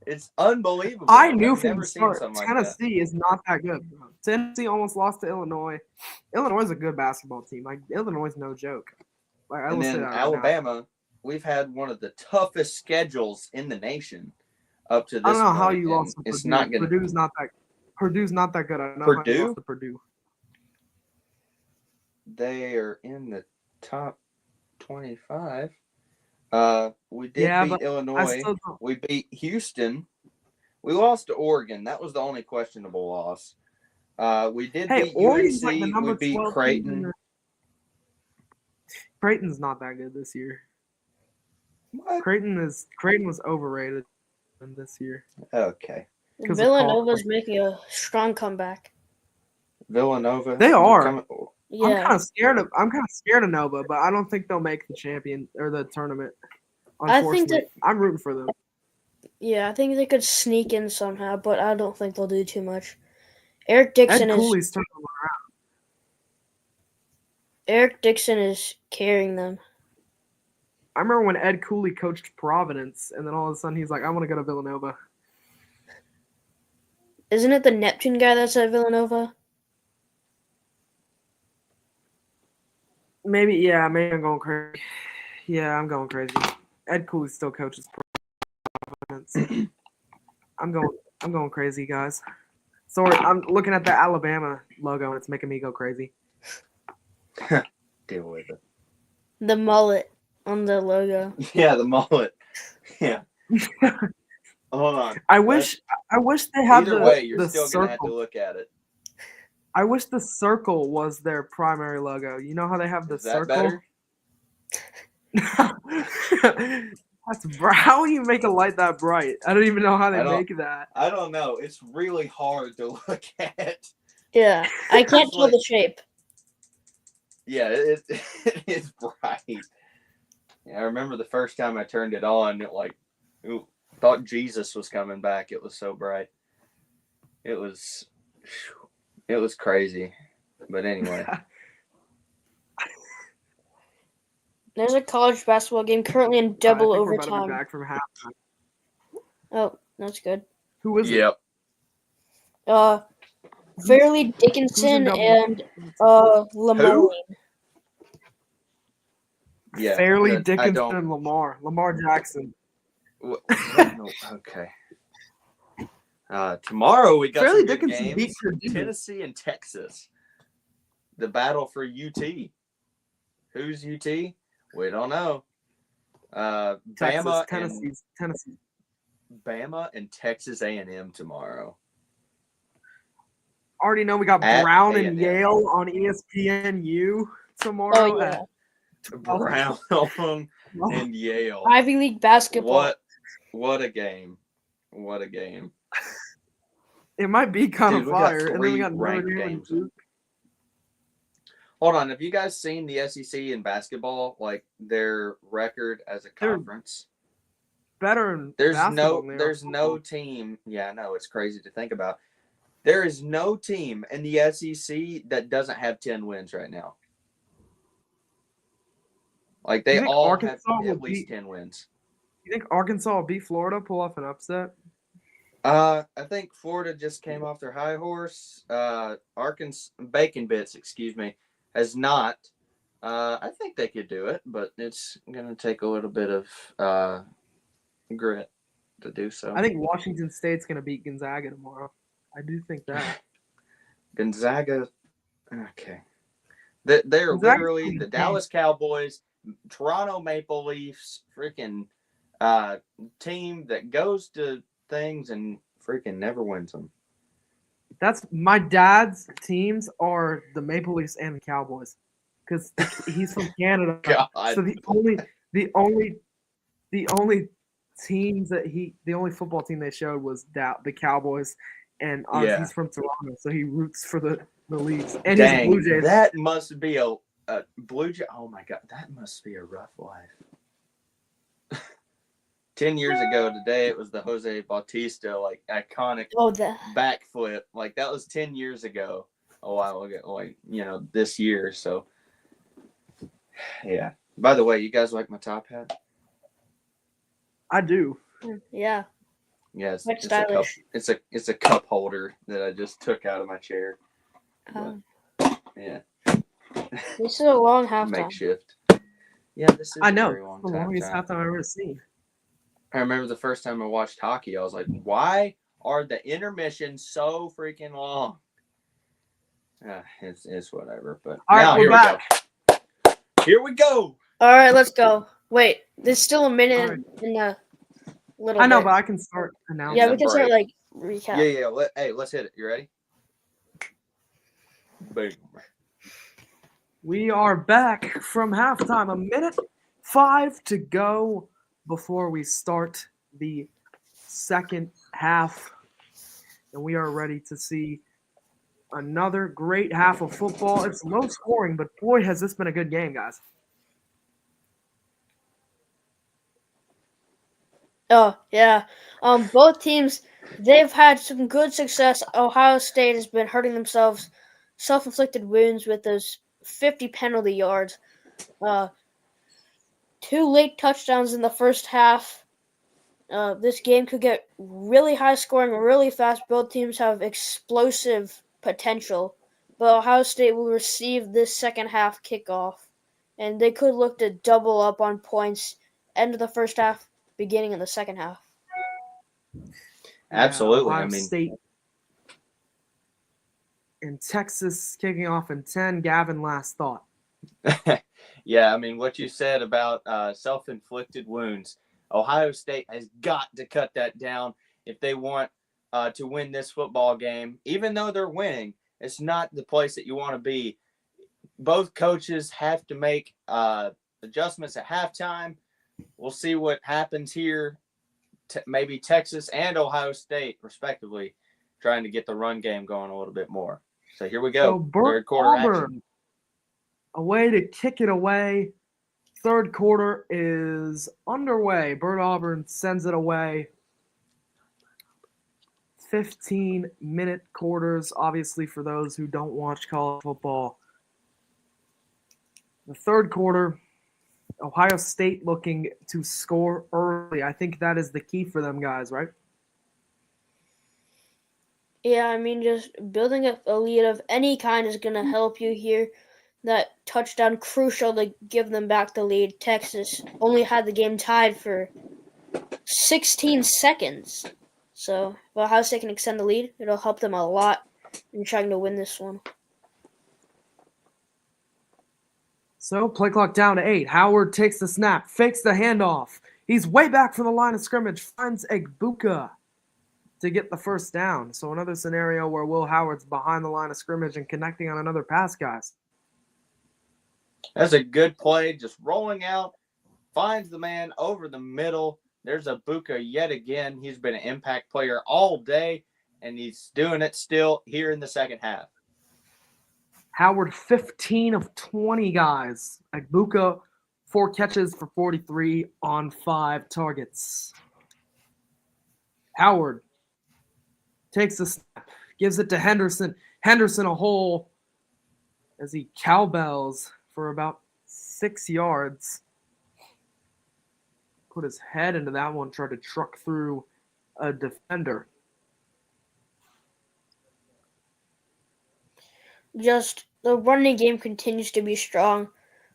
It's unbelievable. I knew I've from never the seen start something like Tennessee is not that good. Tennessee almost lost to Illinois. Illinois is a good basketball team. Like Illinois is no joke. Like I And will say then that right now. Alabama, we've had one of the toughest schedules in the nation up to this I don't know how point, you and lost to it's Purdue. not going to. Purdue's not that good. I know how you Purdue? lost to Purdue. They are in the top 25. We did Yeah, beat but I Illinois. still don't. We beat Houston. We lost to Oregon. That was the only questionable loss. We did Hey, beat Oregon's like the UNC. number We beat 12 team in Creighton. the- Creighton's not that good this year. What? Creighton was overrated this year. Okay. 'Cause of Villanova's Colorado. making a strong comeback. Villanova. They are. coming- Yeah. I'm kind of scared of Nova, but I don't think they'll make the champion or the tournament. I think Unfortunately, I'm rooting for them. Yeah, I think they could sneak in somehow, but I don't think they'll do too much. Eric Ed Dixon Cooley's turning is carrying them. I remember when Ed Cooley coached Providence, and then all of a sudden he's like, I want to go to Villanova. Isn't it the Neptune guy that's at Villanova? Maybe I'm going crazy. Yeah, I'm going crazy. Ed Cooley still coaches Providence. I'm going crazy, guys. Sorry, I'm looking at the Alabama logo and it's making me go crazy. Deal with it. The mullet on the logo. Yeah, the mullet. Yeah. Hold on. I wish they had Either way, you're the still gonna have to circle. look at it. I wish the circle was their primary logo. You know how they have the Is that circle? better? That's how you make a light that bright? I don't even know how I they don't- make that. I don't know. It's really hard to look at. Yeah, I can't tell the shape. Yeah, it is bright. Yeah, I remember the first time I turned it on, thought Jesus was coming back. It was so bright. It was crazy. But anyway, There's a college basketball game currently in I double think we're about to be overtime. back from halftime. Oh, that's good. Who is it? yep. Fairleigh Who's in Dickinson double? and Lamoine. Yeah. Fairleigh I Dickinson don't. and Lamar Jackson. No, okay. Tomorrow we got Fairleigh some good Dickinson beat games. Purdue. Tennessee and Texas. The battle for UT. Who's UT? We don't know. Texas, Tennessee. Bama and Texas A&M tomorrow. Already know we got At Brown and A&M. Yale on ESPNU tomorrow. Oh, yeah. Brown and Yale. Ivy League basketball. What a game. What a game. It might be kind Dude, of we got fire. And then we three got Notre ranked Dame and games. Duke. Hold on, have you guys seen the SEC in basketball? Like their record as a They're conference? Better in There's basketball no than they are football. team. Yeah, I know, it's crazy to think about. There is no team in the SEC that doesn't have 10 wins right now. Like they You think all Arkansas have will at least beat- 10 wins. You think Arkansas will beat Florida, pull off an upset? I think Florida just came off their high horse. Arkansas Bacon Bits, has not. I think they could do it, but it's gonna take a little bit of grit to do so. I think Washington State's going to beat Gonzaga tomorrow. I do think that. Gonzaga, okay. They're Gonzaga's literally pretty the good. Dallas Cowboys, Toronto Maple Leafs, freaking team that goes to things and freaking never wins them. That's my dad's teams are the Maple Leafs and the Cowboys, because he's from Canada. God. So the only teams the only football team they showed was the Cowboys, and Yeah. he's from Toronto, so he roots for the Leafs and Dang, he's Blue Jays. that must be a Blue Jay. Oh my God, that must be a rough life. 10 years ago today, it was the Jose Bautista, like iconic backflip. Like that was 10 years ago, a while ago, like, this year. So, yeah. By the way, you guys like my top hat? I do. Yeah. Yeah, Quite it's a cup. stylish. It's a cup holder that I just took out of my chair. Yeah, This is a long halftime. makeshift. Yeah, this is I a know. very long The longest time. halftime I've ever seen. I remember the first time I watched hockey, I was like, why are the intermissions so freaking long? It's whatever. But All right, now we're here back. we go. Here we go. All right, let's go. Wait, there's still a minute All right. in a little I know, bit. but I can start announcing. Yeah, we can start break. recap. Yeah. Hey, let's hit it. You ready? Boom. We are back from halftime. 1:05 to go before we start the second half. And we are ready to see another great half of football. It's low scoring, but boy, has this been a good game, guys. Oh, yeah. Both teams, they've had some good success. Ohio State has been hurting themselves, self-inflicted wounds with those 50 penalty yards. 2 late touchdowns in the first half. This game could get really high scoring really fast. Both teams have explosive potential. But Ohio State will receive this second half kickoff. And they could look to double up on points end of the first half, beginning of the second half. Absolutely. Ohio State and Texas kicking off in 10. Gavin, last thought. Yeah, I mean, what you said about self-inflicted wounds, Ohio State has got to cut that down if they want to win this football game. Even though they're winning, it's not the place that you want to be. Both coaches have to make adjustments at halftime. We'll see what happens here. Maybe Texas and Ohio State, respectively, trying to get the run game going a little bit more. So here we go. So Third quarter action. A way to kick it away. Third quarter is underway. Bert Auburn sends it away. 15-minute quarters, obviously, for those who don't watch college football. The third quarter, Ohio State looking to score early. I think that is the key for them guys, right? Yeah, I mean, just building up a lead of any kind is going to help you here. That touchdown crucial to give them back the lead. Texas only had the game tied for 16 seconds. So if Ohio State can extend the lead, it'll help them a lot in trying to win this one. So play clock down to 8. Howard takes the snap, fakes the handoff. He's way back from the line of scrimmage, finds Egbuka to get the first down. So another scenario where Will Howard's behind the line of scrimmage and connecting on another pass, guys. That's a good play, just rolling out, finds the man over the middle. There's Egbuka yet again. He's been an impact player all day, and he's doing it still here in the second half. Howard, 15 of 20 guys. Egbuka, 4 catches for 43 on 5 targets. Howard takes a snap, gives it to Henderson. Henderson a hole as he cowbells for about 6 yards. Put his head into that one, tried to truck through a defender. Just the running game continues to be strong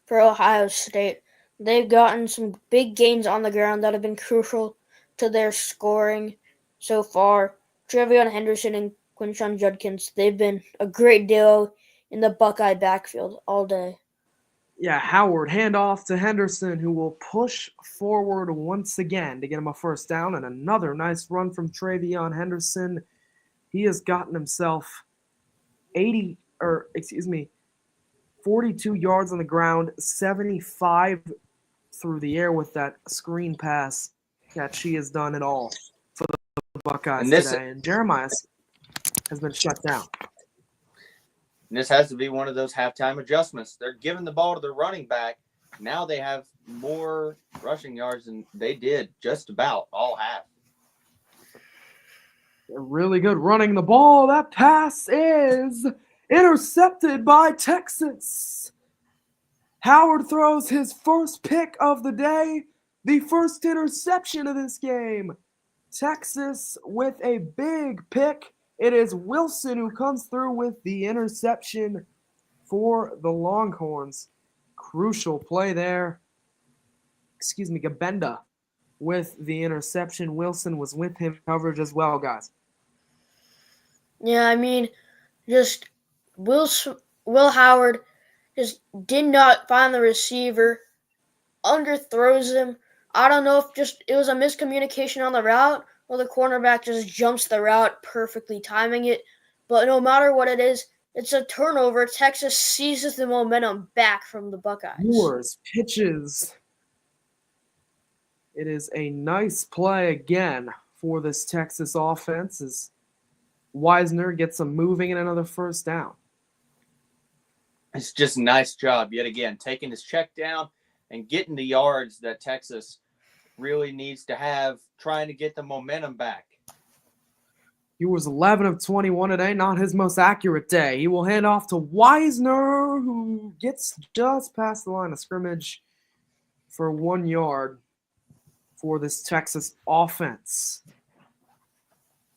for Ohio State. They've gotten some big gains on the ground that have been crucial to their scoring so far. Trevion Henderson and Quinshon Judkins, they've been a great duo in the Buckeye backfield all day. Yeah, Howard, handoff to Henderson, who will push forward once again to get him a first down, and another nice run from Trevion Henderson. He has gotten himself 42 yards on the ground, 75 through the air with that screen pass that she has done it all for the Buckeyes today. And Jeremiah has been shut down. And this has to be one of those halftime adjustments. They're giving the ball to the running back. Now they have more rushing yards than they did just about all half. They're really good running the ball. That pass is intercepted by Texas. Howard throws his first pick of the day, the first interception of this game. Texas with a big pick. It is Wilson who comes through with the interception for the Longhorns. Crucial play there. Gabenda with the interception. Wilson was with him coverage as well, guys. Yeah, I mean, just Will Howard just did not find the receiver underthrows him. I don't know if just it was a miscommunication on the route or the cornerback just jumps the route, perfectly timing it. But no matter what it is, it's a turnover. Texas seizes the momentum back from the Buckeyes. Ewers pitches. It is a nice play again for this Texas offense as Wisner gets them moving in another first down. It's just a nice job yet again, taking his check down and getting the yards that Texas really needs to have, trying to get the momentum back. He was 11 of 21 today, not his most accurate day. He will hand off to Wisner, who gets just past the line of scrimmage for 1 yard for this Texas offense.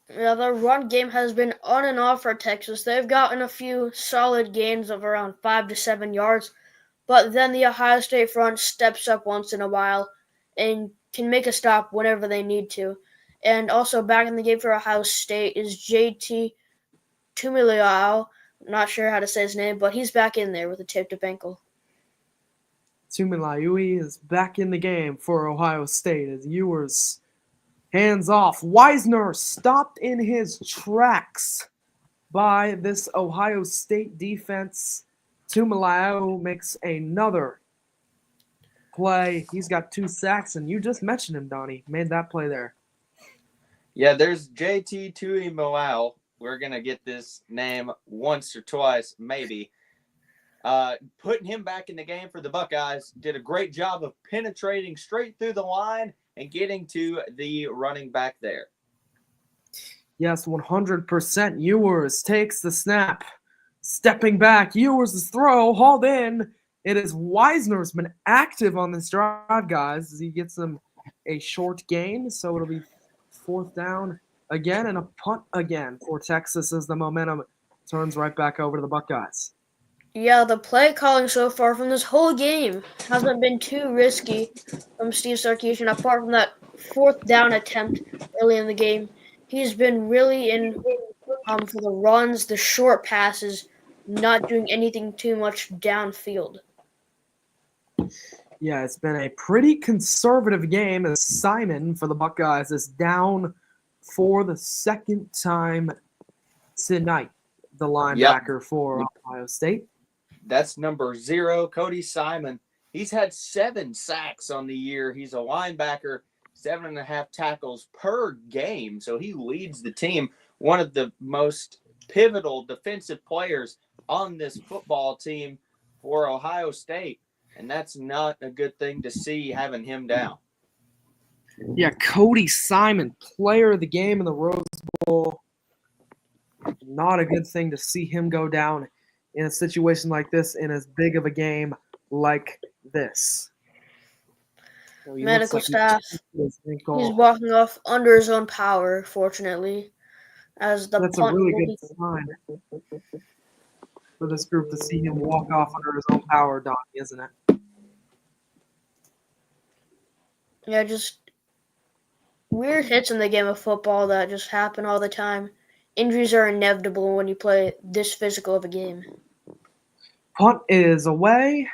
Yeah, the run game has been on and off for Texas. They've gotten a few solid gains of around 5 to 7 yards, but then the Ohio State front steps up once in a while and can make a stop whenever they need to. And also back in the game for Ohio State is JT Tuimoloau. I'm not sure how to say his name, but he's back in there with a taped up ankle. Tuimoloau is back in the game for Ohio State as Ewers hands off. Wisner stopped in his tracks by this Ohio State defense. Tuimoloau makes another play. He's got 2 sacks, and you just mentioned him, Donnie. Made that play there. Yeah, there's JT Tuimoloau. We're going to get this name once or twice, maybe. Putting him back in the game for the Buckeyes. Did a great job of penetrating straight through the line and getting to the running back there. Yes, 100%. Ewers takes the snap. Stepping back, Ewers' throw, hauled in. It is Wisner's been active on this drive, guys, as he gets them a short gain. So it'll be 4th down again and a punt again for Texas as the momentum turns right back over to the Buckeyes. Yeah, the play calling so far from this whole game hasn't been too risky from Steve Sarkisian, apart from that 4th down attempt early in the game. He's been really in for the runs, the short passes, not doing anything too much downfield. Yeah, it's been a pretty conservative game as Simon for the Buckeyes is down for the 2nd time tonight, the linebacker for Ohio State. That's number 0, Cody Simon. He's had 7 sacks on the year. He's a linebacker, 7.5 tackles per game. So he leads the team. One of the most pivotal defensive players on this football team for Ohio State. And that's not a good thing to see, having him down. Yeah, Cody Simon, player of the game in the Rose Bowl. Not a good thing to see him go down in a situation like this, in as big of a game like this. So Medical staff, he's walking off under his own power, fortunately. That's a really good sign for this group to see him walk off under his own power, Donnie, isn't it? Yeah, just weird hits in the game of football that just happen all the time. Injuries are inevitable when you play this physical of a game. Punt is away,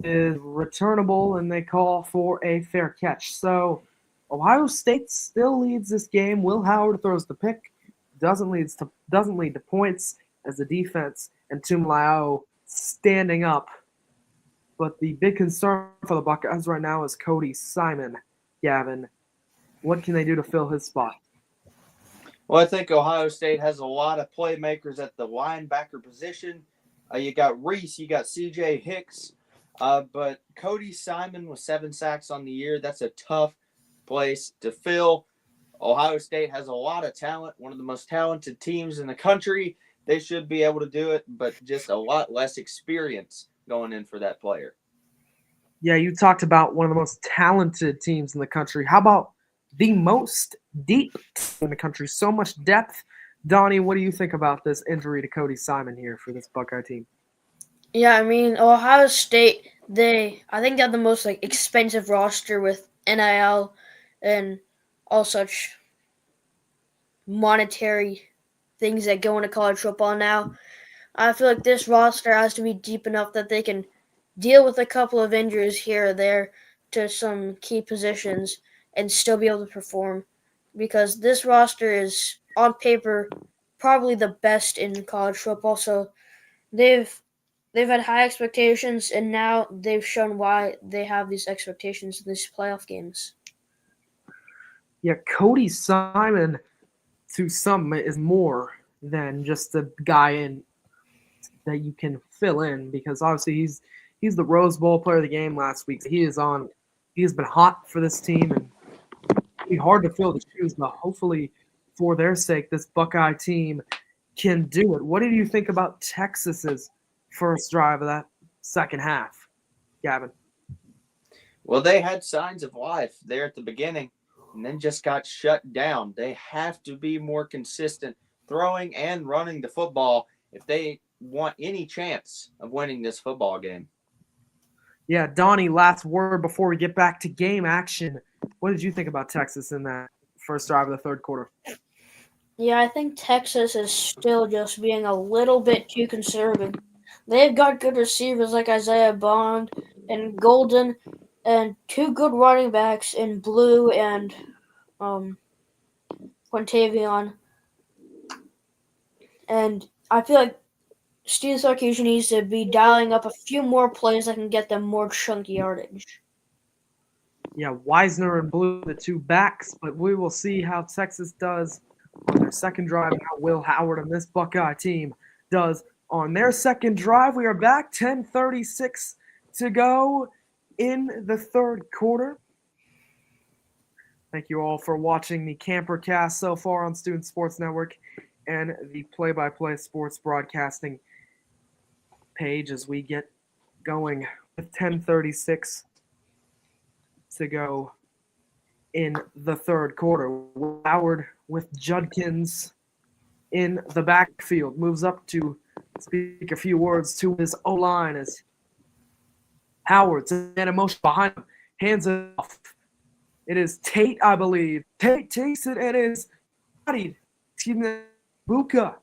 is returnable, and they call for a fair catch. So Ohio State still leads this game. Will Howard throws the pick, doesn't lead to points as the defense and Tuimoloau standing up. But the big concern for the Buckeyes right now is Cody Simon. Gavin, what can they do to fill his spot? Well, I think Ohio State has a lot of playmakers at the linebacker position. You got Reese, you got C.J. Hicks, but Cody Simon with 7 sacks on the year, that's a tough place to fill. Ohio State has a lot of talent, one of the most talented teams in the country. They should be able to do it, but just a lot less experience going in for that player. Yeah, you talked about one of the most talented teams in the country. How about the most deep in the country? So much depth. Donnie, what do you think about this injury to Cody Simon here for this Buckeye team? Yeah, I mean, Ohio State, I think they have the most expensive roster with NIL and all such monetary things that go into college football now. I feel like this roster has to be deep enough that they can deal with a couple of injuries here or there to some key positions and still be able to perform, because this roster is on paper probably the best in college football. So they've had high expectations, and now they've shown why they have these expectations in these playoff games. Yeah, Cody Simon to some is more than just a guy in that you can fill in, because obviously he's the Rose Bowl player of the game last week. He has been hot for this team, and it'll be hard to fill the shoes, but hopefully for their sake this Buckeye team can do it. What did you think about Texas's first drive of that second half, Gavin? Well, they had signs of life there at the beginning and then just got shut down. They have to be more consistent throwing and running the football if they want any chance of winning this football game. Yeah, Donnie, last word before we get back to game action. What did you think about Texas in that first drive of the third quarter? Yeah, I think Texas is still just being a little bit too conservative. They've got good receivers like Isaiah Bond and Golden, and two good running backs in Blue and Quintavion. And I feel like Steve Sarkisian needs to be dialing up a few more plays that can get them more chunky yardage. Yeah, Wisner and Blue, the two backs, but we will see how Texas does on their second drive and how Will Howard and this Buckeye team does on their second drive. We are back, 10:36 to go in the third quarter. Thank you all for watching the Campercast so far on Student Sports Network and the play-by-play sports broadcasting page as we get going with 10:36 to go in the third quarter. Howard with Judkins in the backfield moves up to speak a few words to his O-line as Howard's in emotion behind him, hands it off. It is Tate, I believe. Tate takes it and is bodied. Egbuka.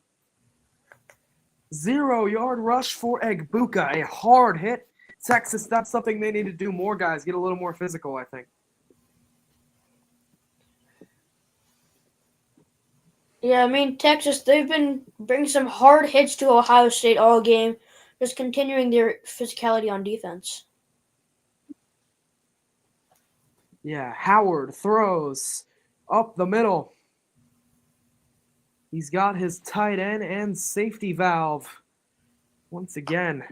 0-yard rush for Egbuka. A hard hit. Texas, that's something they need to do more, guys. Get a little more physical, I think. Yeah, I mean, Texas, they've been bringing some hard hits to Ohio State all game, just continuing their physicality on defense. Yeah, Howard throws up the middle. He's got his tight end and safety valve. Once again,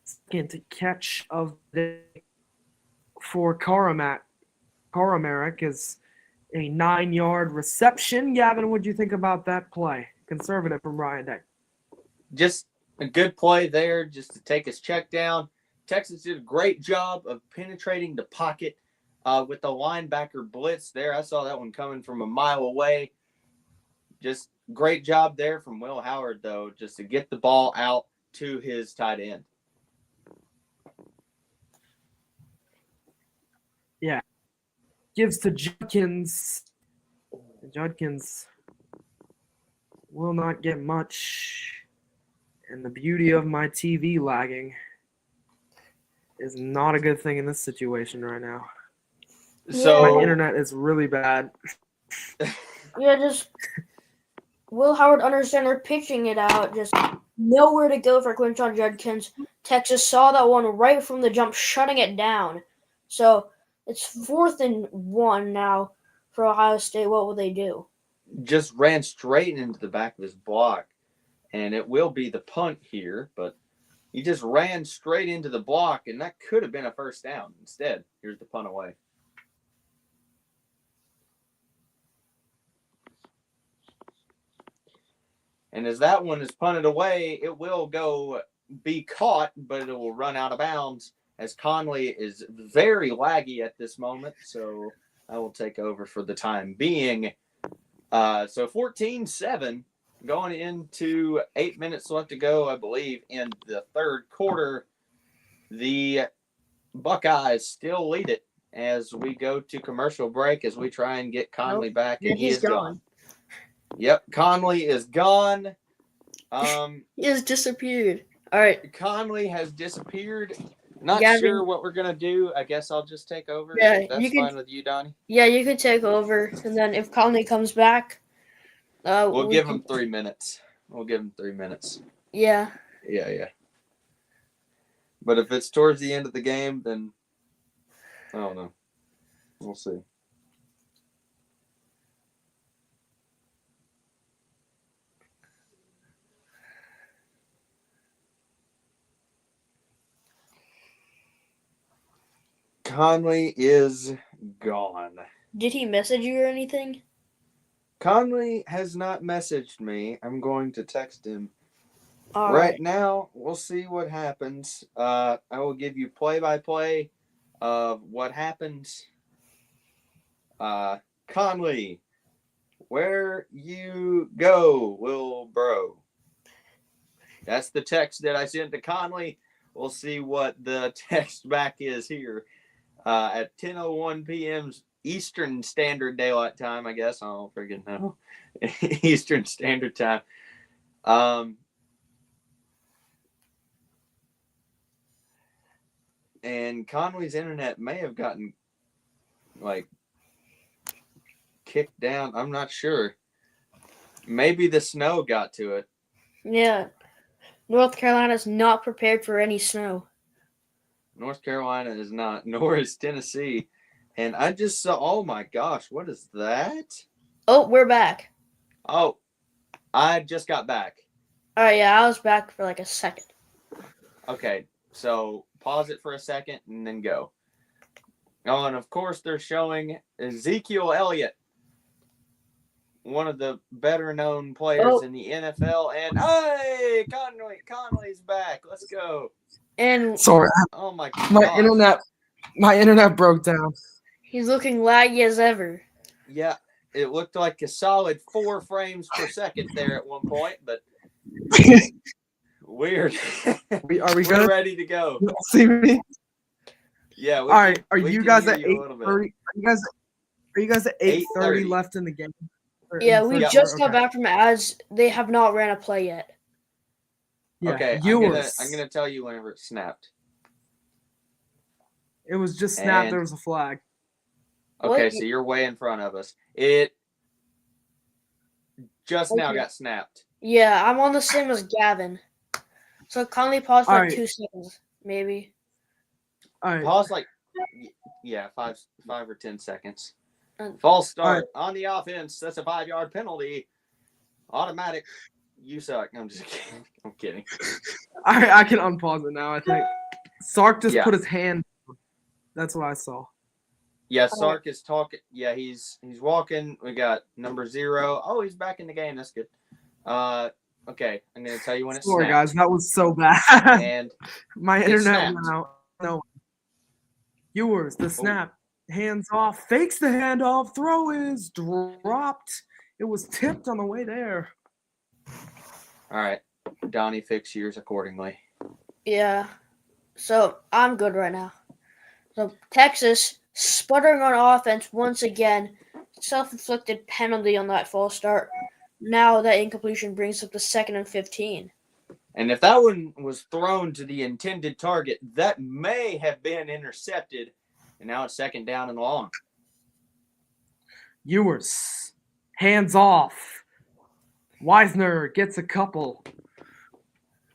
second catch of the day for Karamarik is a 9-yard reception. Gavin, what do you think about that play? Conservative from Ryan Day. Just a good play there just to take his check down. Texas did a great job of penetrating the pocket with the linebacker blitz there. I saw that one coming from a mile away. Just great job there from Will Howard, though, just to get the ball out to his tight end. Yeah. Gives to Judkins. Judkins will not get much. And the beauty of my TV lagging is not a good thing in this situation right now. So my internet is really bad. Yeah, just Will Howard understand they're pitching it out, just nowhere to go for Quinton Judkins. Texas saw that one right from the jump, shutting it down. So it's 4th and 1 now for Ohio State. What will they do? just ran straight into the back of his block, and it will be the punt here, but he just ran straight into the block, and that could have been a first down. Instead, here's the punt away. And as that one is punted away, it will be caught, but it will run out of bounds as Conley is very laggy at this moment. So I will take over for the time being. So 14-7 going into 8 minutes left to go, I believe, in the third quarter. The Buckeyes still lead it as we go to commercial break, as we try and get Conley back, and he is gone. Yep, Conley is gone. He has disappeared. All right. Conley has disappeared. Not Gavin- sure what we're gonna do. I guess I'll just take over. Yeah, If that's you can- fine with you, Donnie. Yeah, you could take over, and then if Conley comes back, We'll we give can- him 3 minutes. We'll give him 3 minutes. Yeah. Yeah. But if it's towards the end of the game, then I don't know. We'll see. Conley is gone. Did he message you or anything? Conley has not messaged me. I'm going to text him. All Right now, we'll see what happens. I will give you play-by-play of what happens. Conley, where you go, Will Bro. That's the text that I sent to Conley. We'll see what the text back is here at 10:01 p.m. Eastern Standard Daylight Time, I guess. I don't freaking know. Eastern Standard Time. And Conley's internet may have gotten kicked down. I'm not sure. Maybe the snow got to it. Yeah. North Carolina's not prepared for any snow. North Carolina is not, nor is Tennessee. And I just saw, oh my gosh, what is that? Oh, we're back. Oh, I just got back. All right, yeah, I was back for like a second. Okay, so pause it for a second and then go. Oh, and of course they're showing Ezekiel Elliott, one of the better known players in the NFL. And hey, Conley's back. Let's go. And Sorry, Oh my my internet broke down. he's looking laggy as ever. Yeah, it looked like a solid 4 frames per second there at one point, but weird. Are we We're good? ready to go. See me? Yeah. All right. Are we you can guys hear at you a little bit. 8:30? Are you guys at 8:30 8:30 left in the game? Or Yeah, in the we third just quarter? got back from ads. They have not ran a play yet. Yeah, Okay, yours. I'm gonna tell you whenever it snapped. It was just snapped. And- There was a flag. Okay, What? so you're way in front of us. It just now Okay. got snapped. Yeah, I'm on the same as Gavin. So Conley paused for All like right. 2 seconds, maybe. All right. Pause yeah, 5 or 10 seconds. And- False start on the offense. That's a 5-yard penalty. Automatic. You suck. I'm just kidding. I'm kidding. All right, I can unpause it now. I think Sark just Yeah. put his hand. That's what I saw. Yeah, Sark is talking. Yeah, he's walking. We got number 0. Oh, he's back in the game. That's good. Okay, I'm gonna tell you when it's Sorry, snapped. guys, that was so bad. And My it internet snapped. went out. No. Yours, the snap. Hands off. Fakes the handoff. Throw is dropped. It was tipped on the way there. All right, Donnie, fix yours accordingly. Yeah. So I'm good right now. So Texas sputtering on offense once again. Self-inflicted penalty on that false start. Now that incompletion brings up the 2nd and 15. And if that one was thrown to the intended target, that may have been intercepted. And now it's 2nd down and long. Ewers. Hands off. Wisner gets a couple.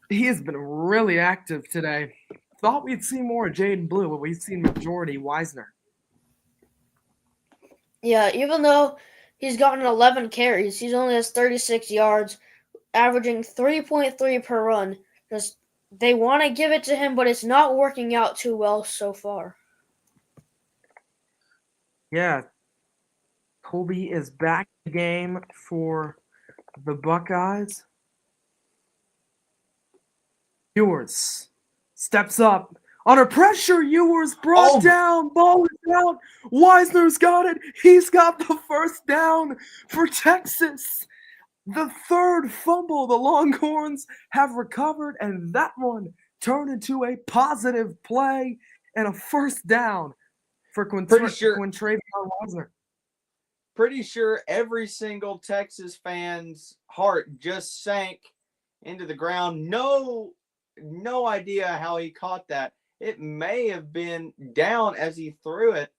He has been really active today. Thought we'd see more Jaden Blue, but we've seen majority Wisner. Yeah, even though he's gotten 11 carries, he only has 36 yards, averaging 3.3 per run. Because they want to give it to him, but it's not working out too well so far. Yeah. Colby is back in the game for the Buckeyes. Ewers steps up. Under pressure, Ewers brought down. Ball is out. Wisner's got it. He's got the first down for Texas. The 3rd fumble the Longhorns have recovered, and that one turned into a positive play and a first down for Quintravion Wisner. Pretty sure every single Texas fan's heart just sank into the ground. No no idea how he caught that. It may have been down as he threw it.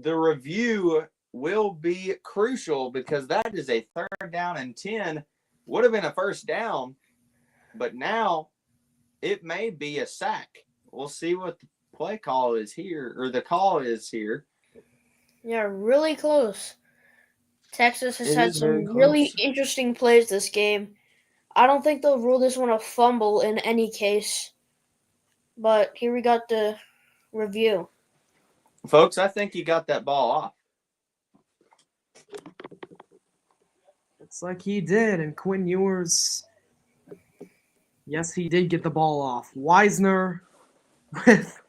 The review will be crucial because that is a 3rd down and 10. Would have been a 1st down, but now it may be a sack. We'll see what the play call is here, or the call is here. Yeah, really close. Texas has It had is very some really close. interesting plays this game. I don't think they'll rule this one a fumble in any case. But here we got the review. Folks, I think he got that ball off. Looks like he did, and Quinn Ewers, yes, he did get the ball off. Wisner with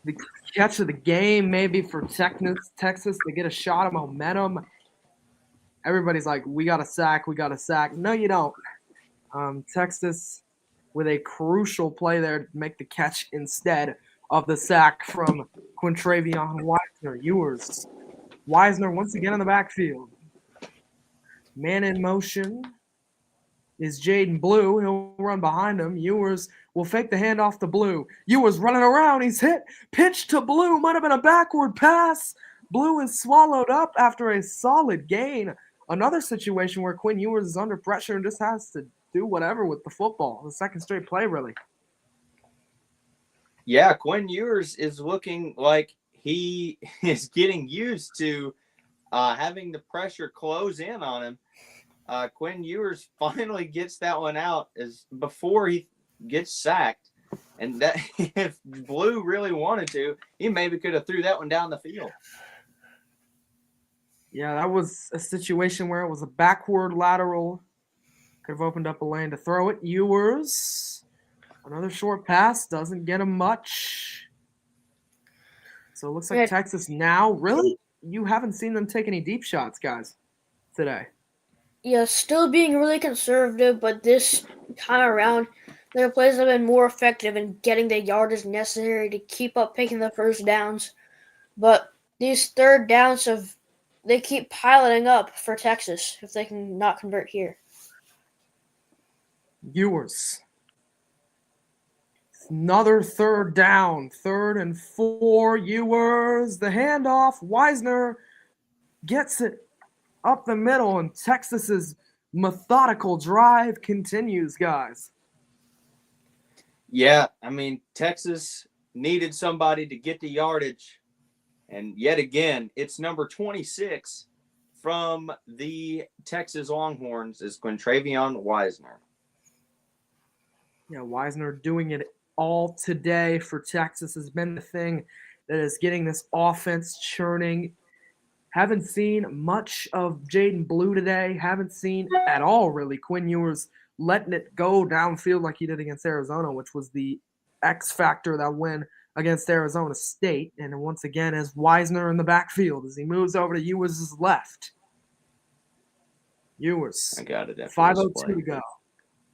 the catch of the game, maybe for Texas to get a shot of momentum. Everybody's like, we got a sack, we got a sack. No, you don't. Texas with a crucial play there to make the catch instead of the sack from Quintravion Wisner. Ewers. Wisner once again in the backfield. Man in motion is Jaden Blue. He'll run behind him. Ewers will fake the handoff to Blue. Ewers running around. He's hit. Pitch to Blue. Might have been a backward pass. Blue is swallowed up after a solid gain. Another situation where Quinn Ewers is under pressure and just has to do whatever with the football. The second straight play, really. Yeah, Quinn Ewers is looking like he is getting used to having the pressure close in on him. Quinn Ewers finally gets that one out as before he gets sacked. And that if Blue really wanted to, he maybe could have threw that one down the field. Yeah, that was a situation where it was a backward lateral. Could have opened up a lane to throw it. Ewers, another short pass, doesn't get him much. So it looks like Texas now, really, you haven't seen them take any deep shots, guys, today. Yeah, still being really conservative, but this time around, their plays have been more effective in getting the yardage necessary to keep up picking the 1st downs. But these 3rd downs they keep piling up for Texas if they can not convert here. Ewers. Another 3rd down. 3rd and 4. Ewers. The handoff. Wisner gets it up the middle, and Texas's methodical drive continues, guys. Yeah, I mean, Texas needed somebody to get the yardage. And yet again, it's number 26 from the Texas Longhorns is Quintravion Wisner. Yeah, Wisner doing it all today for Texas has been the thing that is getting this offense churning. Haven't seen much of Jaden Blue today. Haven't seen at all, really, Quinn Ewers letting it go downfield like he did against Arizona, which was the X factor that win against Arizona State. And once again, as Wisner in the backfield as he moves over to Ewers' left. Ewers. I got it. 5:02 to go.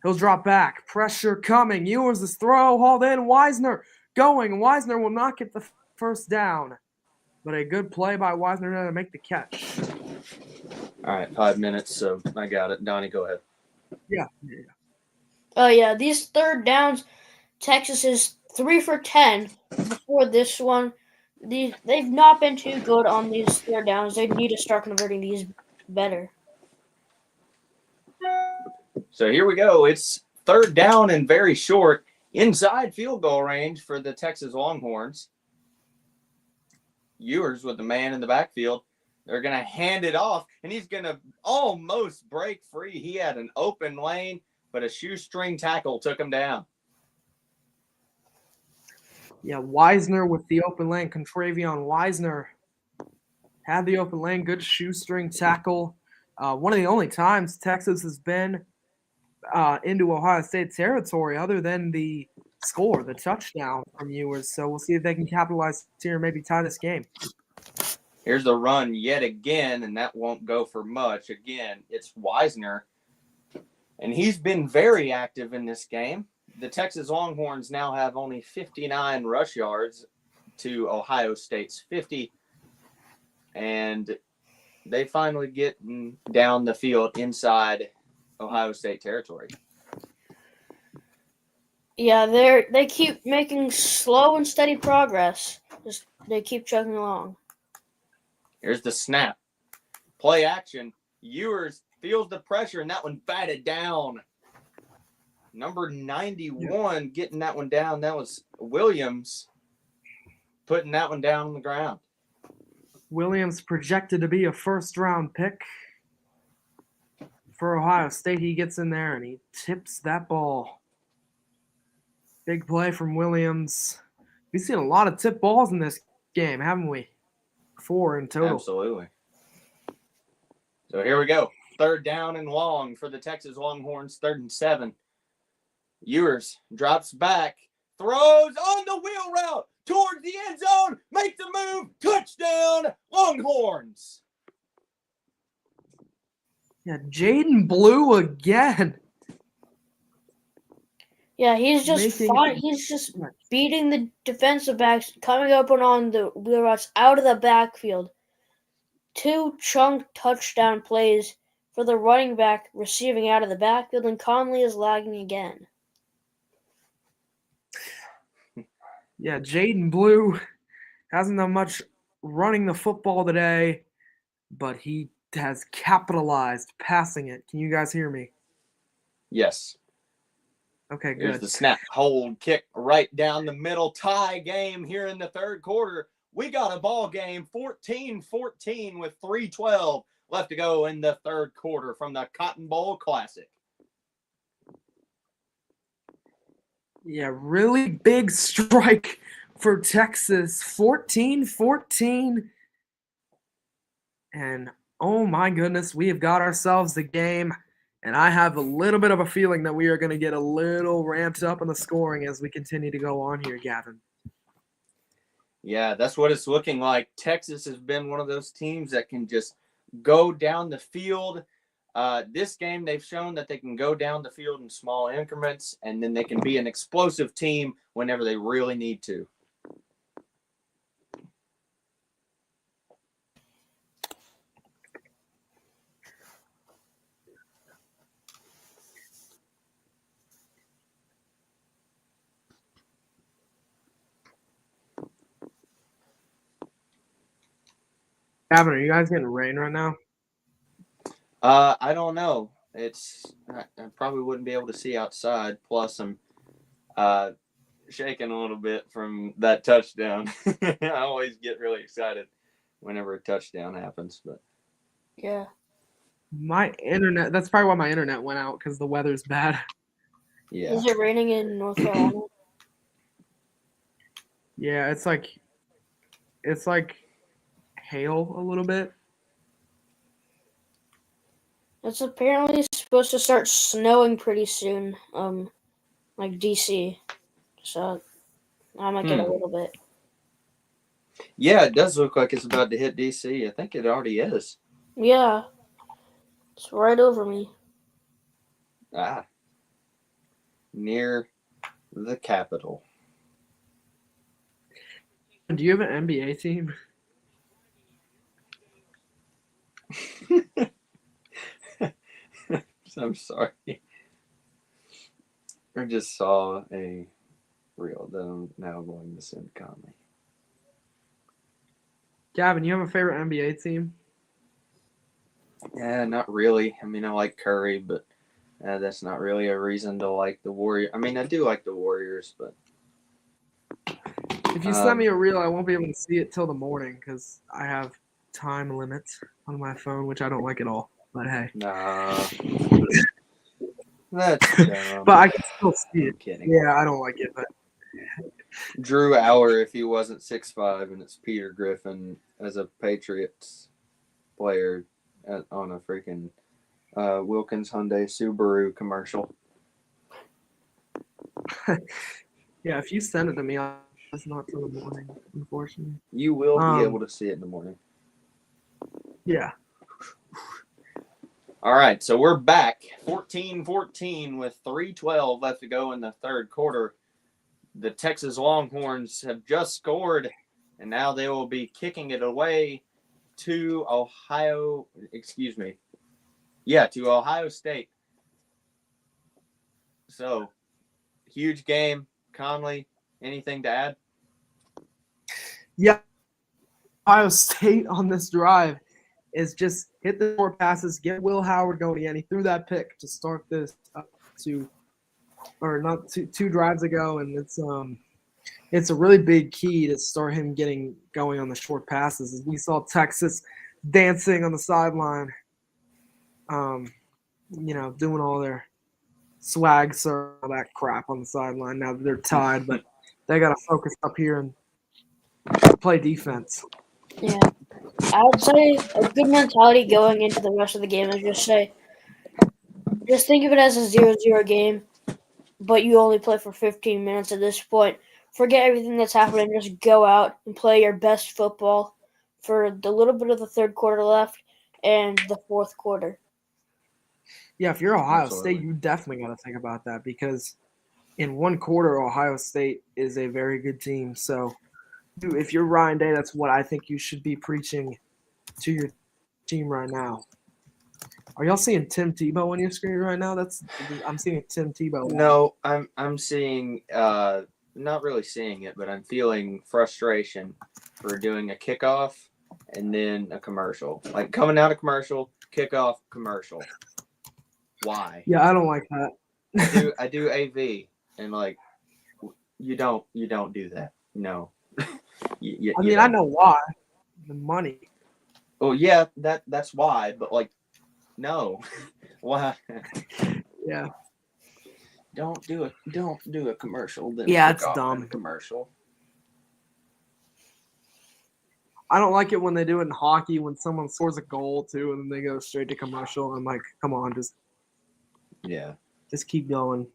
He'll drop back. Pressure coming. Ewers' throw hauled in. Wisner going. Wisner will not get the 1st down. But a good play by Wisner to make the catch. All right, 5 minutes, so I got it. Donnie, go ahead. Yeah. Oh, yeah, these 3rd downs, Texas is 3 for 10 before this one. They've not been too good on these 3rd downs. They need to start converting these better. So here we go. It's 3rd down and very short, inside field goal range for the Texas Longhorns. Ewers with the man in the backfield. They're going to hand it off, and he's going to almost break free. He had an open lane, but a shoestring tackle took him down. Yeah, Wisner with the open lane. Quintravion Wisner had the open lane. Good shoestring tackle. One of the only times Texas has been into Ohio State territory other than the score, the touchdown from Ewers. So we'll see if they can capitalize here and maybe tie this game. Here's the run yet again, and that won't go for much. Again, it's Wisner, and he's been very active in this game. The Texas Longhorns now have only 59 rush yards to Ohio State's 50, and they finally get down the field inside Ohio State territory. Yeah, they keep making slow and steady progress. Just they keep chugging along. Here's the snap. Play action. Ewers feels the pressure, and that one batted down. Number 91 getting that one down. That was Williams putting that one down on the ground. Williams projected to be a first-round pick for Ohio State. He gets in there and he tips that ball. Big play from Williams. We've seen a lot of tip balls in this game, haven't we? 4 in total. Absolutely. So here we go. 3rd down and long for the Texas Longhorns. 3rd and 7. Ewers drops back, throws on the wheel route towards the end zone, makes a move, touchdown, Longhorns. Yeah, Jaden Blue again. Yeah, he's just Making- fine. He's just beating the defensive backs, coming up and on the wheel routes out of the backfield. 2 chunk touchdown plays for the running back receiving out of the backfield, and Conley is lagging again. Yeah, Jaden Blue hasn't done much running the football today, but he has capitalized passing it. Can you guys hear me? Yes. Okay, Here's good. the snap, hold, kick right down the middle, tie game here in the 3rd quarter. We got a ball game, 14-14 with 3:12 left to go in the 3rd quarter from the Cotton Bowl Classic. Yeah, really big strike for Texas. 14-14. And oh my goodness, we have got ourselves the game. And I have a little bit of a feeling that we are going to get a little ramped up in the scoring as we continue to go on here, Gavin. Yeah, that's what it's looking like. Texas has been one of those teams that can just go down the field. This game, they've shown that they can go down the field in small increments, and then they can be an explosive team whenever they really need to. Gavin, are you guys getting rain right now? I don't know. I probably wouldn't be able to see outside. Plus, I'm shaking a little bit from that touchdown. I always get really excited whenever a touchdown happens. But Yeah. My internet, that's probably why my internet went out because the weather's bad. yeah, Is it raining in North Carolina? Yeah, it's like hail a little bit. It's apparently supposed to start snowing pretty soon. Like DC. So I might get a little bit. yeah, it does look like it's about to hit DC. I think it already is. Yeah. It's right over me. Near the capital. Do you have an NBA team? I'm sorry. I just saw a reel that I'm now going to send Conley. Gavin, you have a favorite NBA team? Yeah, not really. I mean, I like Curry, but that's not really a reason to like the Warriors. I mean, I do like the Warriors, but If you send me a reel, I won't be able to see it till the morning because I have time limits on my phone, which I don't like at all. But hey. nah. That's dumb. But I can still see I'm it. kidding. Yeah, I don't like it, but Drew Auer, if he wasn't 6'5", and it's Peter Griffin as a Patriots player on a freaking Wilkins Hyundai Subaru commercial. yeah, if you send it to me, it's not till the morning, unfortunately. You will be able to see it in the morning. Yeah. All right, so we're back. 14-14 with 3:12 left to go in the 3rd quarter. The Texas Longhorns have just scored, and now they will be kicking it away to Ohio State. So huge game. Conley, anything to add? Yeah, Ohio State on this drive is just hit the 4 passes, get Will Howard going again. He threw that pick to start this two drives ago, and it's a really big key to start him getting going on the short passes. As we saw Texas dancing on the sideline, doing all their swag, all that crap on the sideline. Now that they're tied, but they got to focus up here and play defense. Yeah. I would say a good mentality going into the rest of the game is just think of it as a 0-0 game, but you only play for 15 minutes at this point. Forget everything that's happening. Just go out and play your best football for the little bit of the third quarter left and the fourth quarter. Yeah, if you're Ohio Absolutely. State, you definitely got to think about that because in one quarter, Ohio State is a very good team. So, if you're Ryan Day, that's what I think you should be preaching to your team right now. Are y'all seeing Tim Tebow on your screen right now? I'm seeing Tim Tebow. No, I'm seeing not really seeing it, but I'm feeling frustration for doing a kickoff and then a commercial. Like coming out of commercial, kickoff, commercial. Why? Yeah, I don't like that. I do AV and like you don't do that. No. I know why. The money. Oh yeah, that's why, but like no. Why? Yeah. Don't do a commercial. Then Yeah, kick it's off dumb. in a commercial. I don't like it when they do it in hockey when someone scores a goal too and then they go straight to commercial. I'm like, come on, just keep going.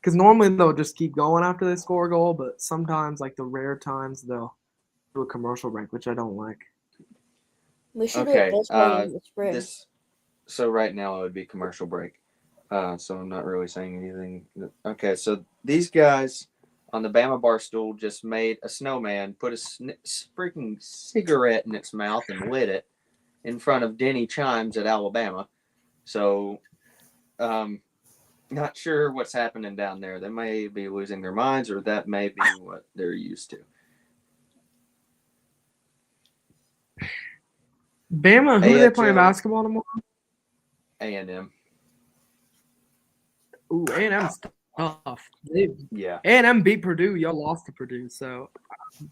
Because normally they'll just keep going after they score a goal, but sometimes, like the rare times, they'll do a commercial break, which I don't like. We should Okay, do it this way in the spring. So right now it would be commercial break. So I'm not really saying anything. Okay, so these guys on the Bama Barstool just made a snowman, put a freaking cigarette in its mouth and lit it in front of Denny Chimes at Alabama. So, not sure what's happening down there. They may be losing their minds, or that may be what they're used to. Bama, who are they playing basketball tomorrow? A&M. Ooh, A&M's tough. Yeah. A&M beat Purdue. Y'all lost to Purdue, so.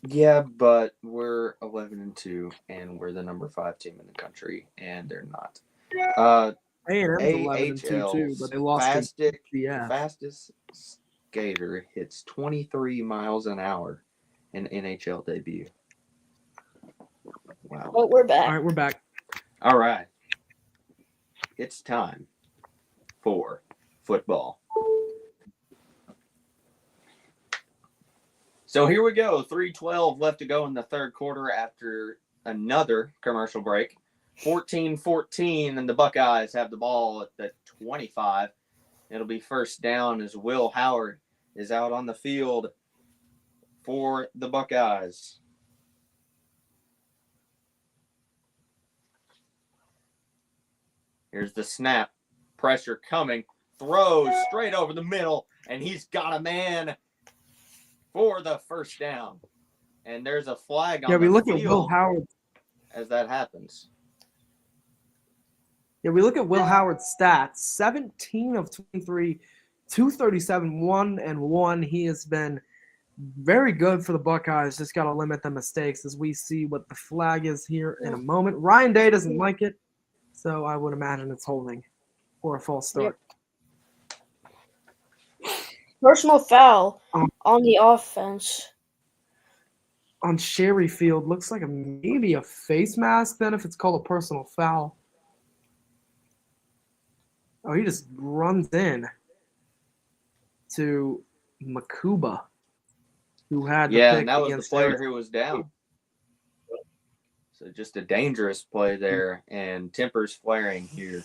Yeah, but we're 11-2, and we're the number 5 team in the country, and they're not. A&M's 11-2 too, but they lost to CF. Fastest skater hits 23 miles an hour in NHL debut. Wow. But we're back. All right, we're back. All right. It's time for football. So here we go. 3:12 left to go in the third quarter after another commercial break. 14-14, and the Buckeyes have the ball at the 25. It'll be first down as Will Howard is out on the field for the Buckeyes. Here's the snap. Pressure coming. Throws straight over the middle, and he's got a man for the first down. And there's a flag on the field. Yeah, we look at Will Howard as that happens. Yeah, we look at Will Howard's stats. 17 of 23, 237, 1-1. He has been very good for the Buckeyes. Just got to limit the mistakes as we see what the flag is here in a moment. Ryan Day doesn't like it, so I would imagine it's holding or a false start. Personal foul on the offense. On Sherry Field, looks like maybe a face mask then if it's called a personal foul. Oh, he just runs in to Makuba, who had the pick and that was the player Arizona. who was down. So just a dangerous play there, and tempers flaring here.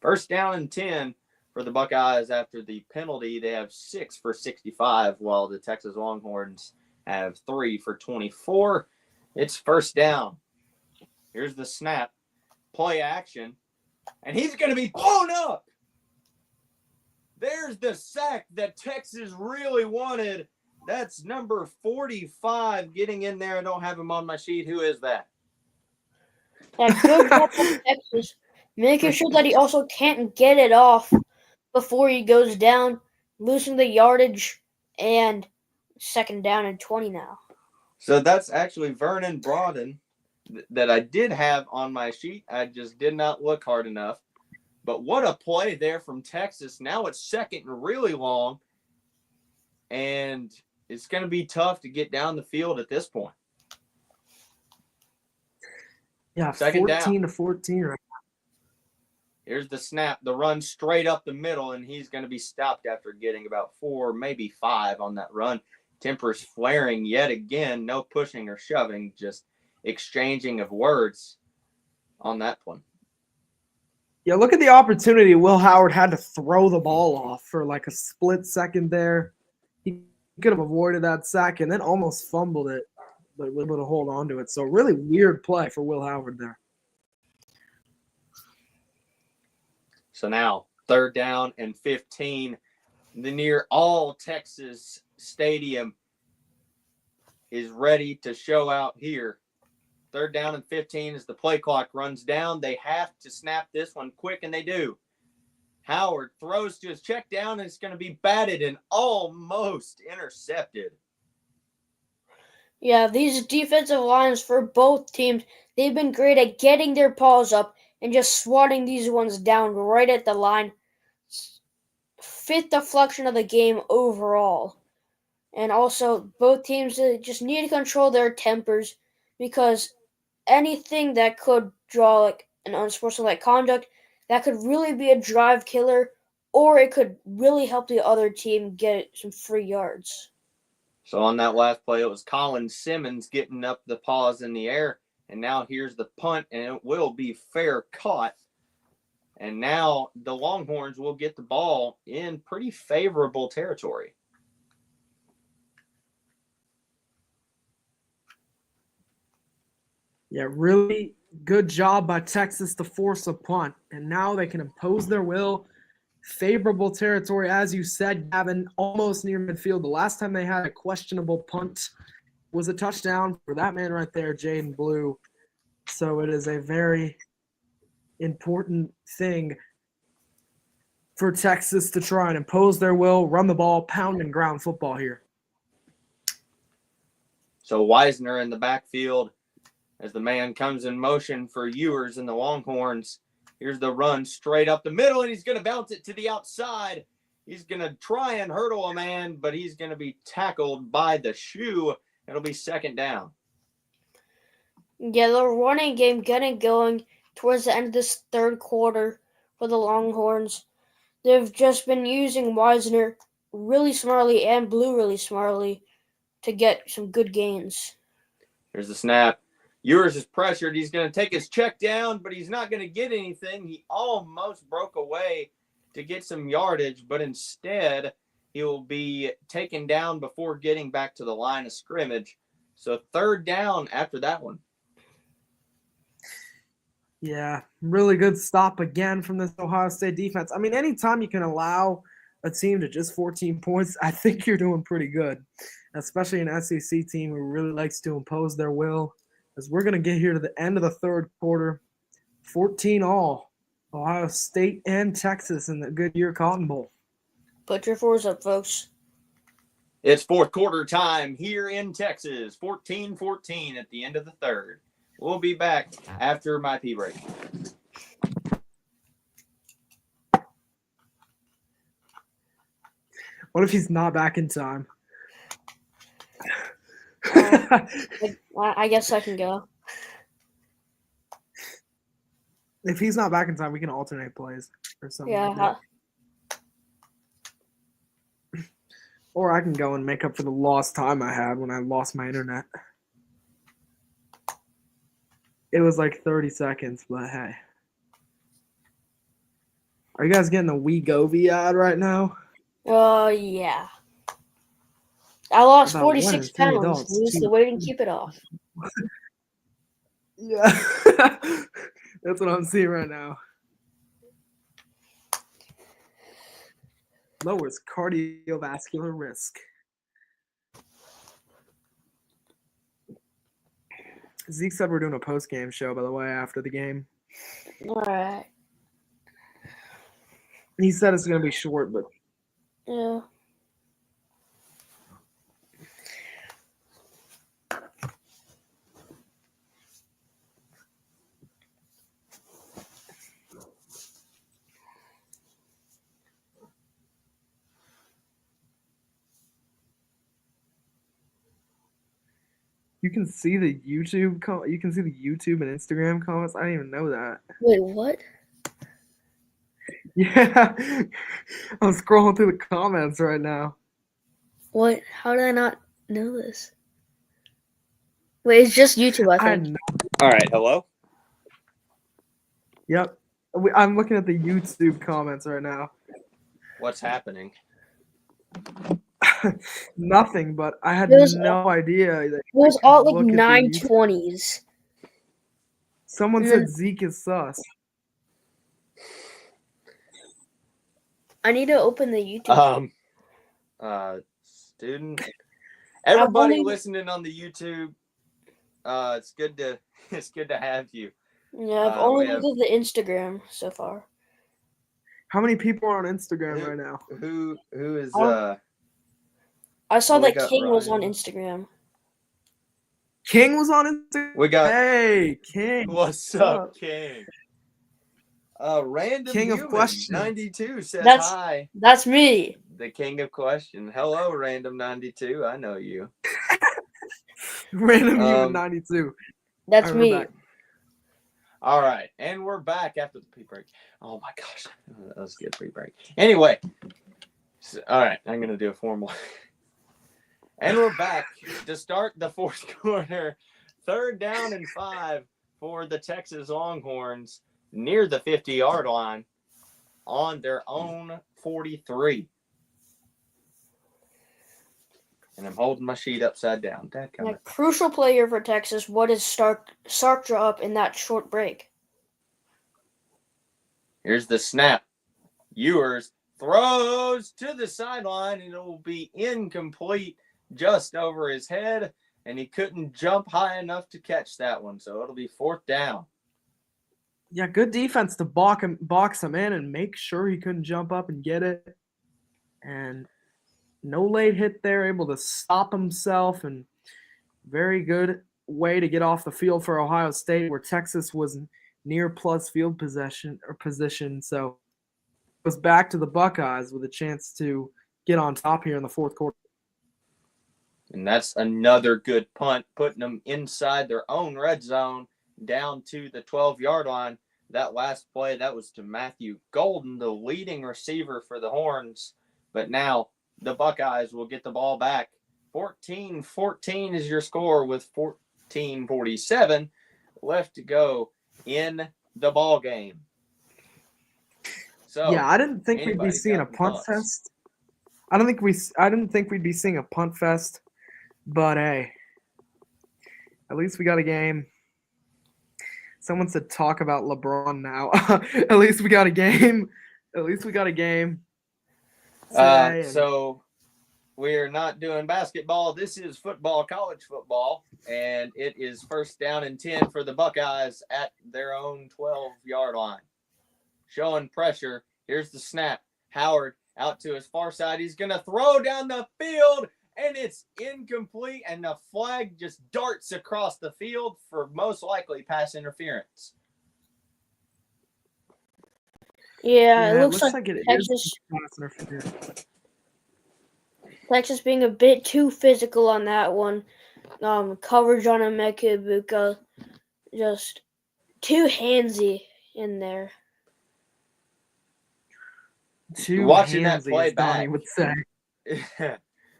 First down and 10 for the Buckeyes after the penalty. They have 6 for 65, while the Texas Longhorns have 3 for 24. It's first down. Here's the snap. Play action. And he's going to be blown up. There's the sack that Texas really wanted. That's number 45 getting in there. I don't have him on my sheet. Who is that? That good job from Texas, making sure that he also can't get it off before he goes down, losing the yardage, and second down and 20 now. So that's actually Vernon Broughton that I did have on my sheet. I just did not look hard enough. But what a play there from Texas. Now it's second and really long. And it's going to be tough to get down the field at this point. Yeah, Second 14 down. to 14 right now. Here's the snap, the run straight up the middle, and he's going to be stopped after getting about 4, maybe 5 on that run. Tempers flaring yet again. No pushing or shoving, just exchanging of words on that one. Yeah, look at the opportunity Will Howard had to throw the ball off for like a split second there. He could have avoided that sack and then almost fumbled it, but was able to hold on to it. So really weird play for Will Howard there. So now, third down and 15. The near all Texas Stadium is ready to show out here. Third down and 15 as the play clock runs down. They have to snap this one quick, and they do. Howard throws to his check down, and it's going to be batted and almost intercepted. Yeah, these defensive lines for both teams, they've been great at getting their paws up and just swatting these ones down right at the line. Fit the deflection of the game overall. And also, both teams just need to control their tempers because anything that could draw like an unsportsmanlike conduct, that could really be a drive killer, or it could really help the other team get some free yards. So on that last play, it was Colin Simmons getting up the paws in the air. And now here's the punt, and it will be fair caught. And now the Longhorns will get the ball in pretty favorable territory. Yeah, really good job by Texas to force a punt. And now they can impose their will. Favorable territory, as you said, Gavin, almost near midfield. The last time they had a questionable punt was a touchdown for that man right there, Jaden Blue. So it is a very important thing for Texas to try and impose their will, run the ball, pound and ground football here. So Wisner in the backfield as the man comes in motion for Ewers and the Longhorns. Here's the run straight up the middle, and he's going to bounce it to the outside. He's going to try and hurdle a man, but he's going to be tackled by the shoe. It'll be second down. Yeah, the running game getting going towards the end of this third quarter for the Longhorns. They've just been using Wisner really smartly and Blue really smartly to get some good gains. Here's the snap. Ewers is pressured. He's going to take his check down, but he's not going to get anything. He almost broke away to get some yardage, but instead he will be taken down before getting back to the line of scrimmage. So third down after that one. Yeah, really good stop again from this Ohio State defense. I mean, anytime you can allow a team to just 14 points, I think you're doing pretty good, especially an SEC team who really likes to impose their will. As we're going to get here to the end of the third quarter, 14-all, Ohio State and Texas in the Goodyear Cotton Bowl. Put your fours up, folks. It's fourth quarter time here in Texas, 14-14 at the end of the third. We'll be back after my pee break. What if he's not back in time? I guess I can go. If he's not back in time, we can alternate plays or something like that. Or I can go and make up for the lost time I had when I lost my internet. It was like 30 seconds, but hey. Are you guys getting the WeGovy ad right now? Oh, yeah. I lost About 46 pounds. Lose the weight and keep it off. Yeah. That's what I'm seeing right now. lowers cardiovascular risk. Zeke said we're doing a post-game show, by the way, after the game. All right. He said it's going to be short, but Yeah. you can see the YouTube you can see the YouTube and Instagram comments. I didn't even know that. Wait, what? Yeah. I'm scrolling through the comments right now. What? How did I not know this? Wait, it's just YouTube, I I think. know. All right, hello. Yep. I'm looking at the YouTube comments right now. What's happening? Nothing, but I had It was no idea that It was all like look at the YouTube- 920s. someone and said then- Zeke is sus. I need to open the YouTube. Student, everybody only- listening on the YouTube, it's good to have you. Yeah, I've only we have- looked at the Instagram so far. How many people are on Instagram right now? Who is Oh. I saw we that got King was on Ryan. Instagram. King was on Instagram. we got Hey, King. what's up, King? Random King of Human, Question. 92 says That's- hi. That's me. The King of Question. Hello, Random 92. I know you. Random Human Um, 92. That's Alright, we're me. back. All right, and we're back after the pre-break. Oh my gosh, that was a good pre-break. Anyway, all right, I'm gonna do a formal. And we're back to start the fourth quarter. 3rd down and 5 for the Texas Longhorns near the 50-yard line on their own 43. And I'm holding my sheet upside down. A Dadgummit. crucial player for Texas. What is Sark draw up in that short break? Here's the snap. Ewers throws to the sideline, and it will be incomplete just over his head, and he couldn't jump high enough to catch that one, so it'll be 4th down. Yeah, good defense to box him in and make sure he couldn't jump up and get it. And no late hit there, able to stop himself, and very good way to get off the field for Ohio State, where Texas was near plus field position. So it was back to the Buckeyes with a chance to get on top here in the fourth quarter. And that's another good punt, putting them inside their own red zone down to the 12-yard line. That last play, that was to Matthew Golden, the leading receiver for the Horns. But now the Buckeyes will get the ball back. 14-14 is your score with 14:47 left to go in the ball game. So Yeah, I didn't think we'd be anybody seeing a got any punt thoughts? fest. I didn't think we'd be seeing a punt fest, but hey, at least we got a game. Someone said talk about LeBron now. At least we got a game. At least we got a game. today, and- So we're not doing basketball. This is football, college football, and it is 1st down and 10 for the Buckeyes at their own 12-yard line. Showing pressure. Here's the snap. Howard out to his far side. He's going to throw down the field, and it's incomplete, and the flag just darts across the field for most likely pass interference. Yeah, it looks like it is Texas pass interference. Texas being a bit too physical on that one. Coverage on Emeka just too handsy in there. Too Watching that handsy, play as Donnie back. would say.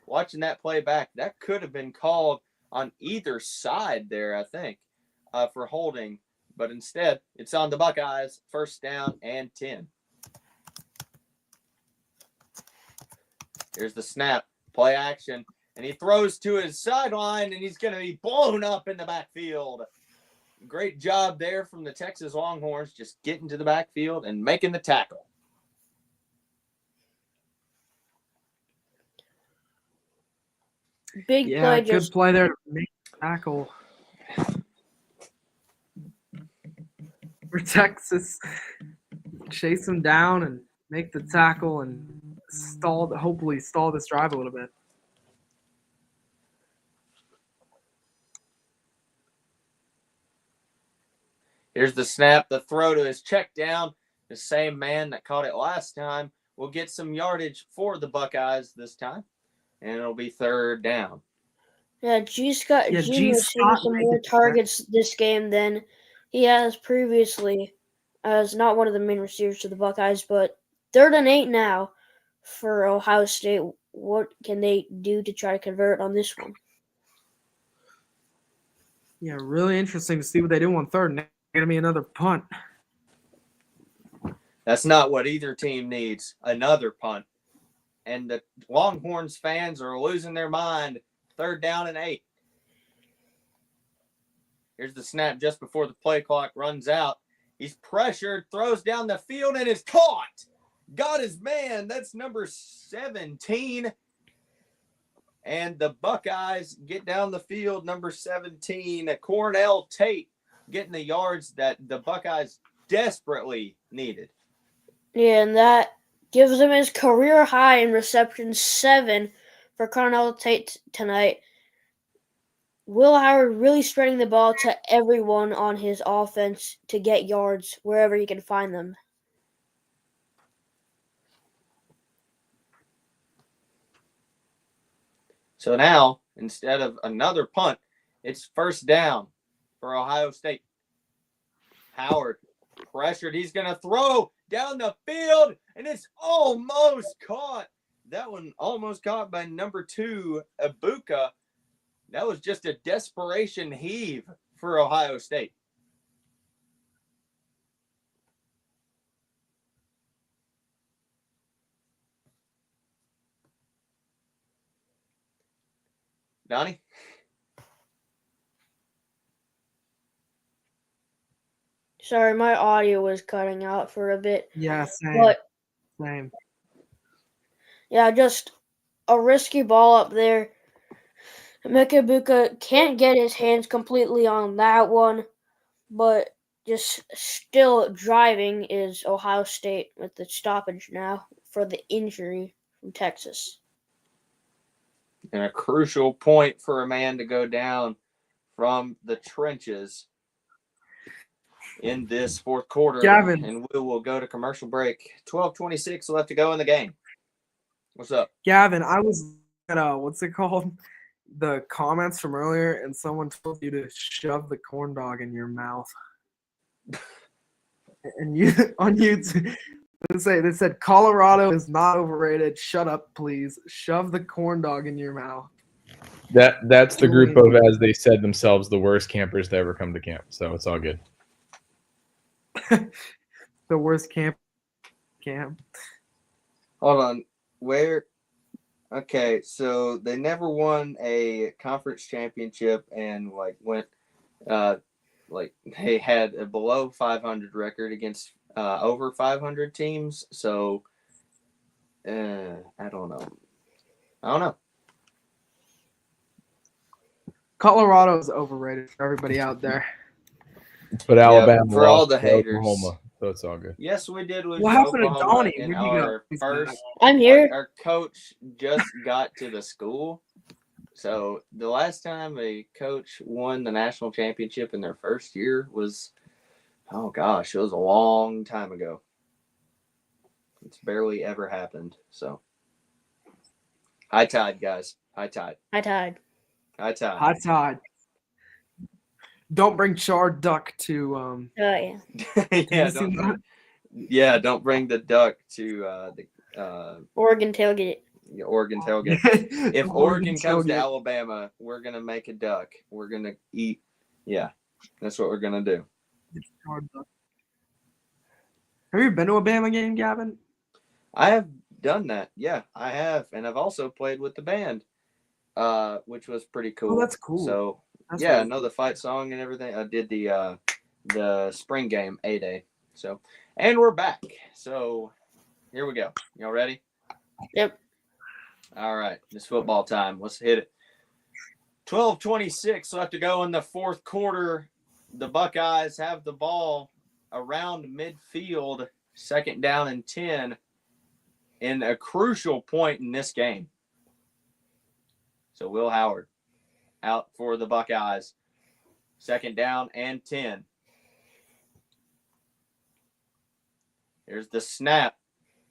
Watching that play back, that could have been called on either side there, I think, for holding. But instead, it's on the Buckeyes, 1st down and 10. Here's the snap, play action, and he throws to his sideline, and he's going to be blown up in the backfield. Great job there from the Texas Longhorns, just getting to the backfield and making the tackle. Big Yeah, play, good just play there to make the tackle for Texas. Chase him down and make the tackle and hopefully stall this drive a little bit. Here's the snap. The throw to his check down. The same man that caught it last time will get some yardage for the Buckeyes this time, and it'll be 3rd down. yeah. G. Scott Yeah, Jr. seeing some more targets this game than he has previously, as not one of the main receivers for the Buckeyes. But 3rd and 8 now for Ohio State. What can they do to try to convert on this one? Yeah, really interesting to see what they do on 3rd. Now gonna be another punt. That's not what either team needs. Another punt. And the Longhorns fans are losing their mind. 3rd down and 8. Here's the snap just before the play clock runs out. He's pressured, throws down the field, and is caught. Got his man. That's number 17. And the Buckeyes get down the field, number 17. Cornell Tate getting the yards that the Buckeyes desperately needed. Yeah, and that gives him his career high in reception 7 for Cornell Tate tonight. Will Howard really spreading the ball to everyone on his offense to get yards wherever he can find them. So now, instead of another punt, it's 1st down for Ohio State. Howard pressured. He's going to throw down the field, and it's almost caught. That one almost caught by number 2, Ibuka. That was just a desperation heave for Ohio State. Donnie? Sorry, my audio was cutting out for a bit. Yeah, same. But Same. yeah, just a risky ball up there. Emeka Ibuka can't get his hands completely on that one, but just still driving is Ohio State with the stoppage now for the injury from Texas. And a crucial point for a man to go down from the trenches in this 4th quarter. Gavin. And we will go to commercial break. 12:26 left to go in the game. What's up? Gavin, I was at what's it called? The comments from earlier, and someone told you to shove the corn dog in your mouth. And you on YouTube, they said Colorado is not overrated. Shut up, please. Shove the corn dog in your mouth. That's the group of, as they said themselves, the worst campers to ever come to camp. So it's all good. The worst camp. Hold on. Where? Okay, so they never won a conference championship and went they had a below 500 record against over 500 teams. So I don't know. Colorado is overrated for everybody out there. But Alabama for all the haters. Oklahoma, so it's all good. Yes, we did lose. What happened to Oklahoma Donnie? in Where'd you go? our first. I'm here. Our coach just got to the school. So the last time a coach won the national championship in their first year was, oh gosh, it was a long time ago. It's barely ever happened. So high tide, guys. High tide. I tied. High tide. High tide. Don't bring charred duck to Yeah. Don't bring the duck to the Oregon tailgate. Oregon tailgate. If Oregon comes to Alabama, we're gonna make a duck. We're gonna eat. Yeah, that's what we're gonna do. Have you been to a Bama game, Gavin? I have done that. Yeah, I have, and I've also played with the band, which was pretty cool. Oh, that's cool. So I know the fight song and everything. I did the spring game A-Day. So, and we're back. So here we go. Y'all ready? Yep. All right, it's football time. Let's hit it. 12:26 left to go in the fourth quarter. The Buckeyes have the ball around midfield, 2nd down and 10, in a crucial point in this game. So Will Howard out for the Buckeyes, 2nd down and 10. Here's the snap.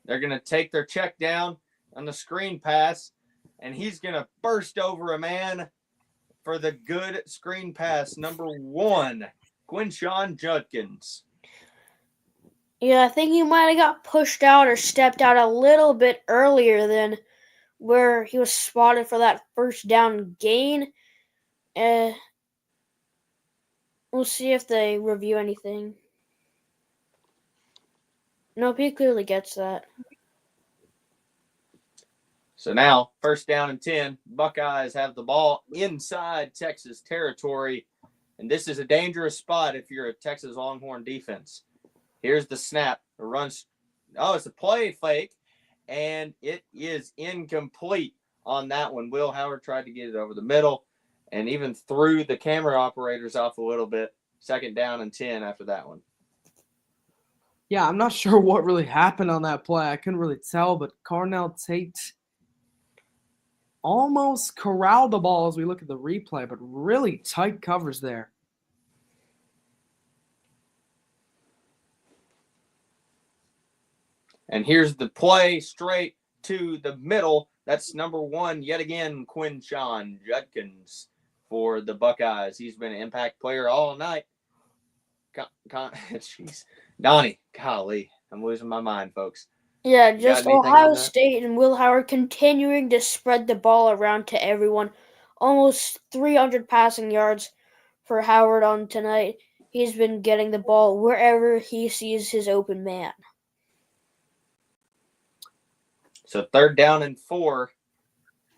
They're going to take their check down on the screen pass, and he's going to burst over a man for the good screen pass. Number 1, Quinshawn Judkins. Yeah, I think he might have got pushed out or stepped out a little bit earlier than where he was spotted for that 1st down gain. We'll see if they review anything. Nope, he clearly gets that. So now, 1st down and 10. Buckeyes have the ball inside Texas territory, and this is a dangerous spot if you're a Texas Longhorn defense. Here's the snap. A run. Oh, it's a play fake, and it is incomplete on that one. Will Howard tried to get it over the middle and even threw the camera operators off a little bit. 2nd down and 10 after that one. Yeah, I'm not sure what really happened on that play. I couldn't really tell, but Carnell Tate almost corralled the ball as we look at the replay, but really tight covers there. And here's the play straight to the middle. That's number 1, yet again, Quinshawn Judkins for the Buckeyes. He's been an impact player all night. Jeez. Donnie, golly, I'm losing my mind, folks. Yeah, just Ohio that? State and Will Howard continuing to spread the ball around to everyone. Almost 300 passing yards for Howard on tonight. He's been getting the ball wherever he sees his open man. So 3rd down and 4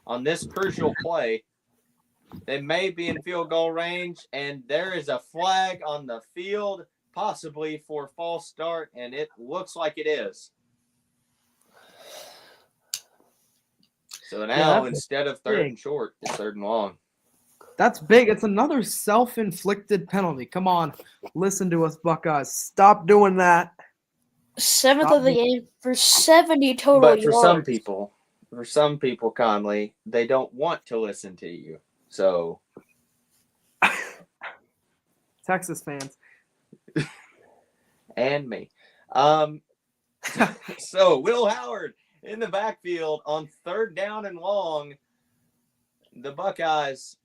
on this crucial play. They may be in field goal range, and there is a flag on the field, possibly for false start, and it looks like it is. So now, instead of 3rd and short, it's 3rd and long. That's big. It's another self-inflicted penalty. Come on, listen to us, Buckeyes. Stop doing that. 7th of the game for 70 total But yards. for some people, Conley, they don't want to listen to you. So Texas fans. And me. So Will Howard in the backfield on 3rd down and long. The Buckeyes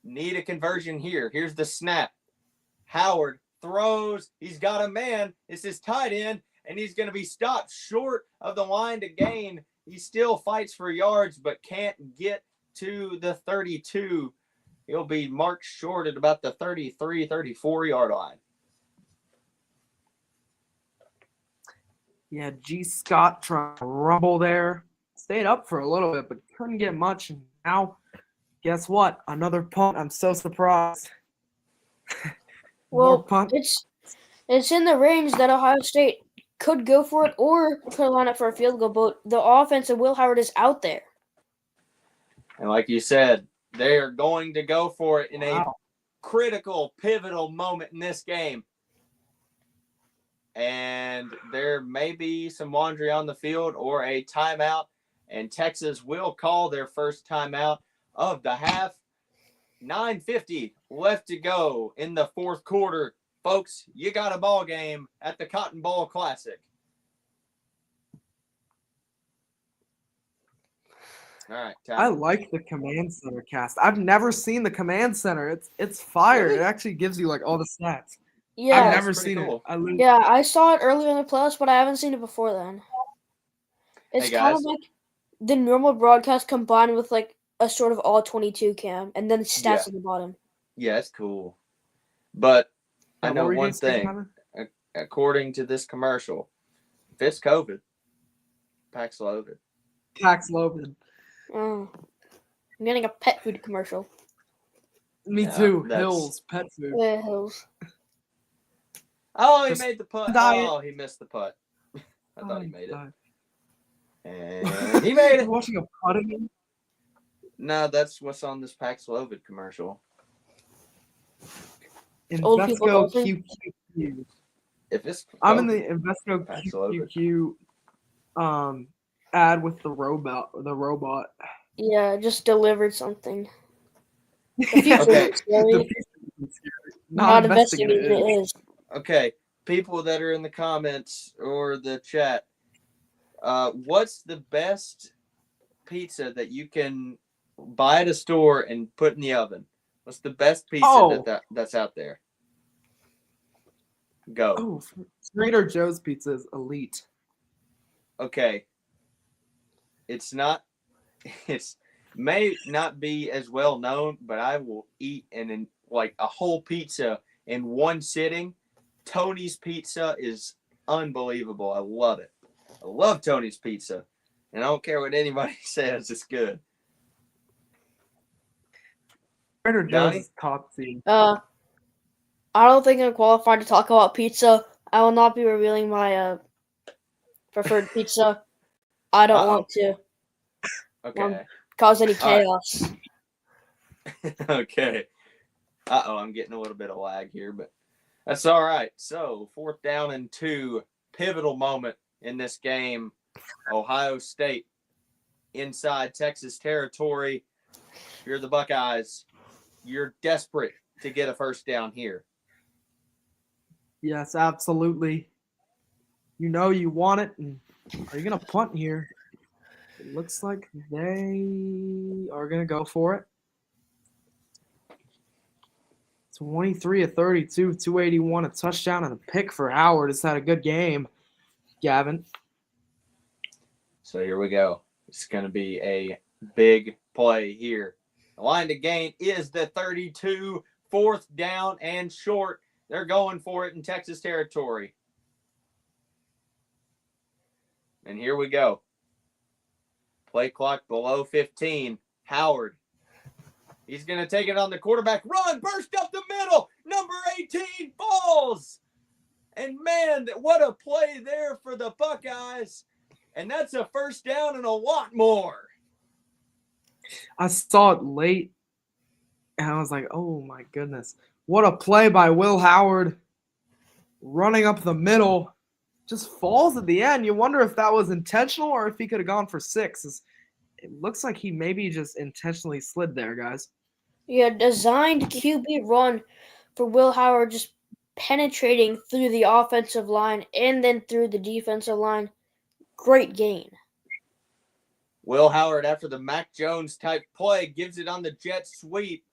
need a conversion here. Here's the snap. Howard throws. He's got a man. It's his tight end, and he's going to be stopped short of the line to gain. He still fights for yards, but can't get to the 32. He'll be marked short at about the 33, 34-yard line. Yeah, G. Scott trying to rumble there. Stayed up for a little bit, but couldn't get much. And now, guess what? Another punt. I'm so surprised. Well, it's in the range that Ohio State could go for it or could line up for a field goal, but the offense of Will Howard is out there. And like you said, they are going to go for it in a critical, pivotal moment in this game. And there may be some laundry on the field or a timeout, and Texas will call their first timeout of the half. 9:50 left to go in the fourth quarter. Folks, you got a ball game at the Cotton Bowl Classic. All right. I like the Command Center cast. I've never seen the Command Center. It's fire. Really? It actually gives you like all the stats. Yeah, I've never seen cool. it. Yeah, I saw it earlier in the playoffs, but I haven't seen it before then. It's Hey, kind guys. of like the normal broadcast combined with like a sort of all 22 cam, and then stats Yeah. at the bottom. Yeah, it's cool. But I What know were you one gonna say, thing. Connor? According to this commercial, if it's COVID, pack's loaded. Pax loaded. Oh, I'm getting a pet food commercial. Me Yeah, too. that's- Hills, pet food. The Hills. Oh, he Just made the putt. diet. Oh, he missed the putt. I thought he made it. God. And he made You're it. watching a putting game? No, that's what's on this Paxlovid commercial. Old people Invesco talking? QQQ. If it's I'm in COVID, the Invesco Paxlovid. QQQ ad with the robot. Yeah, I just delivered something. The Yeah, future Okay. is scary. the future is scary. Not investing in it is. Okay, people that are in the comments or the chat, what's the best pizza that you can buy at a store and put in the oven? What's the best pizza that's out there? Go. Oh, Trader Joe's pizza is elite. Okay. It's may not be as well known, but I will eat like a whole pizza in one sitting. Tony's Pizza is unbelievable. I love it. I love Tony's Pizza. And I don't care what anybody says, it's good. Trader Joe's Donnie? is top tier. I don't think I'm qualified to talk about pizza. I will not be revealing my preferred pizza. I don't want to Okay. cause any All right. chaos. Okay. I'm getting a little bit of lag here, but that's all right. So 4th down and 2, pivotal moment in this game. Ohio State inside Texas territory. If you're the Buckeyes, you're desperate to get a first down here. Yes, absolutely. You know you want it. And are you going to punt here? It looks like they are going to go for it. 23 of 32, 281, a touchdown and a pick for Howard. It's had a good game, Gavin. So here we go. It's going to be a big play here. The line to gain is the 32, 4th down and short. They're going for it in Texas territory. And here we go. Play clock below 15. Howard. He's going to take it on the quarterback run. Burst up the middle. Number 18 falls. And man, what a play there for the Buckeyes. And that's a first down and a lot more. I saw it late, and I was like, oh, my goodness. What a play by Will Howard running up the middle. Just falls at the end. You wonder if that was intentional or if he could have gone for 6. It looks like he maybe just intentionally slid there, guys. Yeah, designed QB run for Will Howard, just penetrating through the offensive line and then through the defensive line. Great gain. Will Howard, after the Mac Jones type play, gives it on the jet sweep.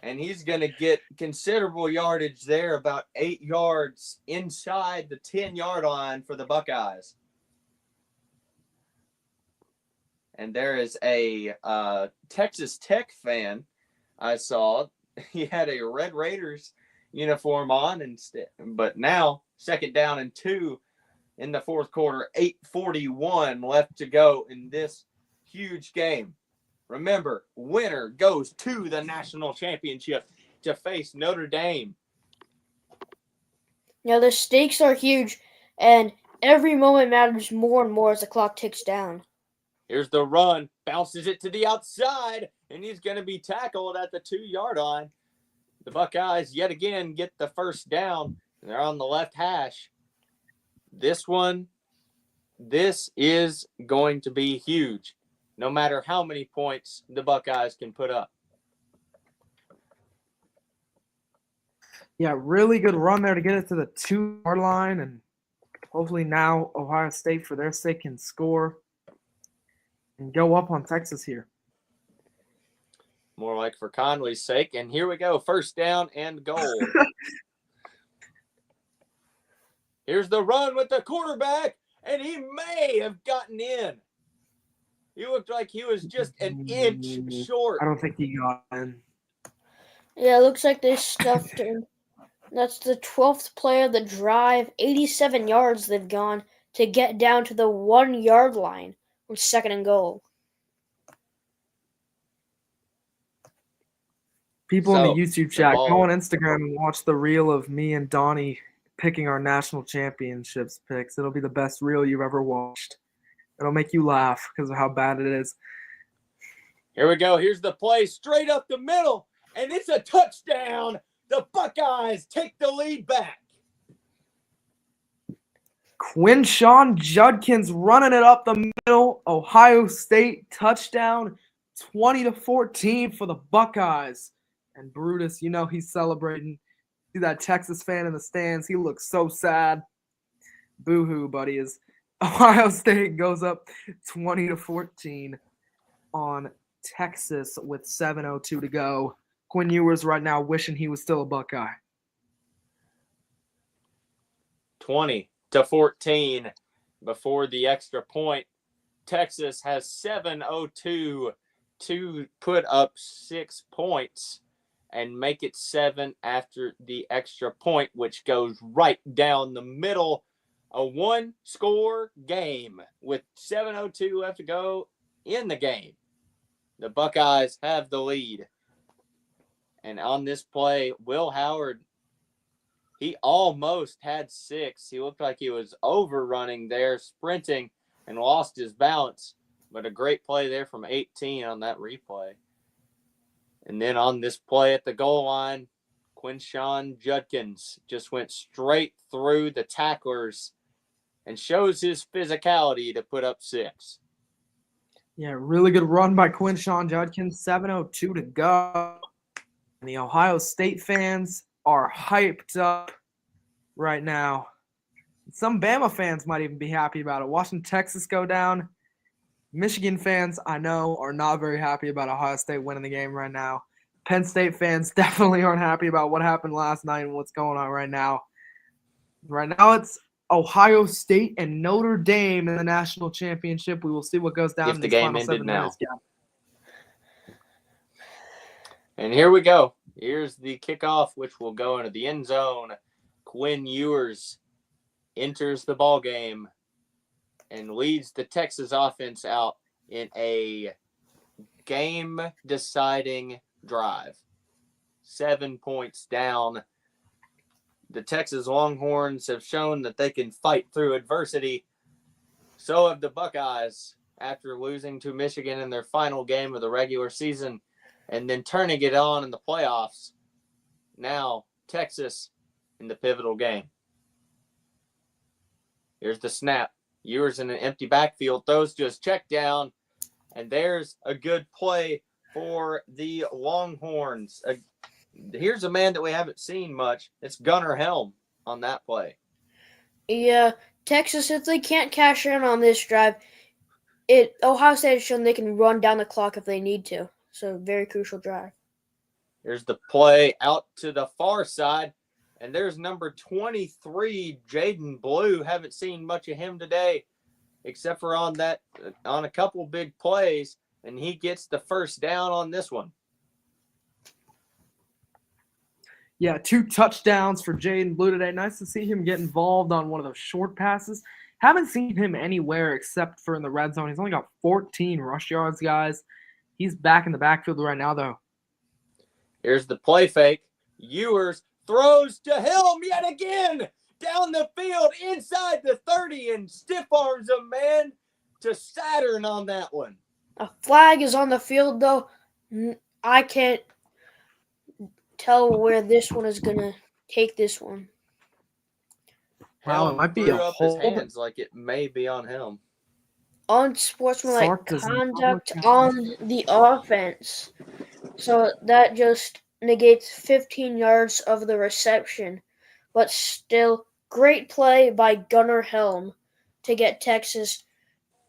And he's going to get considerable yardage there, about 8 yards inside the 10-yard line for the Buckeyes. And there is a Texas Tech fan I saw. He had a Red Raiders uniform on instead. But now, 2nd down and 2 in the 4th quarter, 8:41 left to go in this huge game. Remember, winner goes to the national championship to face Notre Dame. Yeah, the stakes are huge, and every moment matters more and more as the clock ticks down. Here's the run, bounces it to the outside, and he's going to be tackled at the 2-yard line. The Buckeyes yet again get the first down. They're on the left hash. This is going to be huge, no matter how many points the Buckeyes can put up. Yeah, really good run there to get it to the 2-yard line, and hopefully now Ohio State, for their sake, can score and go up on Texas here. More like for Conley's sake. And here we go, 1st down and goal. Here's the run with the quarterback, and he may have gotten in. He looked like he was just an inch short. I don't think he got in. Yeah, it looks like they stuffed him. That's the 12th play of the drive. 87 yards they've gone to get down to the 1-yard line with 2nd and goal. People in the YouTube chat, ball- go on Instagram and watch the reel of me and Donnie picking our national championships picks. It'll be the best reel you've ever watched. It'll make you laugh because of how bad it is. Here we go. Here's the play straight up the middle, and it's a touchdown. The Buckeyes take the lead back. Quinshawn Judkins running it up the middle. Ohio State touchdown, 20-14 for the Buckeyes. And Brutus, you know he's celebrating. See that Texas fan in the stands? He looks so sad. Boo-hoo, buddy. As Ohio State goes up 20-14 on Texas with 7:02 to go. Quinn Ewers right now wishing he was still a Buckeye. 20-14 before the extra point. Texas has 7:02 to put up 6 points and make it 7 after the extra point, which goes right down the middle. A one-score game with 7:02 left to go in the game. The Buckeyes have the lead. And on this play, Will Howard, he almost had 6. He looked like he was overrunning there, sprinting, and lost his balance. But a great play there from 18 on that replay. And then on this play at the goal line, Quinshawn Judkins just went straight through the tacklers and shows his physicality to put up 6. Yeah, really good run by Quinshawn Judkins. 7:02 to go. And the Ohio State fans are hyped up right now. Some Bama fans might even be happy about it. Watching Texas go down. Michigan fans, I know, are not very happy about Ohio State winning the game right now. Penn State fans definitely aren't happy about what happened last night and what's going on right now. Right now it's Ohio State and Notre Dame in the national championship. We will see what goes down If in the these game final 7 ended now. minutes. Yeah. And here we go. Here's the kickoff, which will go into the end zone. Quinn Ewers enters the ball game and leads the Texas offense out in a game-deciding drive. 7 points down. The Texas Longhorns have shown that they can fight through adversity. So have the Buckeyes after losing to Michigan in their final game of the regular season and then turning it on in the playoffs. Now, Texas in the pivotal game. Here's the snap. Ewers in an empty backfield, throws to his check down, and there's a good play for the Longhorns. Here's a man that we haven't seen much. It's Gunnar Helm on that play. Yeah, Texas, if they can't cash in on this drive, Ohio State has shown they can run down the clock if they need to. So, very crucial drive. There's the play out to the far side, and there's number 23, Jaden Blue. Haven't seen much of him today, except for on a couple big plays, and he gets the first down on this one. Yeah, 2 touchdowns for Jaden Blue today. Nice to see him get involved on one of those short passes. Haven't seen him anywhere except for in the red zone. He's only got 14 rush yards, guys. He's back in the backfield right now, though. Here's the play fake. Ewers throws to Helm yet again. Down the field, inside the 30, and stiff arms a man to Saturn on that one. A flag is on the field, though. I can't tell where this one is going to take this one. Wow, Helm it might be threw a up his hold. hands like it may be on him. Unsportsmanlike Sark does not conduct look on the offense. So that just negates 15 yards of the reception. But still, great play by Gunnar Helm to get Texas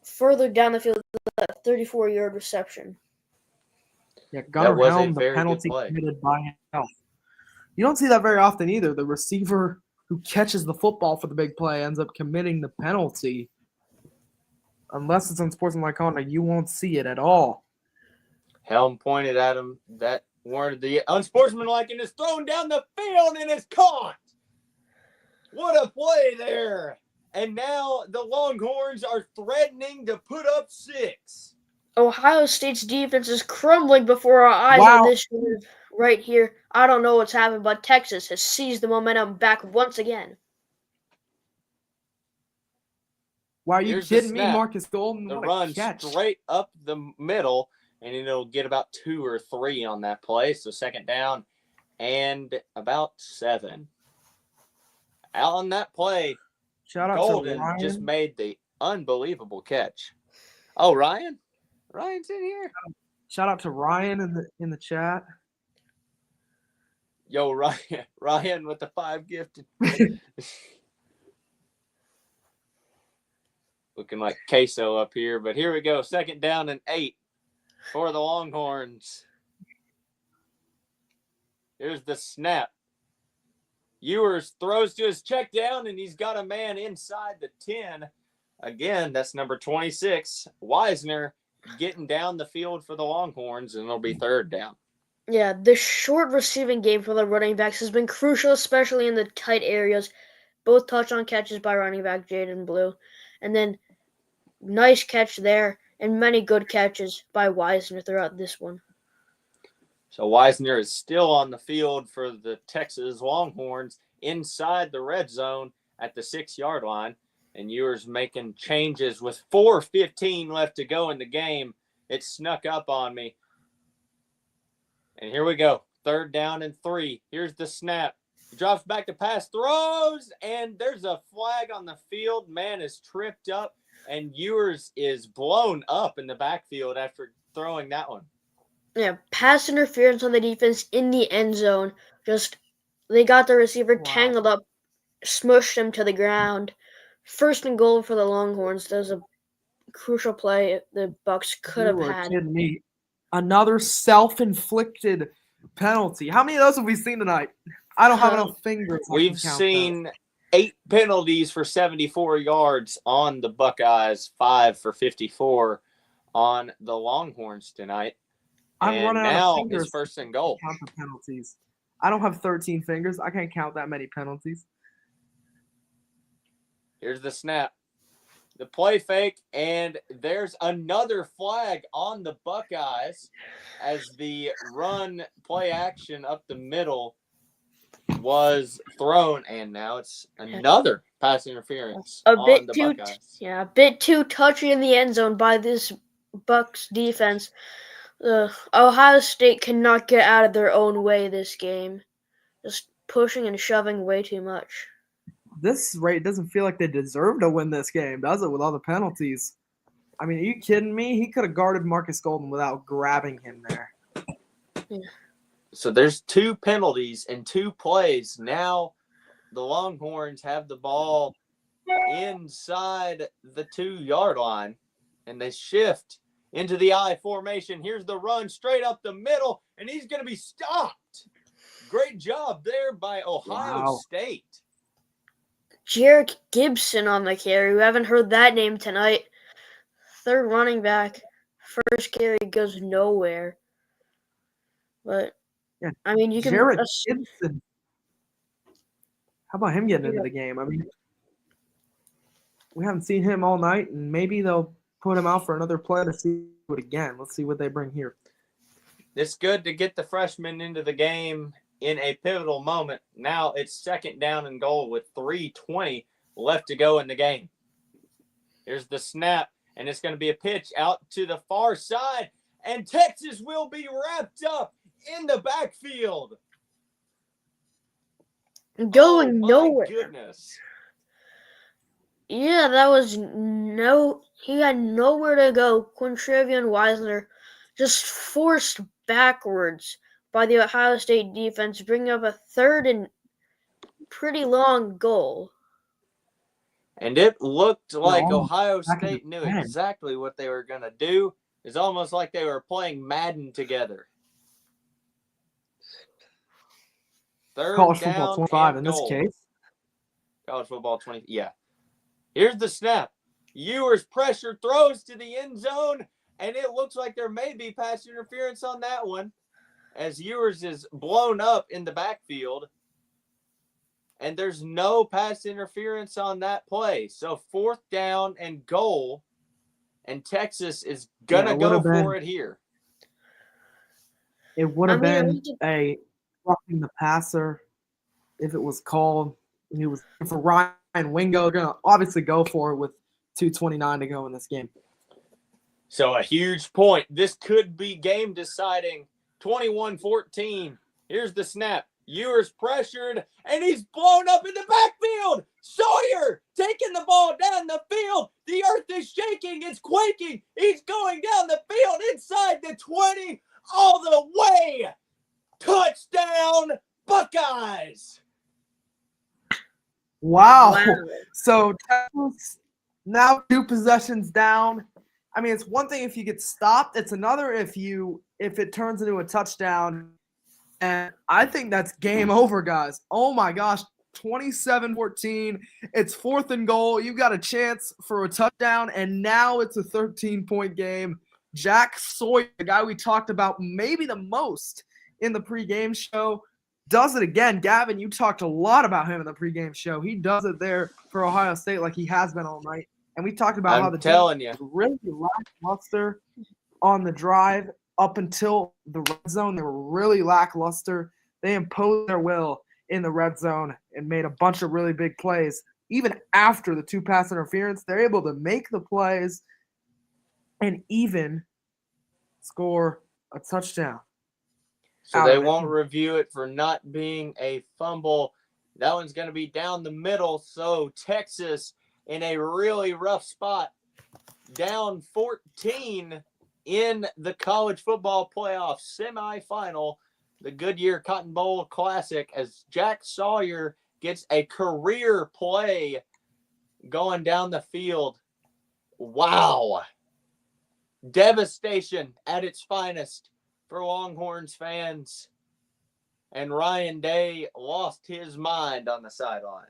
further down the field with that 34-yard reception. Yeah, Gunnar was a Helm, the very good penalty play. committed by himself. You don't see that very often either. The receiver who catches the football for the big play ends up committing the penalty. Unless it's unsportsmanlike conduct, you won't see it at all. Helm pointed at him. That warranted the unsportsmanlike and is thrown down the field and is caught. What a play there. And now the Longhorns are threatening to put up 6. Ohio State's defense is crumbling before our eyes Wow. on this move right here. I don't know what's happened, but Texas has seized the momentum back once again. Wow, are you Here's the kidding me, snap. Marcus Golden? The What a run catch. straight up the middle. and it'll get about 2 or 3 on that play. So second down and about 7. Out on that play, Shout out to Golden Ryan. just made the unbelievable catch. Oh, Ryan? Ryan's in here. Shout out to Ryan in the chat. Yo, Ryan. Ryan with the 5 gifted. Looking like queso up here, but here we go. Second down and 8 for the Longhorns. Here's the snap. Ewers throws to his check down, and he's got a man inside the 10. Again, that's number 26. Wisner getting down the field for the Longhorns, and it'll be third down. Yeah, the short receiving game for the running backs has been crucial, especially in the tight areas. Both touchdown catches by running back Jaden Blue. And then nice catch there, and many good catches by Wisner throughout this one. So Wisner is still on the field for the Texas Longhorns inside the red zone at the 6-yard line. And Ewers making changes with 4:15 left to go in the game. It snuck up on me. And here we go. Third down and 3. Here's the snap. He drops back to pass, throws, and there's a flag on the field. Man is tripped up, and Ewers is blown up in the backfield after throwing that one. Yeah, pass interference on the defense in the end zone. They got the receiver tangled up, smushed him to the ground. First and goal for the Longhorns. That was a crucial play the Bucks could have had. Kidding me. Another self-inflicted penalty. How many of those have we seen tonight? I don't have enough fingers. We've seen 8 penalties for 74 yards on the Buckeyes, 5 for 54 on the Longhorns tonight. I'm running out of fingers. It's first and goal. Count the penalties. I don't have 13 fingers. I can't count that many penalties. Here's the snap. The play fake, and there's another flag on the Buckeyes as the run play action up the middle was thrown, and now it's another pass interference on the Buckeyes. Yeah, a bit too touchy in the end zone by this Bucks defense. Ohio State cannot get out of their own way this game. Just pushing and shoving way too much. This rate doesn't feel like they deserve to win this game, does it, with all the penalties? I mean, are you kidding me? He could have guarded Marcus Golden without grabbing him there. Yeah. So there's 2 penalties in 2 plays. Now the Longhorns have the ball inside the 2-yard line, and they shift into the I formation. Here's the run straight up the middle, and he's going to be stopped. Great job there by Ohio State. Jarek Gibson on the carry. We haven't heard that name tonight. Third running back. First carry goes nowhere. But, I mean, you can... Jarek Gibson. How about him getting into the game? I mean, we haven't seen him all night, and maybe they'll put him out for another play to see it again. Let's see what they bring here. It's good to get the freshman into the game in a pivotal moment. Now it's second down and goal with 3:20 left to go in the game. Here's the snap, and it's going to be a pitch out to the far side, and Texas will be wrapped up in the backfield. Going nowhere. Goodness. Yeah, that was he had nowhere to go. Quintrivian Wisner just forced backwards by the Ohio State defense, bringing up a third and pretty long goal. And it looked like Ohio State knew exactly what they were going to do. It's almost like they were playing Madden together. Third College down football 25 in this goal. case. College football 20. Yeah. Here's the snap. Ewers pressure throws to the end zone, and it looks like there may be pass interference on that one as Ewers is blown up in the backfield. And there's no pass interference on that play. So fourth down and goal, and Texas is going to go for it here. It would have been a roughing the passer if it was called. He was for Ryan Wingo. Going to obviously go for it with 2:29 to go in this game. So a huge point. This could be game deciding. 21-14. Here's the snap. Ewers pressured, and he's blown up in the backfield. Sawyer taking the ball down the field. The earth is shaking. It's quaking. He's going down the field inside the 20 all the way. Touchdown, Buckeyes. Wow. Wow. So Texas now 2 possessions down. I mean, it's one thing if you get stopped. It's another if it turns into a touchdown. And I think that's game over, guys. Oh my gosh, 27-14. It's 4th and goal. You've got a chance for a touchdown, and now it's a 13-point game. Jack Sawyer, the guy we talked about maybe the most in the pregame show, does it again. Gavin, you talked a lot about him in the pregame show. He does it there for Ohio State like he has been all night. And we talked about how the telling team really lackluster on the drive up until the red zone. They were really lackluster. They imposed their will in the red zone and made a bunch of really big plays. Even after the 2 pass interference, they're able to make the plays and even score a touchdown. So they won't review it for not being a fumble. That one's going to be down the middle. So Texas in a really rough spot, down 14 in the college football playoff semifinal, the Goodyear Cotton Bowl Classic, as Jack Sawyer gets a career play going down the field. Wow. Devastation at its finest for Longhorns fans. And Ryan Day lost his mind on the sideline.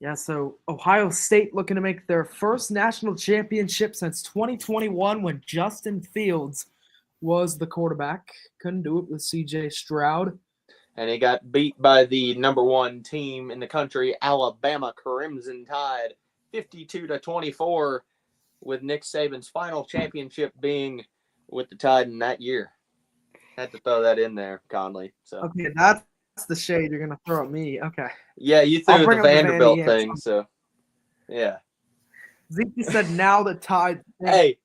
Yeah, so Ohio State looking to make their first national championship since 2021 when Justin Fields was the quarterback. Couldn't do it with C.J. Stroud. And he got beat by the number 1 team in the country, Alabama Crimson Tide, 52-24, with Nick Saban's final championship being with the Tide in that year. Had to throw that in there, Conley. So Okay, that's the shade you're going to throw at me. Okay. yeah, you I'll threw bring the up the Vanderbilt Vandy thing, answer. so yeah. Zeke said now the Tide. Hey.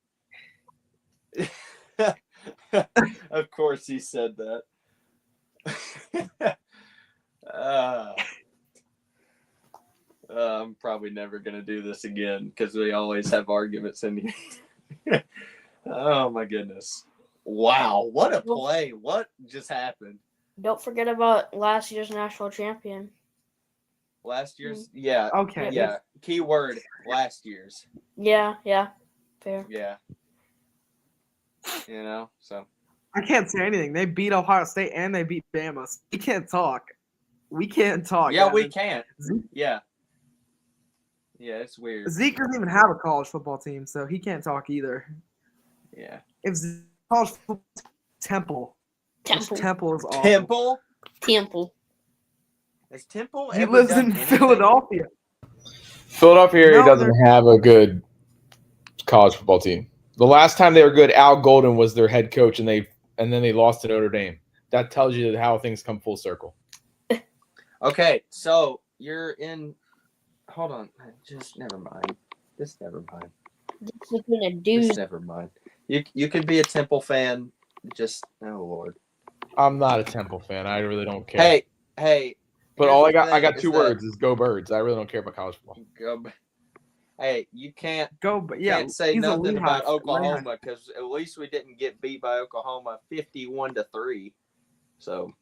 Of course he said that. I'm probably never going to do this again because we always have arguments in here. Oh, my goodness. Wow. What a play. What just happened? Don't forget about last year's national champion. Last year's? Yeah. Okay. Yeah. Key word, last year's. Yeah, fair. Yeah. You know, so. I can't say anything. They beat Ohio State and they beat Bama. So we can't talk. We can't talk. Yeah, Gavin. we can't. Zeke, Yeah. Yeah, it's weird. Zeke doesn't even have a college football team, so he can't talk either. Yeah. If college football Temple. Temple. Temple is awful. Temple. Has Temple He ever lives done in anything? Philadelphia. Philadelphia area No, doesn't have a good college football team. The last time they were good, Al Golden was their head coach, and then they lost to Notre Dame. That tells you how things come full circle. Okay, so you're in. Hold on, just never mind. Just never mind. Just never mind. You could be a Temple fan. Just oh Lord. I'm not a Temple fan. I really don't care. Hey. But here's all the I got thing two is that- words is go Birds. I really don't care about college football. Hey, you can't But yeah, can't say he's a nothing Lehigh- about Oklahoma because at least we didn't get beat by Oklahoma 51-3. So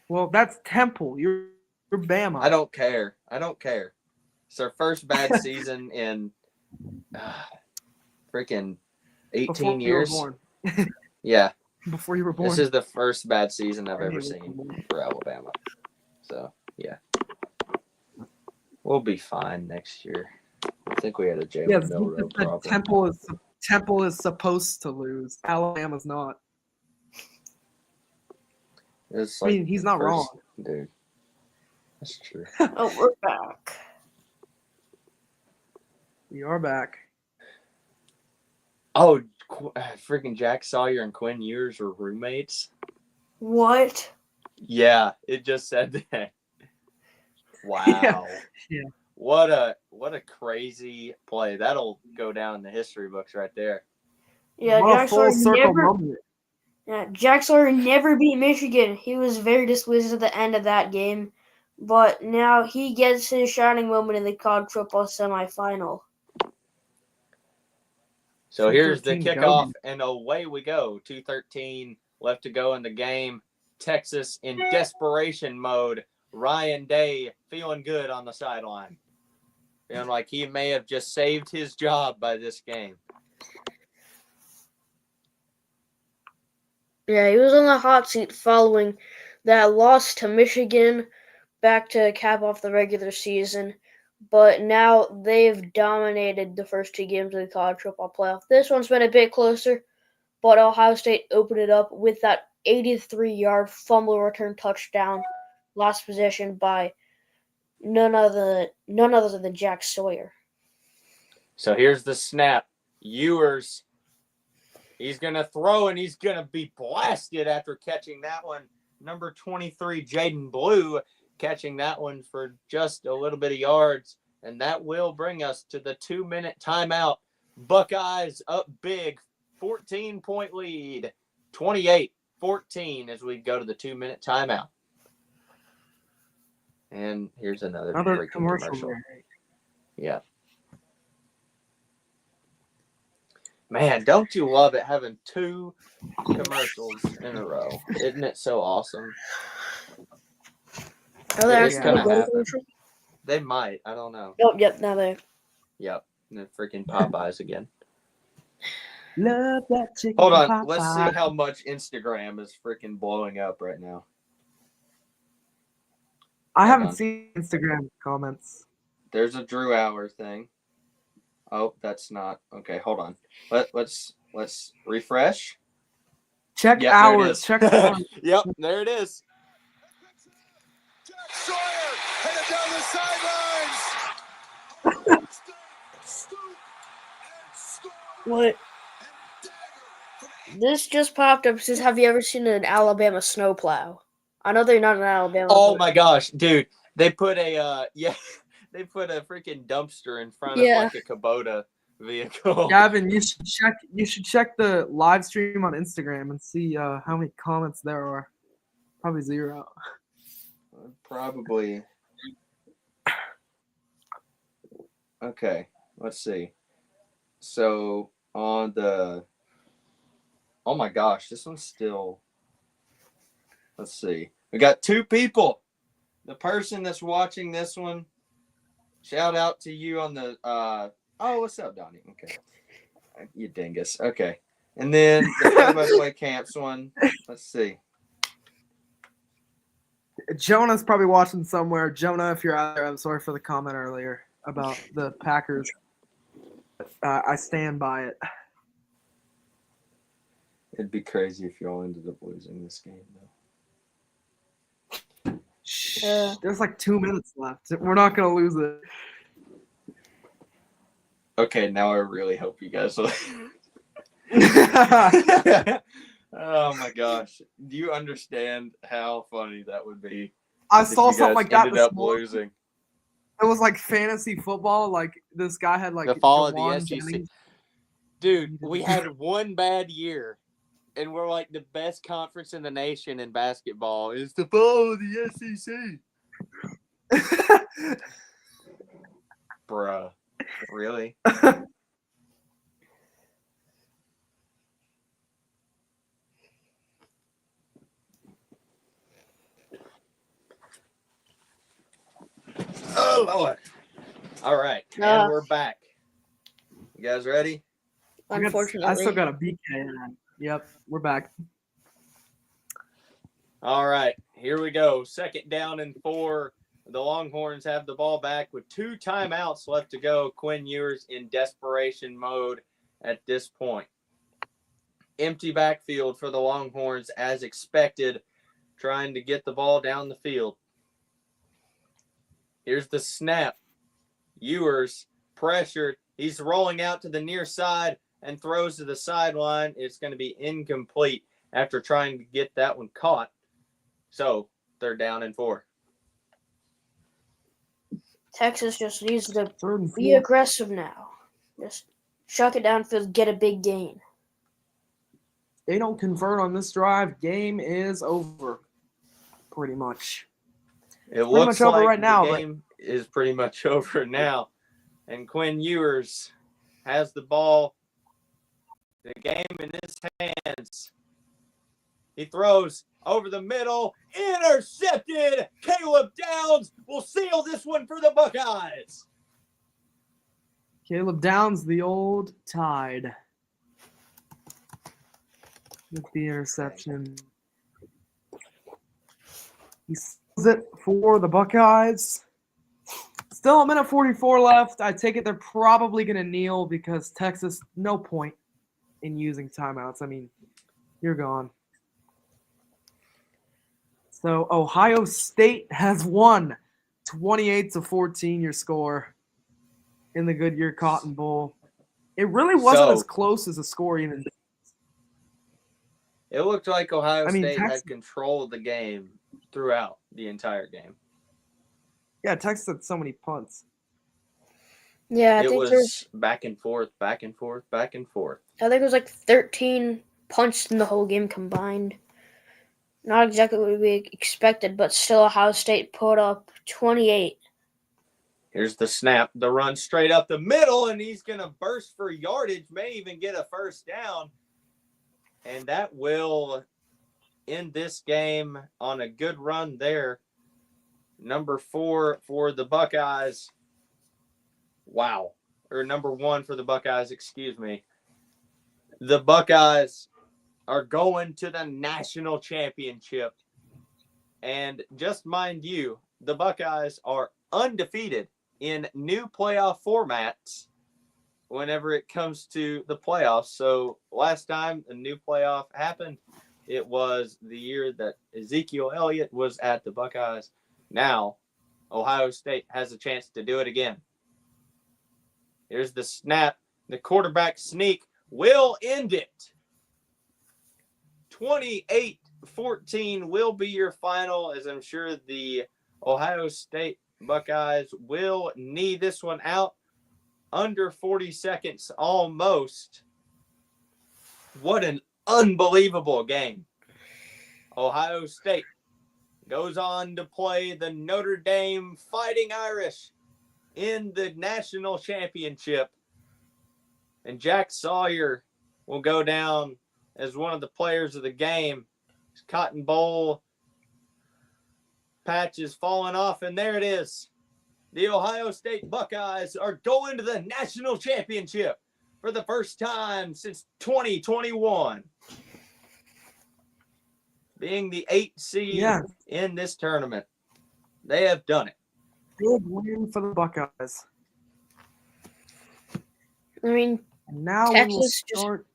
Well, that's Temple. You're Bama. I don't care. It's our first bad season in freaking 18 Before you were years. born. Yeah, Before you were born. this is the first bad season I've Or ever you were seen born. for Alabama. So yeah, we'll be fine next year. I think we had a Jalen Yes, Milroe problem. Temple is supposed to lose. Alabama's not. It's I mean, he's not wrong. dude. That's true. Oh, we're back. We are back. Oh, freaking Jack Sawyer and Quinn Ewers were roommates. What? Yeah, it just said that. Wow. Yeah. What a crazy play. That'll go down in the history books right there. Yeah, What a Jack full Sawyer circle never. moment. Yeah, Jack Sawyer never beat Michigan. He was very displeased at the end of that game, but now he gets his shining moment in the college football semifinal. So here's the 2:13 kickoff, go. and away we go. 2:13 left to go in the game. Texas in desperation mode. Ryan Day feeling good on the sideline. Feeling like he may have just saved his job by this game. Yeah, he was on the hot seat following that loss to Michigan back to cap off the regular season. But now they've dominated the first two games of the college football playoff. This one's been a bit closer, but Ohio State opened it up with that 83-yard fumble return touchdown, last possession by none other than Jack Sawyer. So here's the snap. Ewers, he's going to throw, and he's going to be blasted after catching that one. Number 23, Jaden Blue, catching that one for just a little bit of yards. And that will bring us to the 2-minute timeout. Buckeyes up big, 14-point lead, 28-14 as we go to the 2-minute timeout. And here's another freaking commercial. Yeah. Man, don't you love it having two commercials in a row? Isn't it so awesome? Are they It's actually gonna going happen. commercial? They might. I don't know. Oh, yep, now they. Yep. And the freaking Popeyes again. Love that chicken. Hold on. Popeye. Let's see how much Instagram is freaking blowing up right now. I Hold haven't on. seen Instagram comments. There's a Drew Hour thing. Oh, that's not. Okay, hold on. Let's refresh. Check Yep, there it hours. is. Check hours. Yep, there it is. Jack Sawyer headed down the sidelines. What? This just popped up. Says, have you ever seen an Alabama snowplow? I know they're not in Alabama. Oh but- my gosh, dude! They put a they put a freaking dumpster in front Yeah. of like a Kubota vehicle. Gavin, you should check the live stream on Instagram and see how many comments there are. Probably 0. Probably. Okay, let's see. So on the. Oh my gosh, this one's still. Let's see. We got 2 people. The person that's watching this one, shout out to you on the. Oh, what's up, Donnie? Okay, you dingus. Okay, and then the play-by-play camps one. Let's see. Jonah's probably watching somewhere. Jonah, if you're out there, I'm sorry for the comment earlier about the Packers. I stand by it. It'd be crazy if y'all ended up losing this game, though. There's like 2 minutes left. We're not gonna lose it. Okay, now I really hope you guys will. Oh my gosh. Do you understand how funny that would be? I if saw you something guys like that ended this up morning. losing. It was like fantasy football. Like this guy had like The fall of the DeJuan SEC. Jennings. Dude, we had one bad year, and we're like the best conference in the nation in basketball. It's the fall of the SEC. Bruh. Really? Oh, Lord. All right. And we're back. You guys ready? Unfortunately. I still got a BK in that. Yep, we're back. All right. Here we go. 2nd down and 4. The Longhorns have the ball back with 2 timeouts left to go. Quinn Ewers in desperation mode at this point. Empty backfield for the Longhorns as expected, trying to get the ball down the field. Here's the snap. Ewers pressured. He's rolling out to the near side and throws to the sideline. It's going to be incomplete after trying to get that one caught. So 3rd down and 4. Texas just needs to Third and be four. aggressive now. Just chuck it downfield, get a big gain. They don't convert on this drive, game is over. Pretty much. It Pretty looks much over like right now, the but game is pretty much over now. And Quinn Ewers has the ball, the game in his hands. He throws over the middle, intercepted. Caleb Downs will seal this one for the Buckeyes. Caleb Downs, the old Tide. With the interception. He seals it for the Buckeyes. Still a minute 44 left. I take it they're probably going to kneel because Texas, no point in using timeouts. I mean, you're gone. So Ohio State has won 28-14 your score in the Goodyear Cotton Bowl. It really wasn't as close as the score even. It looked like Ohio State Texas, had control of the game throughout the entire game. Yeah, Texas had so many punts. Yeah, it was back and forth, back and forth, back and forth. I think it was like 13 punts in the whole game combined. Not exactly what we expected, but still Ohio State put up 28. Here's the snap, the run straight up the middle, and he's going to burst for yardage, may even get a first down. And that will end this game on a good run there. Number 4 for the Buckeyes. Wow. Or number 1 for the Buckeyes, excuse me. The Buckeyes are going to the national championship. And just mind you, the Buckeyes are undefeated in new playoff formats whenever it comes to the playoffs. So last time a new playoff happened, it was the year that Ezekiel Elliott was at the Buckeyes. Now, Ohio State has a chance to do it again. Here's the snap. The quarterback sneak will end it. 28-14 will be your final, as I'm sure the Ohio State Buckeyes will knee this one out. Under 40 seconds almost. What an unbelievable game. Ohio State goes on to play the Notre Dame Fighting Irish in the national championship. And Jack Sawyer will go down as one of the players of the game. His Cotton Bowl patch is falling off, and there it is. The Ohio State Buckeyes are going to the national championship for the first time since 2021. Being the 8th seed in this tournament. They have done it. Good win for the Buckeyes. I mean, and now Texas we will start.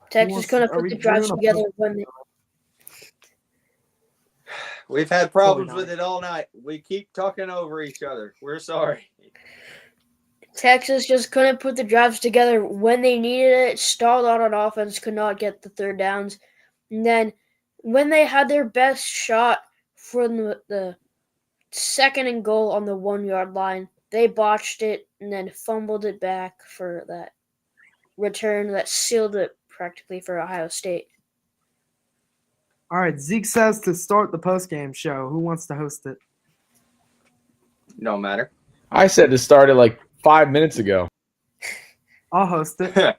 Texas going to put the drives together when they. We've had problems with it all night. We keep talking over each other. We're sorry. Texas just couldn't put the drives together when they needed it. Stalled out on offense, could not get the third downs. And then when they had their best shot for the second and goal on the 1-yard line, they botched it and then fumbled it back for that return that sealed it practically for Ohio State. All right, Zeke says to start the postgame show. Who wants to host it? No matter. I said to start it like 5 minutes ago. I'll host it.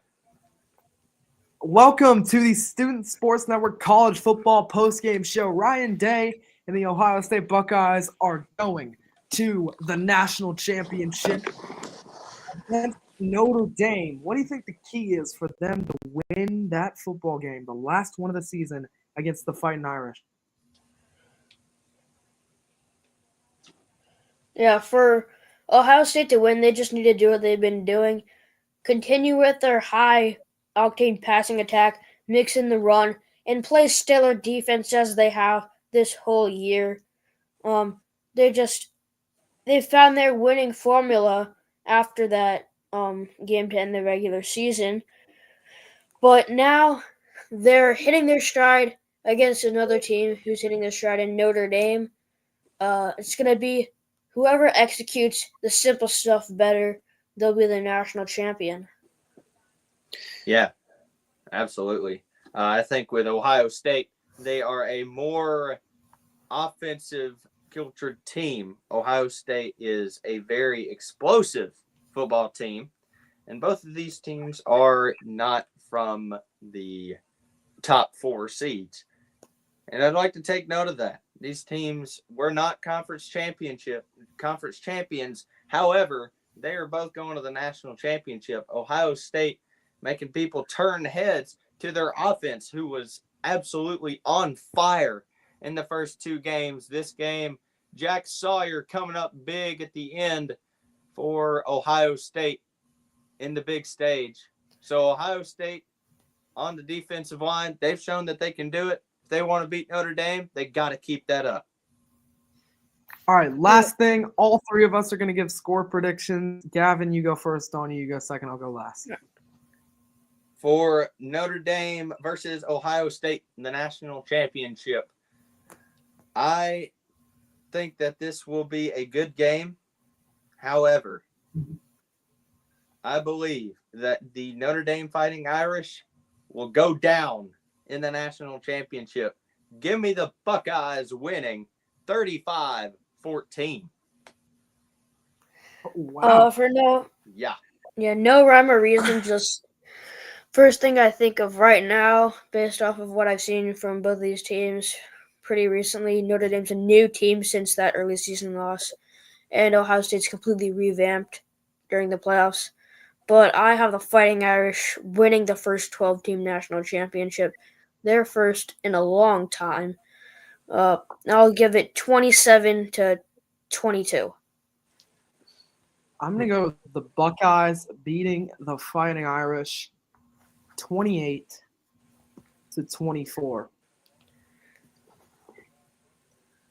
Welcome to the Student Sports Network College Football Postgame Show. Ryan Day and the Ohio State Buckeyes are going to the national championship against Notre Dame. What do you think the key is for them to win that football game, the last one of the season, against the Fighting Irish? Yeah, for Ohio State to win, they just need to do what they've been doing. Continue with their high-octane passing attack, mix in the run, and play stellar defense as they have this whole year. They found their winning formula after that game to end the regular season. But now they're hitting their stride against another team who's hitting their stride in Notre Dame. It's going to be whoever executes the simple stuff better, they'll be the national champion. Yeah, absolutely. I think with Ohio State, they are a more offensive cultured team. Ohio State is a very explosive football team, and both of these teams are not from the top 4 seeds. And I'd like to take note of that. These teams were not conference champions. However, they are both going to the national championship. Ohio State making people turn heads to their offense, who was absolutely on fire in the first 2 games. This game, Jack Sawyer coming up big at the end for Ohio State in the big stage. So Ohio State on the defensive line, they've shown that they can do it. If they want to beat Notre Dame, they got to keep that up. All right, last thing. All 3 of us are going to give score predictions. Gavin, you go first. Donnie, you go second. I'll go last. For Notre Dame versus Ohio State in the national championship, I think that this will be a good game. However, I believe that the Notre Dame Fighting Irish will go down in the national championship. Give me the Buckeyes winning 35-14. Wow. For no rhyme or reason, just first thing I think of right now, based off of what I've seen from both of these teams pretty recently. Notre Dame's a new team since that early season loss, and Ohio State's completely revamped during the playoffs. But I have the Fighting Irish winning the first 12-team national championship, their first in a long time. I'll give it 27-22. I'm going to go with the Buckeyes beating the Fighting Irish 28-24.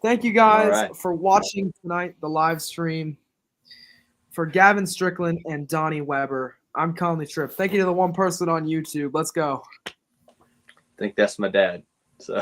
Thank you guys for watching tonight, the live stream. For Gavin Strickland and Donnie Weber, I'm Conley Tripp. Thank you to the one person on YouTube. Let's go. I think that's my dad. So